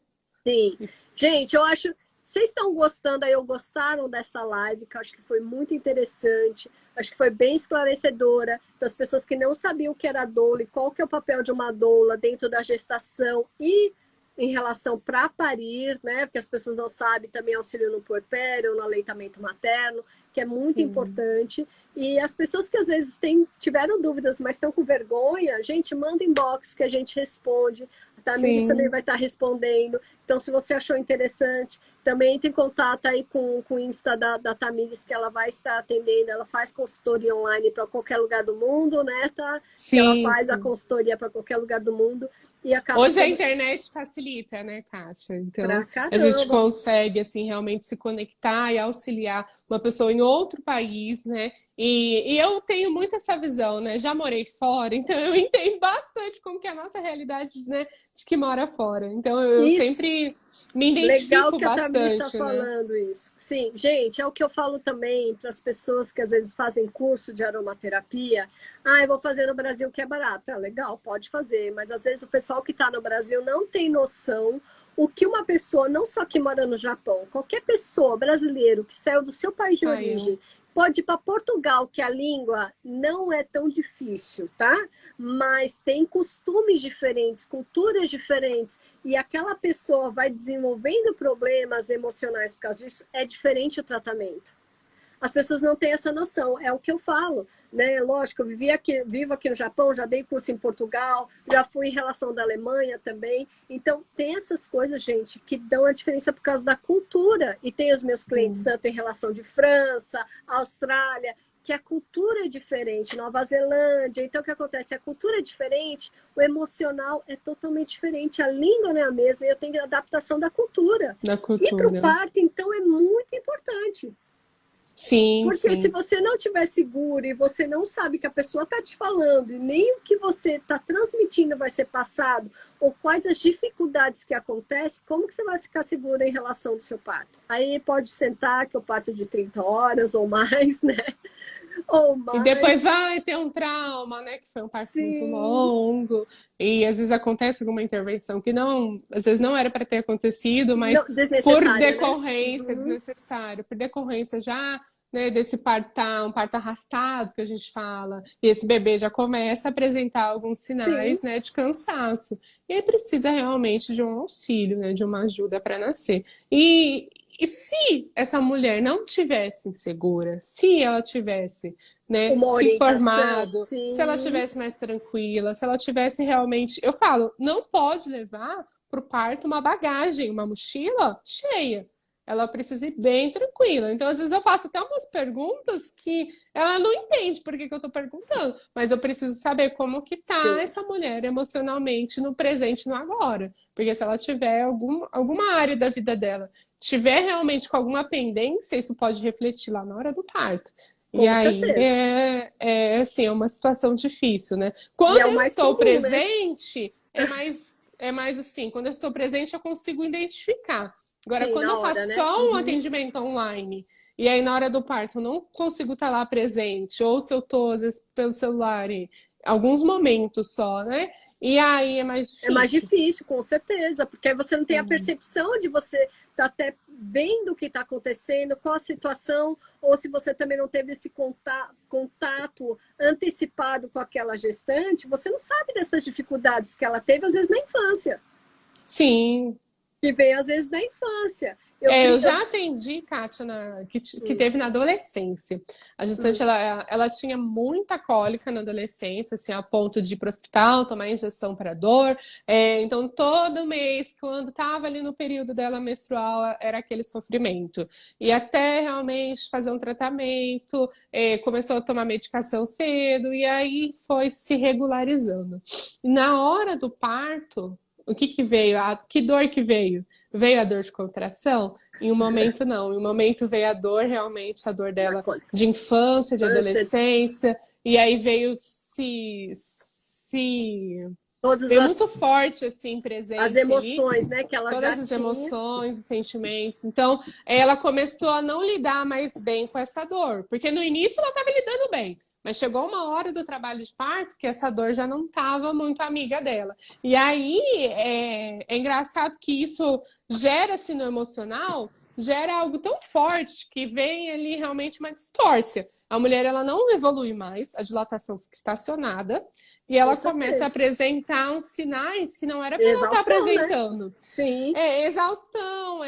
Sim. Gente, eu acho... Vocês estão gostando aí, ou gostaram dessa live, que eu acho que foi muito interessante, acho que foi bem esclarecedora para as pessoas que não sabiam o que era doula e qual que é o papel de uma doula dentro da gestação e em relação para parir, né? Porque as pessoas não sabem também auxílio no puerpério, no aleitamento materno, que é muito Sim, importante. E as pessoas que às vezes tiveram dúvidas, mas estão com vergonha, gente, manda inbox que a gente responde. A Tamires também sim. vai estar respondendo. Então, se você achou interessante, também entre em contato aí com o Insta da Tamires, que ela vai estar atendendo. Ela faz consultoria online para qualquer lugar do mundo, né, tá? Que ela Sim, faz a sim. consultoria para qualquer lugar do mundo e acaba Hoje a sendo internet facilita, né, Kátia? pra Então, a gente caramba. consegue, assim, realmente se conectar e auxiliar uma pessoa em outro país, né? E eu tenho muito essa visão, né? Já morei fora, então eu entendo bastante como que é a nossa realidade, né, de que mora fora. Então, eu Isso. sempre me Legal identifico que a Tamires está bastante, né? falando isso. Sim, gente, é o que eu falo também para as pessoas que às vezes fazem curso de aromaterapia. Ah, eu vou fazer no Brasil que é barato. É legal, pode fazer, mas às vezes o pessoal que está no Brasil não tem noção o que uma pessoa, não só que mora no Japão, qualquer pessoa brasileiro que saiu do seu país de Saiu. origem, pode ir para Portugal, que a língua não é tão difícil, tá? Mas tem costumes diferentes, culturas diferentes e aquela pessoa vai desenvolvendo problemas emocionais por causa disso, é diferente o tratamento. As pessoas não têm essa noção, é o que eu falo, né? Lógico, eu vivo aqui no Japão, já dei curso em Portugal, já fui em relação da Alemanha também. Então, tem essas coisas, gente, que dão a diferença por causa da cultura. E tem os meus clientes, Sim. tanto em relação de França, Austrália, que a cultura é diferente, Nova Zelândia. Então, o que acontece? A cultura é diferente, o emocional é totalmente diferente, a língua não é a mesma, e eu tenho adaptação da cultura. Da E para o cultura. parto, então, é muito importante. Sim, Porque se sim. você não tiver seguro e você não sabe que a pessoa está te falando e nem o que você está transmitindo vai ser passado, ou quais as dificuldades que acontecem, como que você vai ficar seguro em relação ao seu parto? Aí pode sentar que eu parto de 30 horas ou mais, né? Ou E depois mais. vai ter um trauma, né? Que foi um parto muito Sim. longo. E às vezes acontece alguma intervenção que não, às vezes não era para ter acontecido, Não, mas por desnecessária, né? decorrência Uhum. desnecessário, por decorrência já, né, desse parto, um parto arrastado que a gente fala, e esse bebê já começa a apresentar alguns Sim. sinais, né, de cansaço. E aí precisa realmente de um auxílio, né, de uma ajuda para nascer. E se essa mulher não tivesse insegura, se ela tivesse, né, Uma se orientação, informado, se ela sim. tivesse mais tranquila, se ela tivesse realmente, eu falo, não pode levar para o parto uma bagagem, uma mochila cheia. Ela precisa ir bem tranquila. Então, às vezes, eu faço até umas perguntas que ela não entende por que eu estou perguntando, mas eu preciso saber como que tá Sim. essa mulher emocionalmente no presente, no agora. Porque se ela tiver alguma área da vida dela, tiver realmente com alguma pendência, isso pode refletir lá na hora do parto. E Com aí certeza. assim, é uma situação difícil, né? E é Quando o eu mais estou comum, né? presente, é mais assim, quando eu estou presente, eu consigo identificar. Agora, Sim, quando na eu hora, faço né? só um Uhum. atendimento online, e aí na hora do parto eu não consigo estar lá presente, ou se eu tô, às vezes, pelo celular, em alguns momentos só, né? E aí é mais É mais difícil. difícil, com certeza, porque aí você não tem a Uhum. percepção de você estar até vendo o que está acontecendo, qual a situação, ou se você também não teve esse contato antecipado com aquela gestante, você não sabe dessas dificuldades que ela teve, às vezes, na infância. Sim, Que vem às vezes da infância. Eu já atendi, Kátia, que teve na adolescência. A gestante, ela tinha muita cólica na adolescência, assim, a ponto de ir para o hospital, tomar injeção para dor. Então, todo mês, quando estava ali no período dela menstrual, era aquele sofrimento. E até realmente fazer um tratamento, começou a tomar medicação cedo, e aí foi se regularizando. E na hora do parto, o que veio? Que dor que veio? Veio a dor de contração? Em um momento não. Em um momento veio a dor, realmente, a dor dela de infância, de adolescência. E aí veio veio muito forte, assim, presente as emoções, ali, né, que ela todas já as tinha. emoções, os sentimentos. Então, ela começou a não lidar mais bem com essa dor. Porque no início ela estava lidando bem. Mas chegou uma hora do trabalho de parto que essa dor já não estava muito amiga dela. E aí é engraçado que isso gera-se no emocional, gera algo tão forte que vem ali realmente uma distorce. A mulher ela não evolui mais, a dilatação fica estacionada e ela começa a apresentar uns sinais que não era para ela estar apresentando. Né? Sim. Exaustão,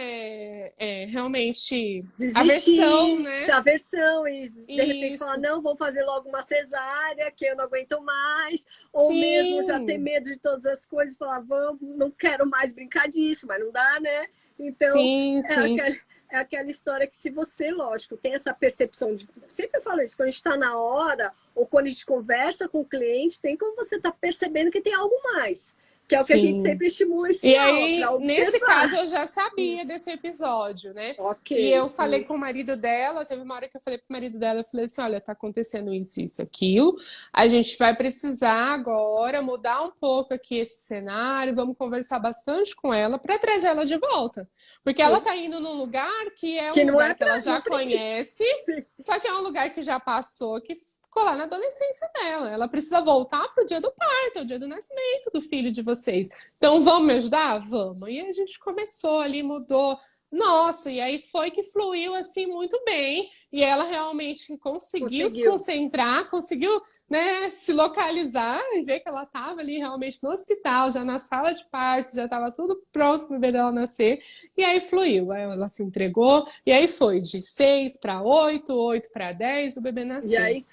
realmente desistir, aversão, né? Aversão e de repente falar, não, vou fazer logo uma cesárea, que eu não aguento mais, ou Sim. mesmo já ter medo de todas as coisas, falar, vamos, não quero mais brincar disso, mas não dá, né? Então, sim. É aquela história que se você, lógico, tem essa percepção de... Sempre falo isso, quando a gente está na hora, ou quando a gente conversa com o cliente, tem como você tá percebendo que tem algo mais. Que é o que a gente sempre estimula esse aí, nesse caso, eu já sabia desse episódio, né? Okay. E eu falei com o marido dela, teve uma hora que eu falei pro marido dela, eu falei assim, olha, tá acontecendo isso, aquilo. A gente vai precisar agora mudar um pouco aqui esse cenário, vamos conversar bastante com ela para trazer ela de volta. Porque ela tá indo num lugar que é um lugar que ela já conhece, só que é um lugar que já passou, que ficou lá na adolescência dela. Ela precisa voltar pro dia do parto, o dia do nascimento do filho de vocês. Então, vamos me ajudar? Vamos. E a gente começou ali, mudou. Nossa, e aí foi que fluiu assim muito bem. E ela realmente conseguiu se concentrar, conseguiu, né, se localizar e ver que ela estava ali realmente no hospital, já na sala de parto, já estava tudo pronto para o bebê dela nascer. E aí fluiu. Aí ela se entregou. E aí foi de 6 para 8, 8 para 10, o bebê nasceu. E aí,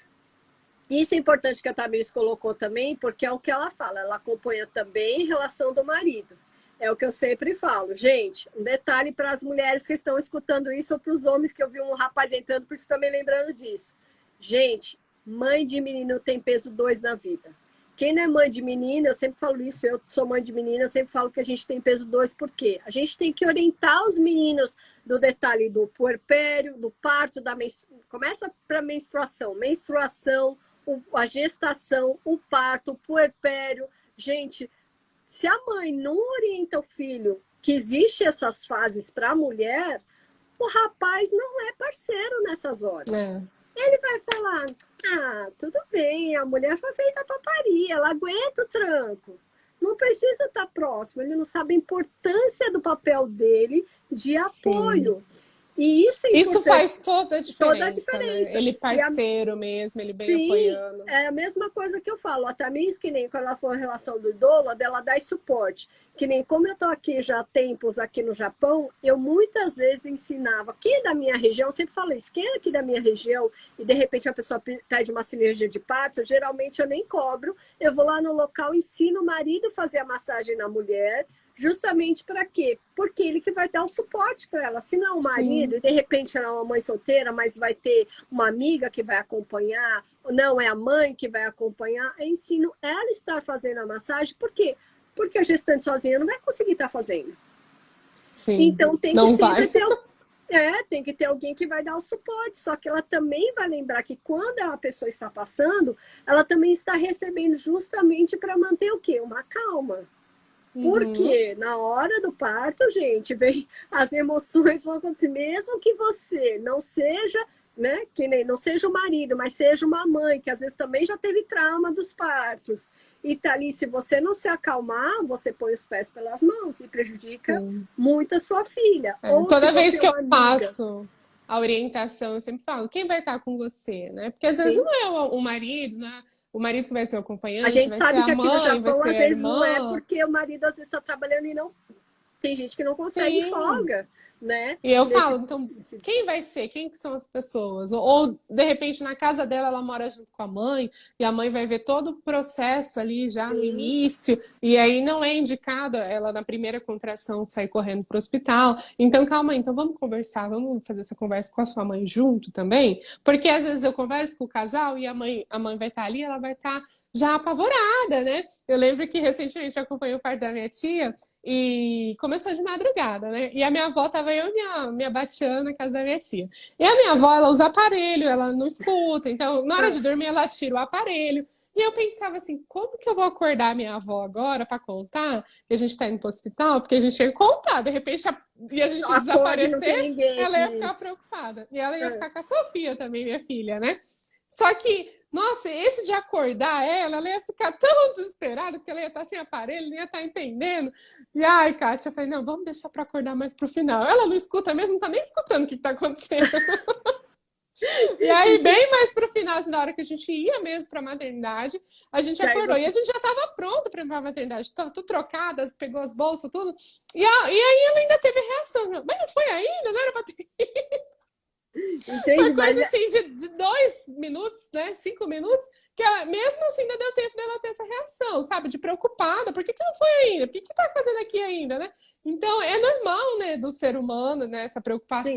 isso é importante que a Tamiris colocou também, porque é o que ela fala, ela acompanha também a relação do marido. É o que eu sempre falo. Gente, um detalhe para as mulheres que estão escutando isso, ou para os homens, que eu vi um rapaz entrando, por isso também lembrando disso. Gente, mãe de menino tem peso 2 na vida. Quem não é mãe de menina, eu sempre falo isso, eu sou mãe de menina, eu sempre falo que a gente tem peso 2, por quê? A gente tem que orientar os meninos do detalhe do puerpério, do parto, começa para menstruação, a gestação, o parto, o puerpério. Gente, se a mãe não orienta o filho que existe essas fases para a mulher, o rapaz não é parceiro nessas horas. Ele vai falar, tudo bem, a mulher foi feita para parir, ela aguenta o tranco. Não precisa estar próximo, ele não sabe a importância do papel dele de apoio. Sim. E isso faz toda a diferença. Toda a diferença. Né? Ele parceiro mesmo, ele bem apoiando. É a mesma coisa que eu falo. A Tamiris, que nem quando ela for a relação do idola, dela dá suporte. Que nem como eu tô aqui já há tempos aqui no Japão, eu muitas vezes ensinava. Quem é da minha região, eu sempre falo isso. Quem é aqui da minha região e de repente a pessoa pede uma cirurgia de parto, geralmente eu nem cobro. Eu vou lá no local, ensino o marido a fazer a massagem na mulher. Justamente para quê? Porque ele que vai dar o suporte para ela. Se não o marido, e de repente ela é uma mãe solteira, mas vai ter uma amiga que vai acompanhar, ou não é a mãe que vai acompanhar, eu ensino ela a estar fazendo a massagem. Por quê? Porque a gestante sozinha não vai conseguir estar fazendo. Sim, então tem que sempre ter tem que ter alguém que vai dar o suporte, só que ela também vai lembrar que quando a pessoa está passando, ela também está recebendo justamente para manter o quê? Uma calma. Porque na hora do parto, gente, as emoções vão acontecer. Mesmo que você não seja, né, que nem não seja o marido, mas seja uma mãe, que às vezes também já teve trauma dos partos. E tá ali, se você não se acalmar, você põe os pés pelas mãos e prejudica muito a sua filha. Ou toda vez que eu passo a orientação, eu sempre falo, quem vai estar com você, né? Porque às vezes não é o marido, né? O marido que vai ser o acompanhante, a gente vai sabe ser que a aqui mãe, no Japão, vai ser às a vezes irmã. não é porque o marido às vezes está trabalhando e Tem gente que não consegue Sim. folga, né? E eu Nesse, falo, então, quem vai ser? Quem que são as pessoas? Ou, de repente, na casa dela, ela mora junto com a mãe, e a mãe vai ver todo o processo ali já no sim, início, e aí não é indicada ela, na primeira contração, sair correndo para o hospital. Então, calma aí, então vamos conversar, vamos fazer essa conversa com a sua mãe junto também, porque às vezes eu converso com o casal e a mãe vai estar ali, ela vai estar já apavorada, né? Eu lembro que recentemente eu acompanhei o parto da minha tia, e começou de madrugada, né? E a minha avó tava eu e minha batiana na casa da minha tia. E a minha avó, ela usa aparelho, ela não escuta. Então, na hora de dormir, ela tira o aparelho. E eu pensava assim, como que eu vou acordar a minha avó agora para contar que a gente tá indo pro hospital? Porque a gente ia contar, de repente, e a gente acorde, não tem desaparecer, ninguém. ela ia ficar Isso. preocupada. E ela ia É. ficar com a Sofia também, minha filha, né? Só que, nossa, esse de acordar ela ia ficar tão desesperada, porque ela ia estar sem aparelho, não ia estar entendendo. E ai, Kátia, eu falei, não, vamos deixar para acordar mais pro final. Ela não escuta mesmo, não tá nem escutando o que tá acontecendo. E aí, bem mais pro final, assim, na hora que a gente ia mesmo pra maternidade, a gente E aí acordou. E você... a gente já tava pronto pra ir pra maternidade, tudo trocada, pegou as bolsas, tudo. E aí ela ainda teve reação. Mas não foi ainda, não era pra ter. Foi Entende? Mas coisa assim de 2 minutos, né? 5 minutos, que ela, mesmo assim ainda deu tempo dela ter essa reação, sabe? De preocupada, por que que não foi ainda? Por que que tá fazendo aqui ainda, né? Então é normal, né, do ser humano, né, essa sim,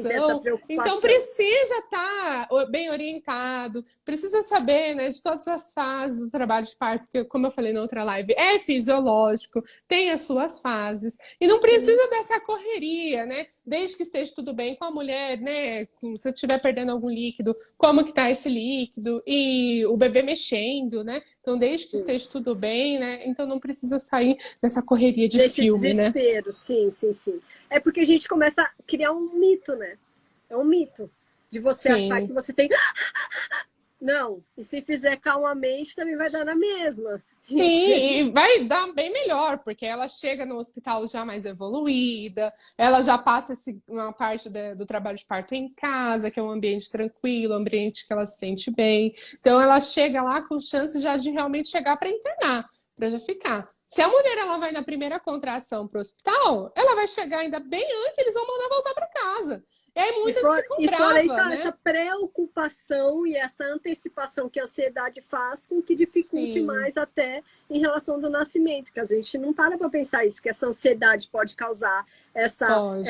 tem essa preocupação. Então preocupação. precisa estar bem orientado, precisa saber, né, de todas as fases do trabalho de parto, porque, como eu falei na outra live, é fisiológico, tem as suas fases, e não Sim, precisa dessa correria, né? Desde que esteja tudo bem com a mulher, né? Se estiver perdendo algum líquido, como que tá esse líquido? E o bebê mexendo, né? Então, desde que sim. esteja tudo bem, né? Então não precisa sair dessa correria de Desse filme, né? desespero, sim, sim, sim. É porque a gente começa a criar um mito, né? É um mito de você achar que Sim. você tem. Não, e se fizer calmamente também vai dar na mesma. Sim, Entende? e vai dar bem melhor, porque ela chega no hospital já mais evoluída, ela já passa uma parte do trabalho de parto em casa, que é um ambiente tranquilo, um ambiente que ela se sente bem. Então ela chega lá com chance já de realmente chegar para internar, para já ficar. Se a mulher ela vai na primeira contração para o hospital, ela vai chegar ainda bem antes, eles vão mandar voltar para casa. E aí muitas ficam E fora isso, bravas, essa né? preocupação e essa antecipação que a ansiedade faz com que dificulte Sim, mais até em relação do nascimento, que a gente não para pensar isso, que essa ansiedade pode causar essa, pode.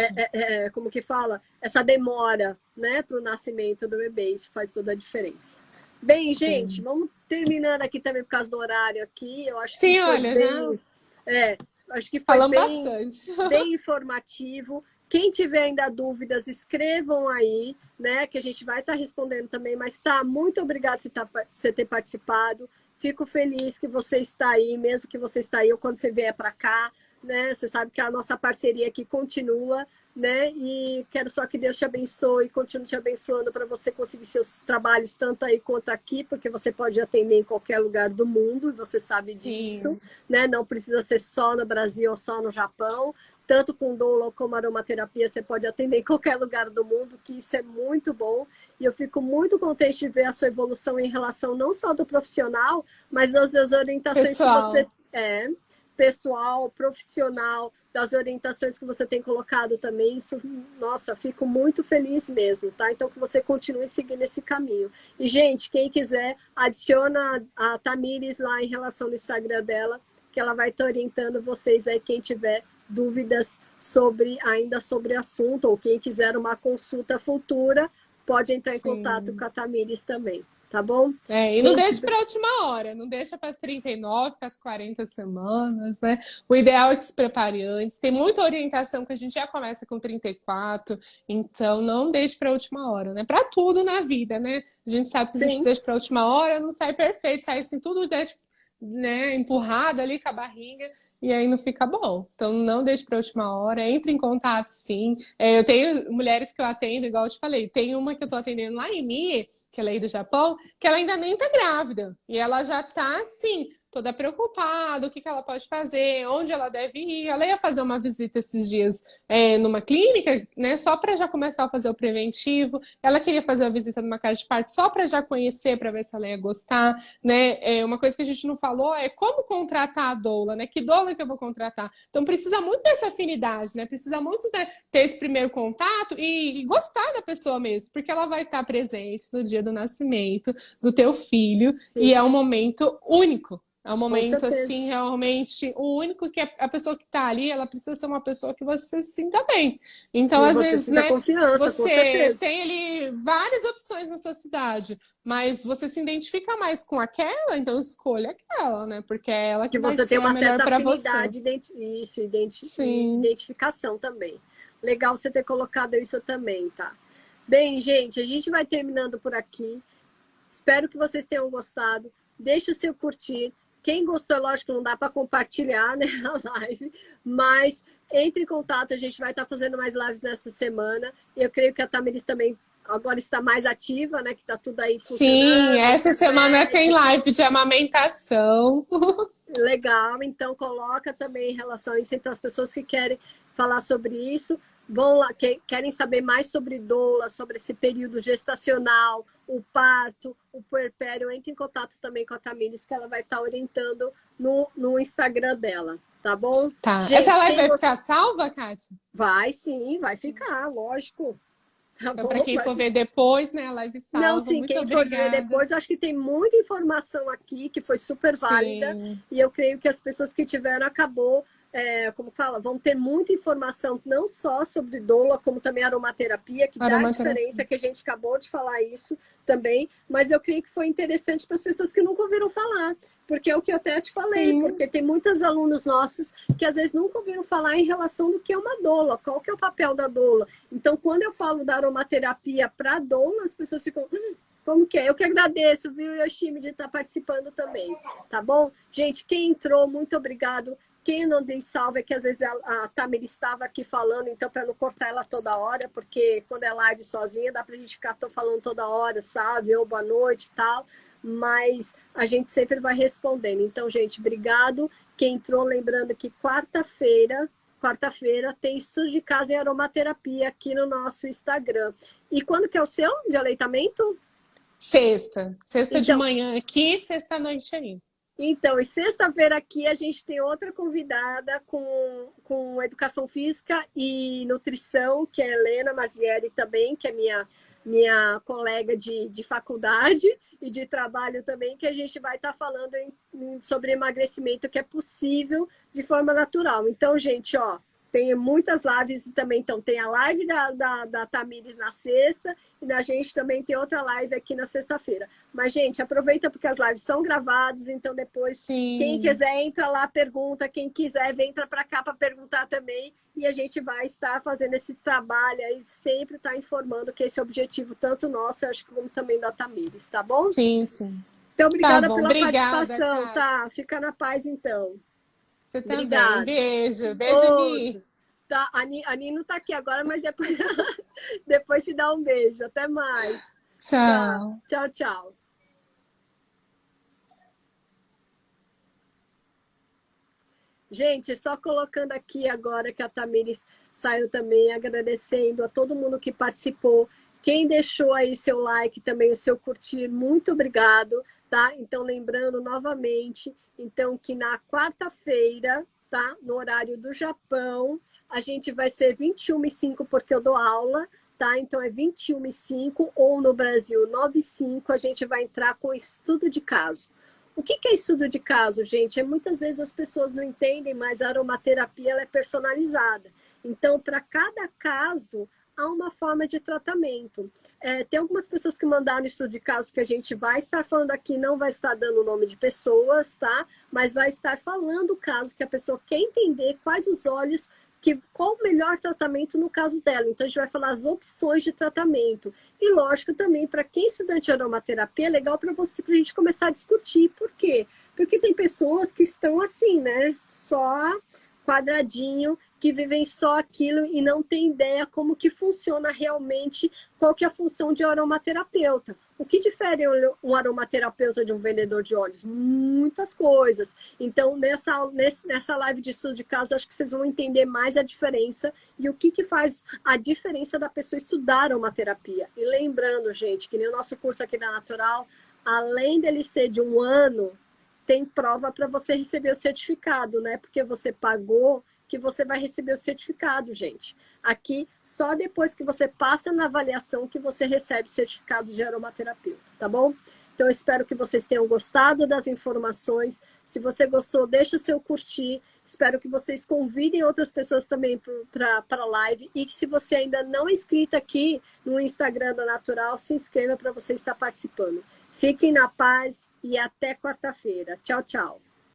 como que fala, essa demora, né, para o nascimento do bebê, isso faz toda a diferença. Bem, gente, Sim. vamos terminando aqui também por causa do horário aqui, eu acho que Sim, foi olha, já bem, é, acho que foi falamos bem, bastante. bem informativo. Quem tiver ainda dúvidas, escrevam aí, né? Que a gente vai estar respondendo também. Mas tá, muito obrigado por você ter participado. Fico feliz que você está aí, mesmo que você está aí ou quando você vier para cá, né? Você sabe que a nossa parceria aqui continua, né? E quero só que Deus te abençoe e continue te abençoando para você conseguir seus trabalhos tanto aí quanto aqui, porque você pode atender em qualquer lugar do mundo e você sabe disso, Sim, né? Não precisa ser só no Brasil ou só no Japão. Tanto com doula como aromaterapia, você pode atender em qualquer lugar do mundo, que isso é muito bom. E eu fico muito contente de ver a sua evolução em relação não só do profissional, mas das orientações que você pessoal. pessoal, profissional, das orientações que você tem colocado também. Isso, nossa, fico muito feliz mesmo, tá? Então que você continue seguindo esse caminho. E, gente, quem quiser, adiciona a Tamires lá em relação no Instagram dela, que ela vai estar orientando vocês aí, quem tiver dúvidas ainda sobre o assunto, ou quem quiser uma consulta futura, pode entrar em contato com Sim. a Tamires também, tá bom? É, e não Quem deixe tiver... para a última hora, não deixa para as 39, para as 40 semanas, né? O ideal é que se prepare antes. Tem muita orientação que a gente já começa com 34, então não deixe para a última hora, né? Para tudo na vida, né? A gente sabe que a gente Sim, deixa para a última hora, não sai perfeito, sai assim tudo, né, empurrado ali com a barriga. E aí não fica bom. Então não deixe para a última hora, entre em contato sim. Eu tenho mulheres que eu atendo, igual eu te falei, tem uma que eu estou atendendo lá em Mie, que ela é aí do Japão, que ela ainda nem tá grávida. E ela já tá, assim, toda preocupada, o que que ela pode fazer, onde ela deve ir. Ela ia fazer uma visita esses dias numa clínica, né, só para já começar a fazer o preventivo. Ela queria fazer a visita numa casa de parto só para já conhecer, para ver se ela ia gostar, né? Uma coisa que a gente não falou é como contratar a doula, né? Que doula que eu vou contratar? Então precisa muito dessa afinidade, né? Precisa muito, né, ter esse primeiro contato e gostar da pessoa mesmo, porque ela vai estar presente no dia do nascimento do teu filho e Sim, é um momento único. É um com momento, certeza. assim, realmente o único que a pessoa que tá ali, ela precisa ser uma pessoa que você se sinta bem. Então, Que às você vezes, sinta né, confiança, com você certeza. tem ali várias opções na sua cidade, mas você se identifica mais com aquela, então escolha aquela, né? Porque é ela Que que vai você tem ser a uma melhor certa para você. afinidade, isso, e Sim. identificação também. Legal você ter colocado isso também, tá? Bem, gente, a gente vai terminando por aqui. Espero que vocês tenham gostado. Deixe o seu curtir. Quem gostou, lógico, não dá para compartilhar, né, a live, mas entre em contato, a gente vai estar fazendo mais lives nessa semana. Eu creio que a Tamiris também agora está mais ativa, né, que está tudo aí Sim, funcionando, a essa semana tem internet, live de amamentação. legal, então coloca também em relação a isso. Então, as pessoas que querem falar sobre isso, vão lá, querem saber mais sobre doula, sobre esse período gestacional, o parto, o puerpério, entre em contato também com a Tamires, que ela vai estar orientando no Instagram dela, tá bom? Tá. Essa Gente, live quem vai gostou, ficar salva, Kátia? vai sim, vai ficar, lógico, tá Então, para bom? quem for ver depois, né, a live Não, salva. sim, Muito quem for ver obrigada. depois, eu acho que tem muita informação aqui que foi super válida Sim, e eu creio que as pessoas que tiveram acabou, como fala, vão ter muita informação não só sobre doula, como também aromaterapia, que dá a aromaterapia. diferença, que a gente acabou de falar isso também, mas eu creio que foi interessante para as pessoas que nunca ouviram falar, porque é o que eu até te falei, Sim, porque tem muitos alunos nossos que às vezes nunca ouviram falar em relação do que é uma doula, qual que é o papel da doula. Então, quando eu falo da aromaterapia para doula, as pessoas ficam, como que é? Eu que agradeço, viu, Yoshimi, de estar participando também, tá bom? Gente, quem entrou, muito obrigado. Quem eu não dei salve é que às vezes a Tamir estava aqui falando, então para não cortar ela toda hora, porque quando é live sozinha dá para a gente ficar falando toda hora, sabe? Ou boa noite e tal, mas a gente sempre vai respondendo. Então, gente, obrigado. Quem entrou, lembrando que quarta-feira tem estudo de casa em aromaterapia aqui no nosso Instagram. E quando que é o seu de aleitamento? sexta. Sexta de Então, manhã aqui, sexta à noite aí. e sexta-feira aqui a gente tem outra convidada com educação física e nutrição, que é a Helena Mazieri também, que é minha colega de faculdade e de trabalho também, que a gente vai estar falando sobre emagrecimento que é possível de forma natural. Então, gente, ó, tem muitas lives e também então, tem a live da Tamires na sexta e na gente também tem outra live aqui na sexta-feira. Mas, gente, aproveita porque as lives são gravadas, então depois, quem Sim, quiser, entra lá, pergunta. Quem quiser, vem para cá para perguntar também. E a gente vai estar fazendo esse trabalho aí, sempre estar informando que esse é o objetivo, tanto nosso, acho que como também da Tamires, tá bom? sim, sim. Então, Tá obrigada bom, pela obrigada, participação, Kátia. tá? Fica na paz, então. Você também. Obrigada. Beijo. Beijo, Mi. Outro. Tá, a Nini não tá aqui agora, mas depois, depois te dá um beijo. Até mais. Tá. Tchau. Tchau, tchau. Gente, só colocando aqui agora que a Tamires saiu também, agradecendo a todo mundo que participou. Quem deixou aí seu like, também o seu curtir, muito obrigado, tá? Então, lembrando novamente, então, que na quarta-feira, tá? No horário do Japão, a gente vai ser 21h05, porque eu dou aula, tá? Então, é 21h05, ou no Brasil, 9h05, a gente vai entrar com estudo de caso. O que é estudo de caso, gente? Muitas vezes as pessoas não entendem, mas a aromaterapia ela é personalizada. Então, para cada caso, há uma forma de tratamento. Tem algumas pessoas que mandaram estudo de caso que a gente vai estar falando aqui, não vai estar dando o nome de pessoas, tá? Mas vai estar falando o caso que a pessoa quer entender quais os olhos qual o melhor tratamento no caso dela. Então, a gente vai falar as opções de tratamento. E, lógico, também, para quem é estudante de aromaterapia, é legal para a gente começar a discutir. Por quê? Porque tem pessoas que estão assim, né? Só quadradinho, que vivem só aquilo e não tem ideia como que funciona realmente, qual que é a função de aromaterapeuta. O que difere um aromaterapeuta de um vendedor de óleos? Muitas coisas. Então, nessa live de estudo de caso, acho que vocês vão entender mais a diferença e o que faz a diferença da pessoa estudar aromaterapia. E lembrando, gente, que nem o nosso curso aqui da Natural, além dele ser de 1 ano, tem prova para você receber o certificado, né? Porque você pagou, que você vai receber o certificado, gente. Aqui, só depois que você passa na avaliação que você recebe o certificado de aromaterapeuta, tá bom? Então, eu espero que vocês tenham gostado das informações. Se você gostou, deixa o seu curtir. Espero que vocês convidem outras pessoas também para a live. E que se você ainda não é inscrito aqui no Instagram da Natural, se inscreva para você estar participando. Fiquem na paz e até quarta-feira. Tchau, tchau.